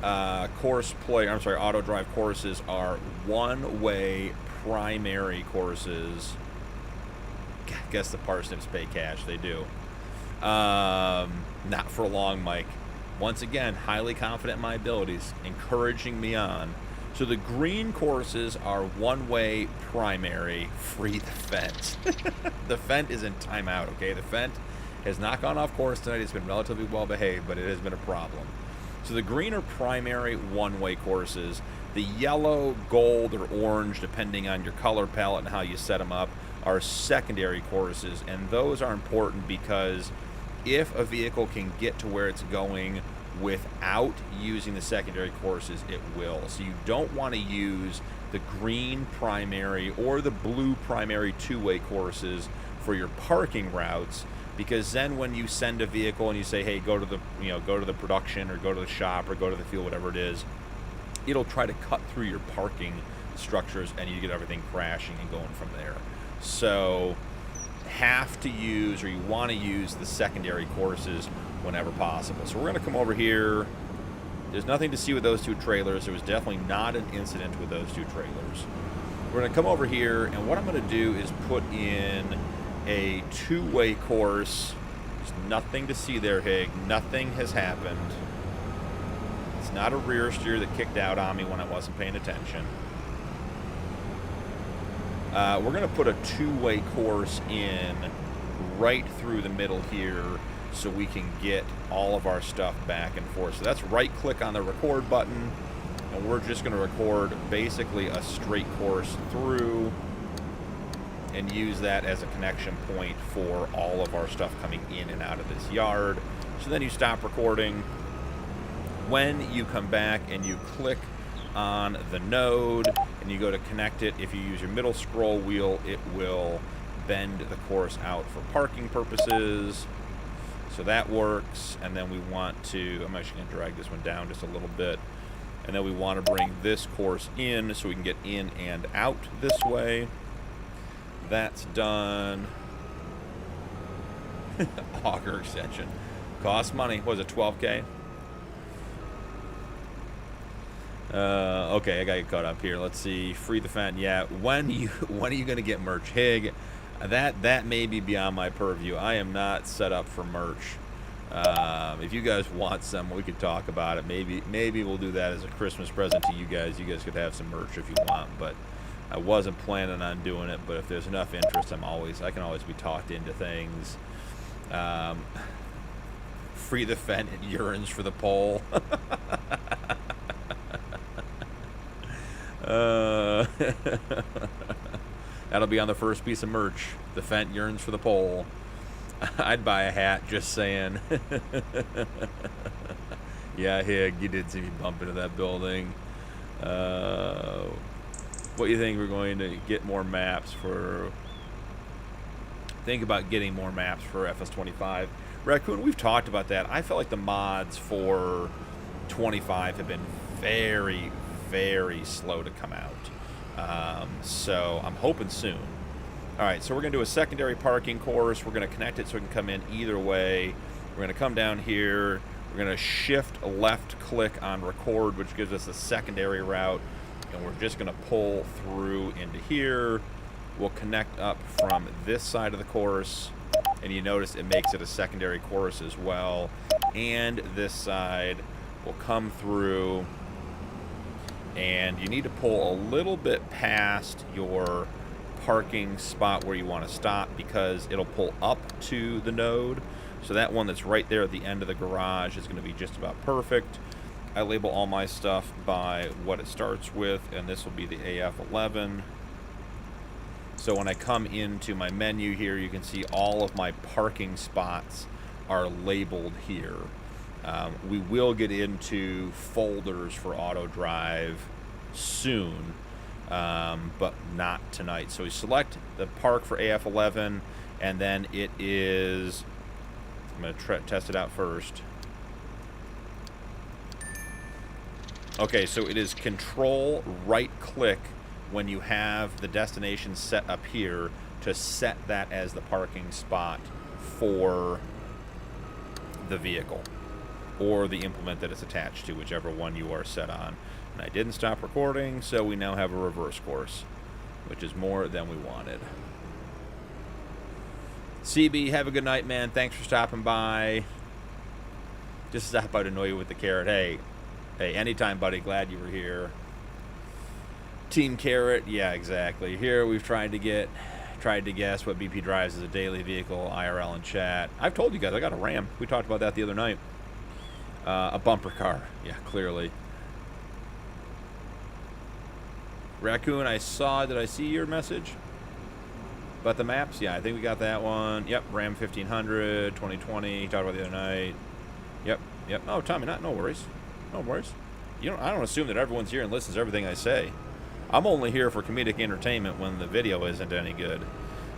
auto drive courses are one-way primary courses. I guess the parsnips pay cash. They do. Not for long, Mike. Once again, highly confident in my abilities, encouraging me on. So the green courses are one-way primary, free the Fent. The Fent is in timeout, okay? The Fent has not gone off course tonight. It's been relatively well behaved, but it has been a problem. So the green are primary one-way courses. The yellow, gold, or orange, depending on your color palette and how you set them up, are secondary courses. And those are important because if a vehicle can get to where it's going without using the secondary courses, it will. So you don't want to use the green primary or the blue primary two-way courses for your parking routes, because then when you send a vehicle and you say, hey, go to the production or go to the shop or go to the field, whatever it is, it'll try to cut through your parking structures and you get everything crashing and going from there. So have to use, or you want to use, the secondary courses whenever possible. So we're going to come over here. There's nothing to see with those two trailers. There was definitely not an incident with those two trailers. We're going to come over here, and what I'm going to do is put in a two-way course. There's nothing to see there, Hig. Nothing has happened. It's not a rear steer that kicked out on me when I wasn't paying attention. We're going to put a two-way course in right through the middle here so we can get all of our stuff back and forth. So that's right-click on the record button, and we're just going to record basically a straight course through and use that as a connection point for all of our stuff coming in and out of this yard. So then you stop recording. When you come back and you click on the node and you go to connect it, if you use your middle scroll wheel, it will bend the course out for parking purposes. So that works. And then we want to, I'm actually going to drag this one down just a little bit. And then we want to bring this course in so we can get in and out this way. That's done. Auger extension. Costs money. What was it, 12K? Okay, I gotta get caught up here. Let's see. Free the Fent. Yeah. When are you gonna get merch? Hig, that may be beyond my purview. I am not set up for merch. If you guys want some, we could talk about it. Maybe we'll do that as a Christmas present to you guys. You guys could have some merch if you want, but I wasn't planning on doing it. But if there's enough interest, I can always be talked into things. Free the Fent. It yearns for the pole. That'll be on the first piece of merch. The Fent yearns for the pole. I'd buy a hat, just saying. Yeah, Hig, you did see me bump into that building. What do you think? We're going to get more maps for... Think about getting more maps for FS25. Raccoon, we've talked about that. I felt like the mods for 25 have been very, very slow to come out. So I'm hoping soon. All right, so we're going to do a secondary parking course. We're going to connect it so we can come in either way. We're going to come down here. We're going to shift left click on record, which gives us a secondary route. And we're just going to pull through into here. We'll connect up from this side of the course. And you notice it makes it a secondary course as well. And this side will come through. And you need to pull a little bit past your parking spot where you want to stop, because it'll pull up to the node. So that one that's right there at the end of the garage is going to be just about perfect. I label all my stuff by what it starts with, and this will be the AF11. So when I come into my menu here, you can see all of my parking spots are labeled here. We will get into folders for auto drive soon, but not tonight. So we select the park for AF11, and then it is, I'm going to test it out first. Okay, so it is control right click when you have the destination set up here to set that as the parking spot for the vehicle or the implement that it's attached to, whichever one you are set on. And I didn't stop recording, so we now have a reverse course, which is more than we wanted. CB, have a good night, man. Thanks for stopping by. Just stop by to annoy you with the carrot. Hey, anytime, buddy. Glad you were here. Team Carrot, yeah, exactly. Here we've tried to guess what BP drives as a daily vehicle, IRL and chat. I've told you guys, I got a Ram. We talked about that the other night. A bumper car, yeah, clearly. Raccoon, I saw, did I see your message? But the maps, yeah, I think we got that one. Yep, Ram 1500, 2020, talked about the other night. Yep. Oh, Tommy, no worries. No worries. I don't assume that everyone's here and listens to everything I say. I'm only here for comedic entertainment when the video isn't any good.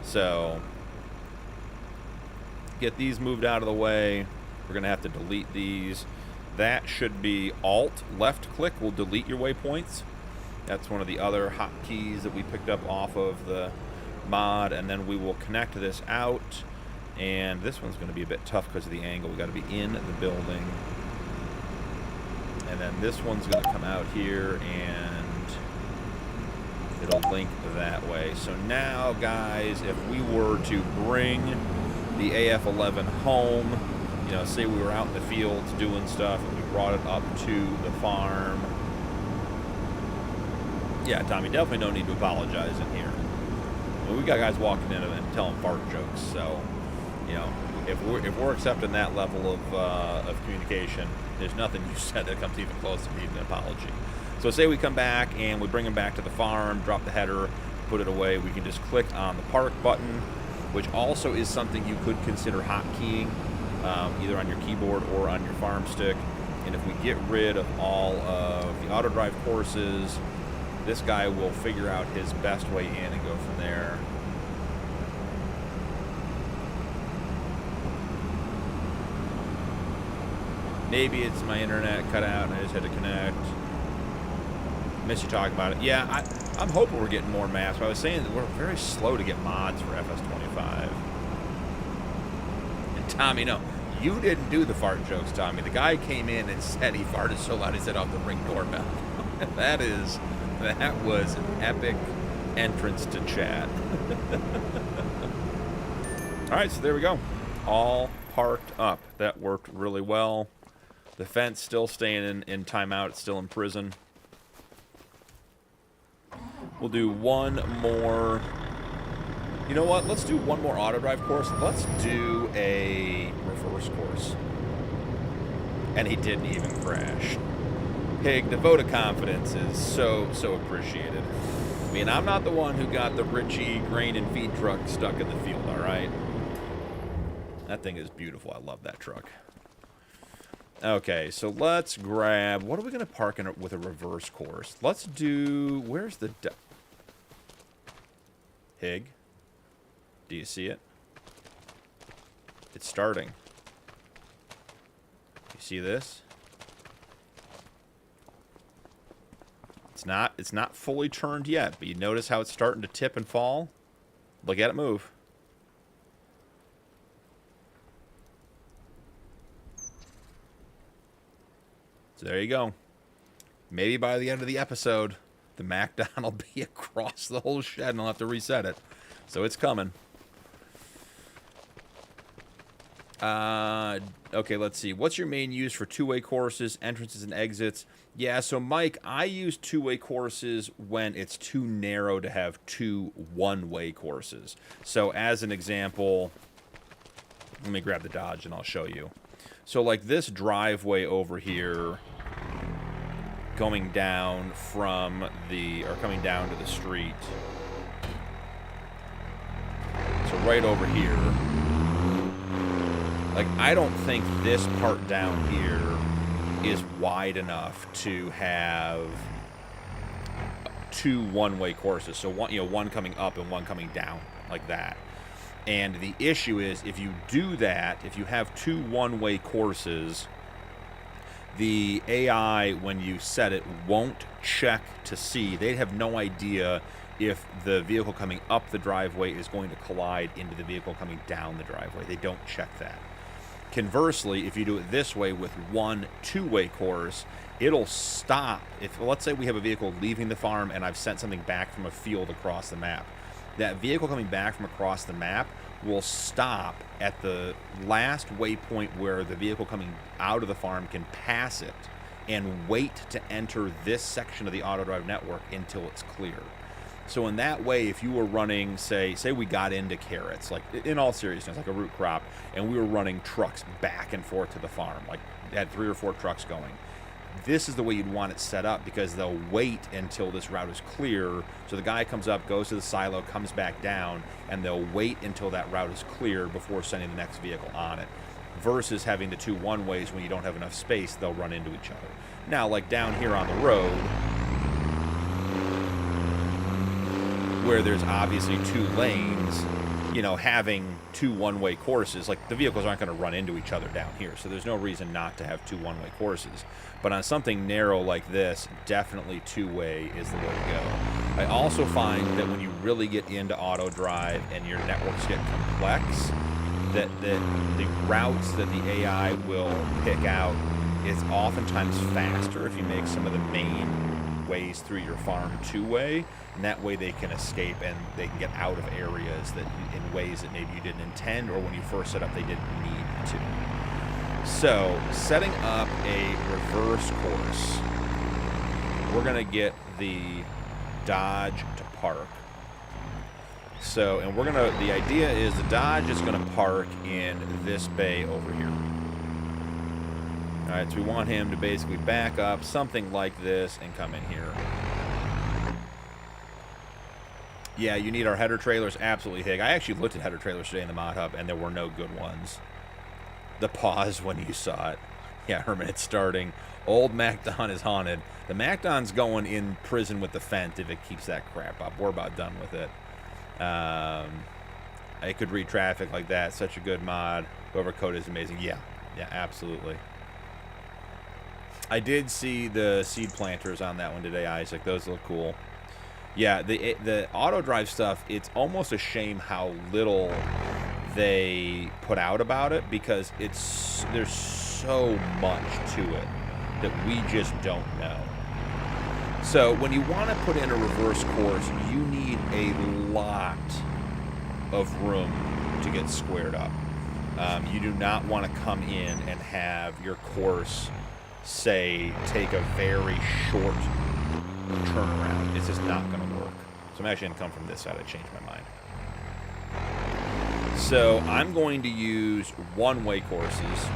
So, get these moved out of the way. We're going to have to delete these. That should be Alt, left click will delete your waypoints. That's one of the other hotkeys that we picked up off of the mod. And then we will connect this out. And this one's going to be a bit tough because of the angle. We've got to be in the building. And then this one's going to come out here and it'll link that way. So now, guys, if we were to bring the AF11 home, say we were out in the fields doing stuff and we brought it up to the farm. Yeah, Tommy, definitely no need to apologize in here. We got guys walking in and telling fart jokes, so, if we're accepting that level of communication, there's nothing you said that comes even close to needing an apology. So say we come back and we bring them back to the farm, drop the header, put it away. We can just click on the park button, which also is something you could consider hotkeying, either on your keyboard or on your Farmstick. And if we get rid of all of the auto drive courses, this guy will figure out his best way in and go from there. Maybe it's my internet cut out and I just had to connect. Miss you talking about it. Yeah, I'm hoping we're getting more maps, but I was saying that we're very slow to get mods for FS25. And Tommy, no, you didn't do the fart jokes, Tommy. The guy came in and said he farted so loud he set off the Ring doorbell. That was an epic entrance to chat. All right, so there we go. All parked up. That worked really well. The fence still staying in timeout. It's still in prison. We'll do one more. You know what? Let's do one more auto drive course. Let's do a reverse course. And he didn't even crash. Pig, the vote of confidence is so appreciated. I mean, I'm not the one who got the Ritchie grain and feed truck stuck in the field, all right? That thing is beautiful. I love that truck. Okay, so let's grab... What are we going to park in with a reverse course? Let's do... Where's the... Hig? Do you see it? It's starting. You see this? It's not fully turned yet, but you notice how it's starting to tip and fall? Look at it move. So there you go. Maybe by the end of the episode, the MacDon will be across the whole shed and I'll have to reset it. So it's coming. Okay, let's see. What's your main use for two-way courses, entrances, and exits? Yeah, so Mike, I use two-way courses when it's too narrow to have two one-way courses. So as an example, let me grab the Dodge and I'll show you. So like this driveway over here, going down from the, or coming down to the street. So right over here. Like, I don't think this part down here is wide enough to have 2 one-way courses. So one, you know, one coming up and one coming down like that. And the issue is, if you do that, if you have 2 one-way courses, the AI, when you set it, won't check to see. They have no idea if the vehicle coming up the driveway is going to collide into the vehicle coming down the driveway. They don't check that. Conversely, if you do it this way with 1 two-way course, it'll stop. If, let's say we have a vehicle leaving the farm and I've sent something back from a field across the map, that vehicle coming back from across the map will stop at the last waypoint where the vehicle coming out of the farm can pass it and wait to enter this section of the auto drive network until it's clear. So in that way, if you were running, say we got into carrots, like in all seriousness, like a root crop, and we were running trucks back and forth to the farm, like had 3 or 4 trucks going, this is the way you'd want it set up, because they'll wait until this route is clear. So the guy comes up, goes to the silo, comes back down, and they'll wait until that route is clear before sending the next vehicle on it. Versus having the 2 one-ways, when you don't have enough space, they'll run into each other. Now, like down here on the road, where there's obviously 2 lanes, you know, having 2 one-way courses, like the vehicles aren't going to run into each other down here, so there's no reason not to have 2 one-way courses. But on something narrow like this, definitely 2-way is the way to go. I also find that when you really get into auto drive and your networks get complex, that the routes that the AI will pick out is oftentimes faster if you make some of the main ways through your farm 2-way, and that way they can escape and they can get out of areas that in ways that maybe you didn't intend, or when you first set up they didn't need to. So setting up a reverse course, we're going to get the Dodge to park. So, and we're going to, the idea is the Dodge is going to park in this bay over here. All right, so we want him to basically back up something like this and come in here. Yeah, you need our header trailers, absolutely, Hig. I actually looked at header trailers today in the mod hub, and there were no good ones. The pause when you saw it. Yeah, Herman, it's starting. Old MacDon is haunted. The MacDon's going in prison with the Fent if it keeps that crap up. We're about done with it. I could read traffic like that. Such a good mod. Whoever coded is amazing. Yeah, absolutely. I did see the seed planters on that one today, Isaac. Those look cool. Yeah, the auto drive stuff, it's almost a shame how little they put out about it, because there's so much to it that we just don't know. So when you want to put in a reverse course, you need a lot of room to get squared up. You do not want to come in and have your course, say, take a very short turnaround. It's just not going to work. So I'm actually going to come from this side. I changed my mind. So I'm going to use one-way courses,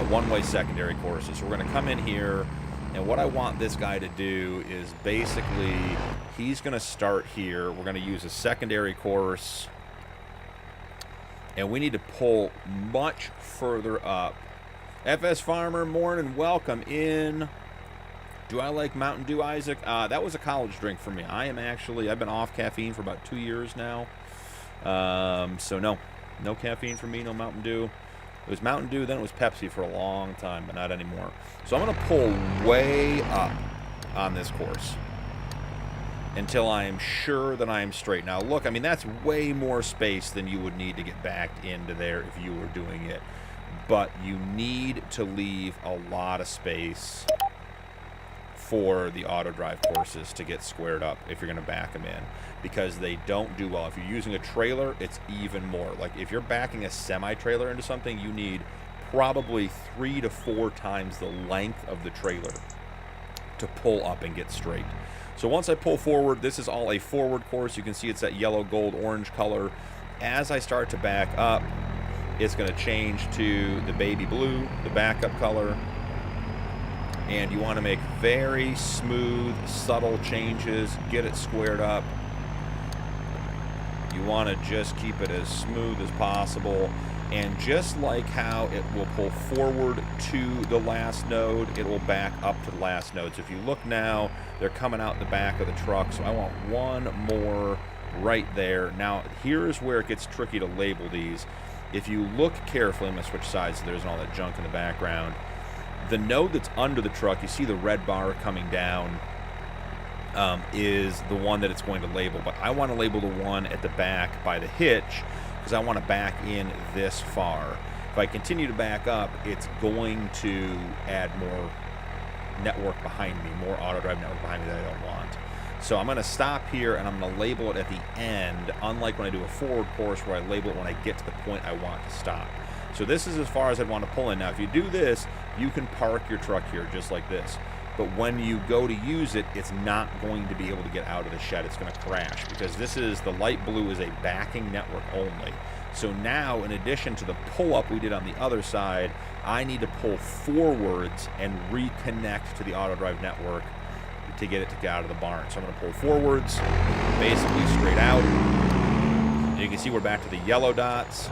one-way secondary courses. So we're going to come in here, and what I want this guy to do is basically, he's going to start here. We're going to use a secondary course, and we need to pull much further up. FS Farmer, morning, welcome in. Do I like Mountain Dew, Isaac? That was a college drink for me. I've been off caffeine for about 2 years now. So no caffeine for me, no Mountain Dew. It was Mountain Dew, then it was Pepsi for a long time, but not anymore. So I'm going to pull way up on this course until I am sure that I am straight. Now look, I mean, that's way more space than you would need to get back into there if you were doing it. But you need to leave a lot of space for the auto drive courses to get squared up if you're going to back them in, because they don't do well. If you're using a trailer, it's even more. Like if you're backing a semi-trailer into something, you need probably 3 to 4 times the length of the trailer to pull up and get straight. So once I pull forward, this is all a forward course. You can see it's that yellow, gold, orange color. As I start to back up, it's going to change to the baby blue, the backup color. And you want to make very smooth, subtle changes, get it squared up. You want to just keep it as smooth as possible. And just like how it will pull forward to the last node, it will back up to the last node. So if you look now, they're coming out the back of the truck. So I want one more right there. Now, here's where it gets tricky to label these. If you look carefully, I'm going to switch sides so there isn't all that junk in the background. The node that's under the truck, you see the red bar coming down, is the one that it's going to label. But I want to label the one at the back by the hitch, because I want to back in this far. If I continue to back up, it's going to add more network behind me, more auto drive network behind me that I don't want. So I'm going to stop here and I'm going to label it at the end, unlike when I do a forward course where I label it when I get to the point I want to stop. So this is as far as I'd want to pull in. Now, if you do this, you can park your truck here just like this. But when you go to use it, it's not going to be able to get out of the shed. It's going to crash, because this is, the light blue is a backing network only. So now, in addition to the pull-up we did on the other side, I need to pull forwards and reconnect to the auto drive network to get it to get out of the barn. So I'm going to pull forwards, basically straight out. And you can see we're back to the yellow dots.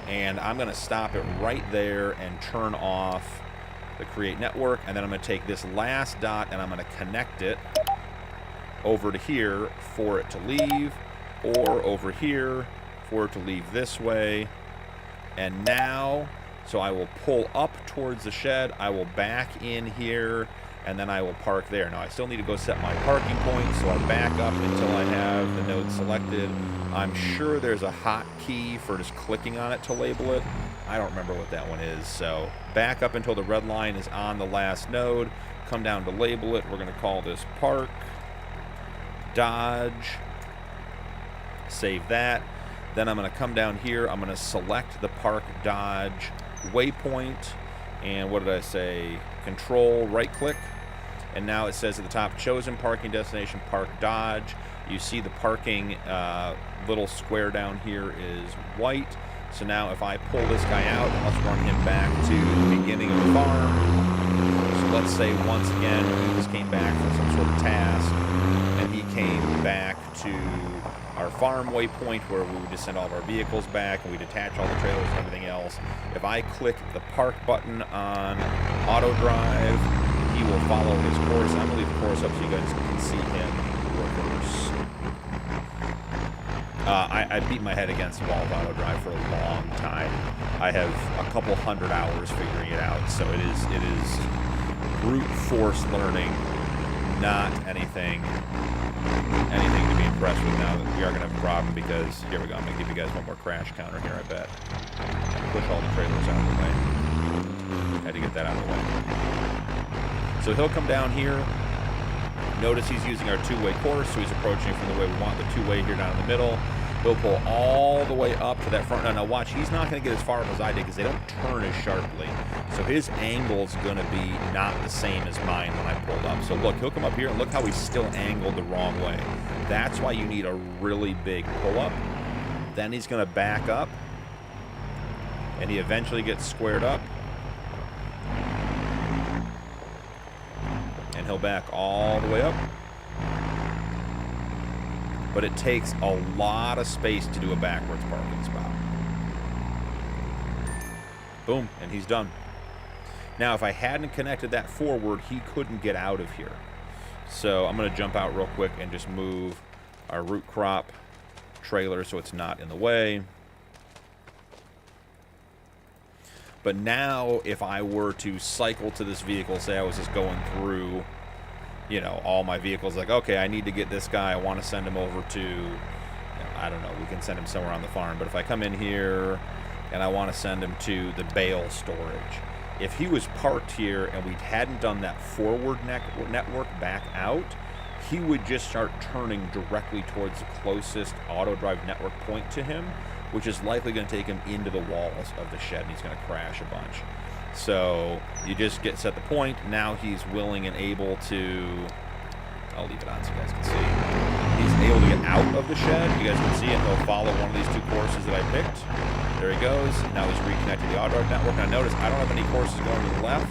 And I'm going to stop it right there and turn off the create network. And then I'm going to take this last dot and I'm going to connect it over to here for it to leave, or over here for it to leave this way. And now, so I will pull up towards the shed, I will back in here, and then I will park there. Now I still need to go set my parking point, so I back up until I have the node selected. I'm sure there's a hotkey for just clicking on it to label it. I don't remember what that one is. So back up until the red line is on the last node, come down to label it. We're going to call this park, dodge, save that. Then I'm going to come down here, I'm going to select the park dodge waypoint, and what did I say? Control right click. And now it says at the top, chosen parking destination, park dodge. You see the parking little square down here is white. So now if I pull this guy out, let's run him back to the beginning of the farm. So let's say once again, he just came back for some sort of task, and he came back to our farm waypoint where we would just send all of our vehicles back and we'd attach all the trailers and everything else. If I click the park button on auto drive, he will follow his course. I'm going to leave the course up so you guys can see him reverse. I beat my head against the wall of auto drive for a long time. I have a couple hundred hours figuring it out, so it is brute force learning, not anything to be impressed with. Now that we are going to have a problem, because here we go, I'm going to give you guys one more crash counter here, I bet. Push all the trailers out of the way. Had to get that out of the way. So he'll come down here. Notice he's using our two-way course, so he's approaching from the way we want, the two-way here down in the middle. He'll pull all the way up to that front. Now watch, he's not going to get as far up as I did, because they don't turn as sharply. So his angle's going to be not the same as mine when I pulled up. So look, he'll come up here, and look how he's still angled the wrong way. That's why you need a really big pull-up. Then he's going to back up, and he eventually gets squared up. And he'll back all the way up. But it takes a lot of space to do a backwards parking spot. Boom, and he's done. Now, if I hadn't connected that forward, he couldn't get out of here. So I'm going to jump out real quick and just move our root crop trailer so it's not in the way. But now, if I were to cycle to this vehicle, say I was just going through, you know, all my vehicles, like, okay, I need to get this guy, I want to send him over to, you know, I don't know, we can send him somewhere on the farm. But if I come in here and I want to send him to the bale storage, if he was parked here and we hadn't done that forward network back out, he would just start turning directly towards the closest auto drive network point to him, which is likely going to take him into the walls of the shed, and he's going to crash a bunch. So you just set the point. Now he's willing and able to, I'll leave it on so you guys can see. He's able to get out of the shed. You guys can see it. He'll follow one of these two courses that I picked. There he goes. Now he's reconnected the auto drive network. Now notice I don't have any courses going to the left,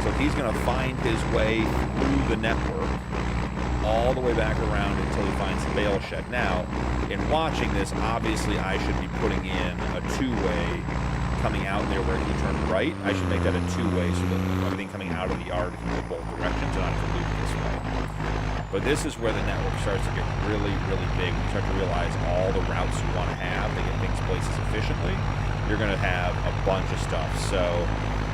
so he's going to find his way through the network all the way back around until he finds the bale shed. Now, in watching this, obviously I should be putting in a two-way coming out there where he turned right. I should make that a two-way so that everything coming out of the yard can go both directions and not to loop this way. But this is where the network starts to get really, really big. You start to realize all the routes you want to have to get things places efficiently. You're going to have a bunch of stuff. So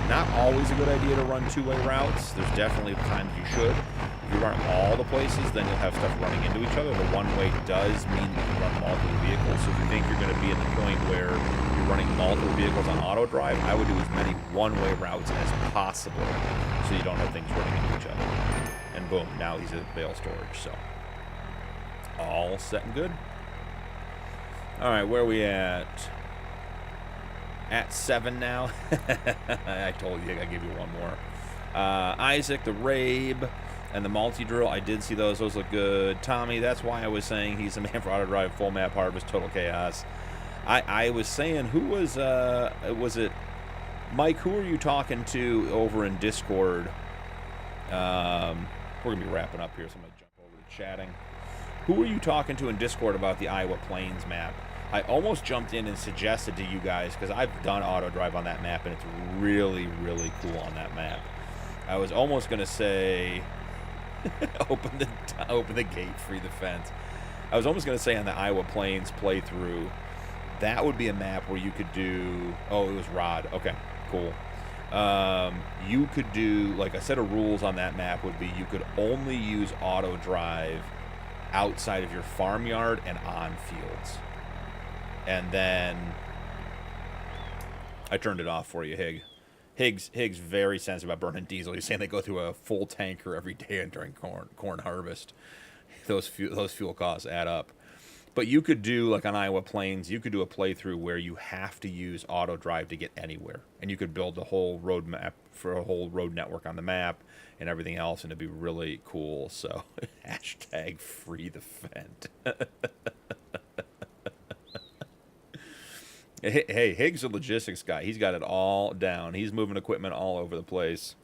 not always a good idea to run two-way routes. There's definitely times you should. If you run all the places, then you'll have stuff running into each other. The one-way does mean that you run multiple vehicles. So if you think you're going to be at the point where you're running multiple vehicles on auto drive, I would do as many one-way routes as possible so you don't have things running into each other. And boom, now he's at bale storage. So all set and good. All right, where are we at? At 7 now. I told you I give you one more. Isaac, the Rabe, and the multi-drill. I did see those. Those look good. Tommy, that's why I was saying he's a man for auto drive, full map harvest, total chaos. I was saying, who was it Mike? Who are you talking to over in Discord? We're gonna be wrapping up here, so I'm gonna jump over to chatting. Who are you talking to in Discord about the Iowa Plains map? I almost jumped in and suggested to you guys, because I've done auto drive on that map and it's really, really cool on that map. I was almost gonna say open the gate, free the fence. I was almost gonna say on the Iowa Plains playthrough, that would be a map where you could do, oh, it was Rod. Okay, cool. You could do, like, a set of rules on that map would be you could only use auto drive outside of your farmyard and on fields. And then I turned it off for you, Higgs very sensitive about burning diesel. He's saying they go through a full tanker every day during corn harvest. Those fuel costs add up. But you could do, like on Iowa Plains, you could do a playthrough where you have to use auto drive to get anywhere. And you could build a whole road map for a whole road network on the map and everything else, and it'd be really cool. So, hashtag free the fent. Hey, Higgs, a logistics guy. He's got it all down. He's moving equipment all over the place.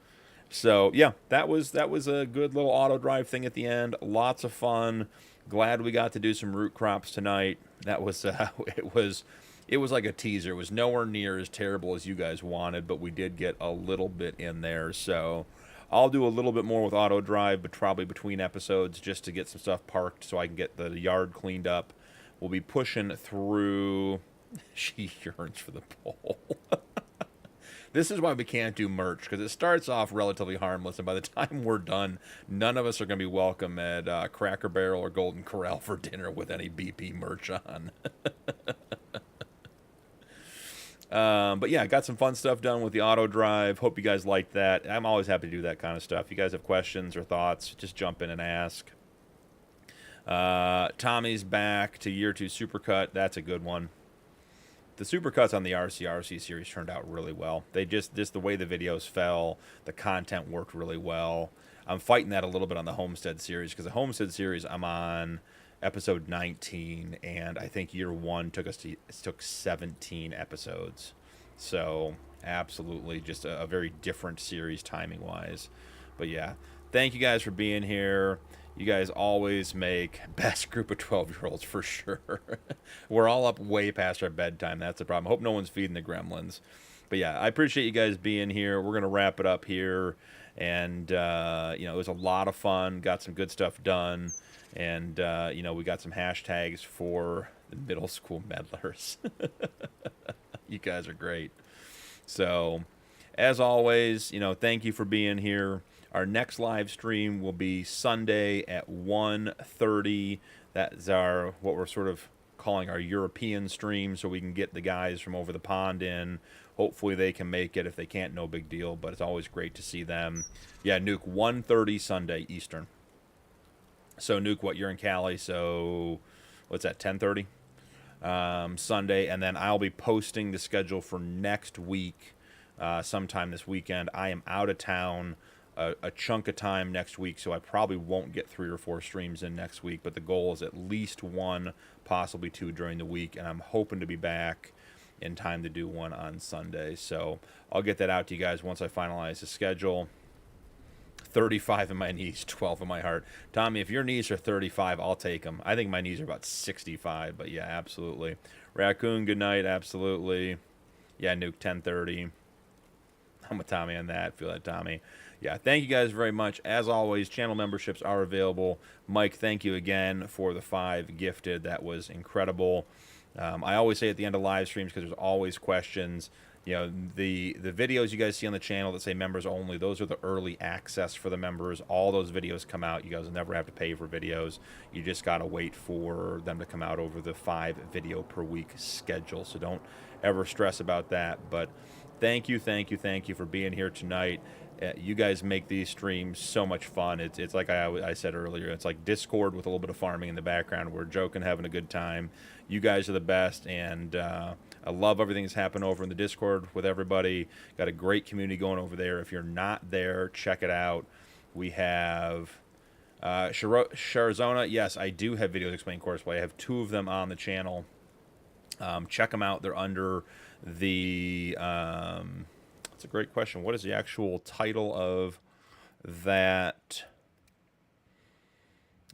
So, yeah, that was a good little auto drive thing at the end. Lots of fun. Glad we got to do some root crops tonight. That was it was like a teaser. It was nowhere near as terrible as you guys wanted, but we did get a little bit in there. So I'll do a little bit more with auto drive, but probably between episodes just to get some stuff parked so I can get the yard cleaned up. We'll be pushing through. She yearns for the pole. This is why we can't do merch, because it starts off relatively harmless, and by the time we're done, none of us are going to be welcome at Cracker Barrel or Golden Corral for dinner with any BP merch on. But yeah, got some fun stuff done with the auto drive. Hope you guys liked that. I'm always happy to do that kind of stuff. If you guys have questions or thoughts, just jump in and ask. Tommy's back to year 2 Supercut. That's a good one. The supercuts on the RC series turned out really well. They just the way the videos fell, the content worked really well. I'm fighting that a little bit on the Homestead series, because the Homestead series I'm on episode 19, and I think year 1 took 17 episodes. So absolutely just a very different series timing wise. But yeah, thank you guys for being here. You guys always make best group of 12-year-olds for sure. We're all up way past our bedtime. That's the problem. I hope no one's feeding the gremlins. But yeah, I appreciate you guys being here. We're going to wrap it up here. And, it was a lot of fun. Got some good stuff done. And, we got some hashtags for the middle school meddlers. You guys are great. So, as always, thank you for being here. Our next live stream will be Sunday at 1:30. That's what we're sort of calling our European stream, so we can get the guys from over the pond in. Hopefully they can make it. If they can't, no big deal, but it's always great to see them. Yeah, Nuke, 1:30 Sunday Eastern. So Nuke, you're in Cali, so what's that, 10:30 Sunday, and then I'll be posting the schedule for next week sometime this weekend. I am out of town a chunk of time next week, so I probably won't get 3 or 4 streams in next week, but the goal is at least 1, possibly 2 during the week, and I'm hoping to be back in time to do 1 on Sunday. So I'll get that out to you guys once I finalize the schedule. 35 in my knees, 12 in my heart. Tommy, if your knees are 35, I'll take them. I think my knees are about 65, but yeah, absolutely. Raccoon, good night, absolutely. Yeah, Nuke, 10:30. I'm with Tommy on that. Feel that, Tommy. Yeah, thank you guys very much. As always, channel memberships are available. Mike, thank you again for the 5 gifted. That was incredible. I always say at the end of live streams, because there's always questions, you know, the videos you guys see on the channel that say members only, those are the early access for the members. All those videos come out. You guys will never have to pay for videos. You just got to wait for them to come out over the 5 video per week schedule. So don't ever stress about that. But thank you for being here tonight. You guys make these streams so much fun. It's like I said earlier, it's like Discord with a little bit of farming in the background. We're joking, having a good time. You guys are the best, and I love everything that's happened over in the Discord with everybody. Got a great community going over there. If you're not there, check it out. We have Sharzona. Yes, I do have videos explaining Courseplay. I have 2 of them on the channel. Check them out. They're under the... That's a great question. What is the actual title of that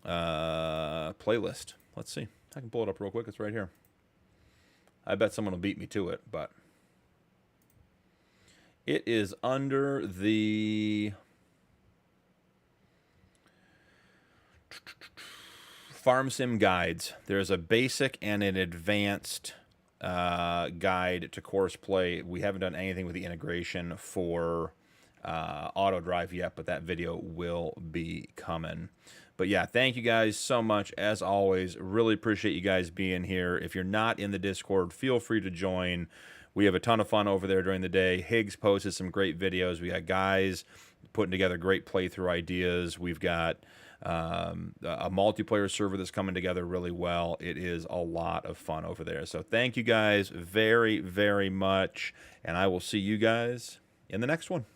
playlist? Let's see. I can pull it up real quick. It's right here. I bet someone will beat me to it, but it is under the Farm Sim Guides. There's a basic and an advanced guide to Courseplay. We haven't done anything with the integration for auto drive yet, but that video will be coming. But yeah, thank you guys so much. As always, really appreciate you guys being here. If you're not in the Discord, feel free to join. We have a ton of fun over there during the day. Higgs posted some great videos. We got guys putting together great playthrough ideas. We've got a multiplayer server that's coming together really well. It is a lot of fun over there. So thank you guys very, very much, and I will see you guys in the next one.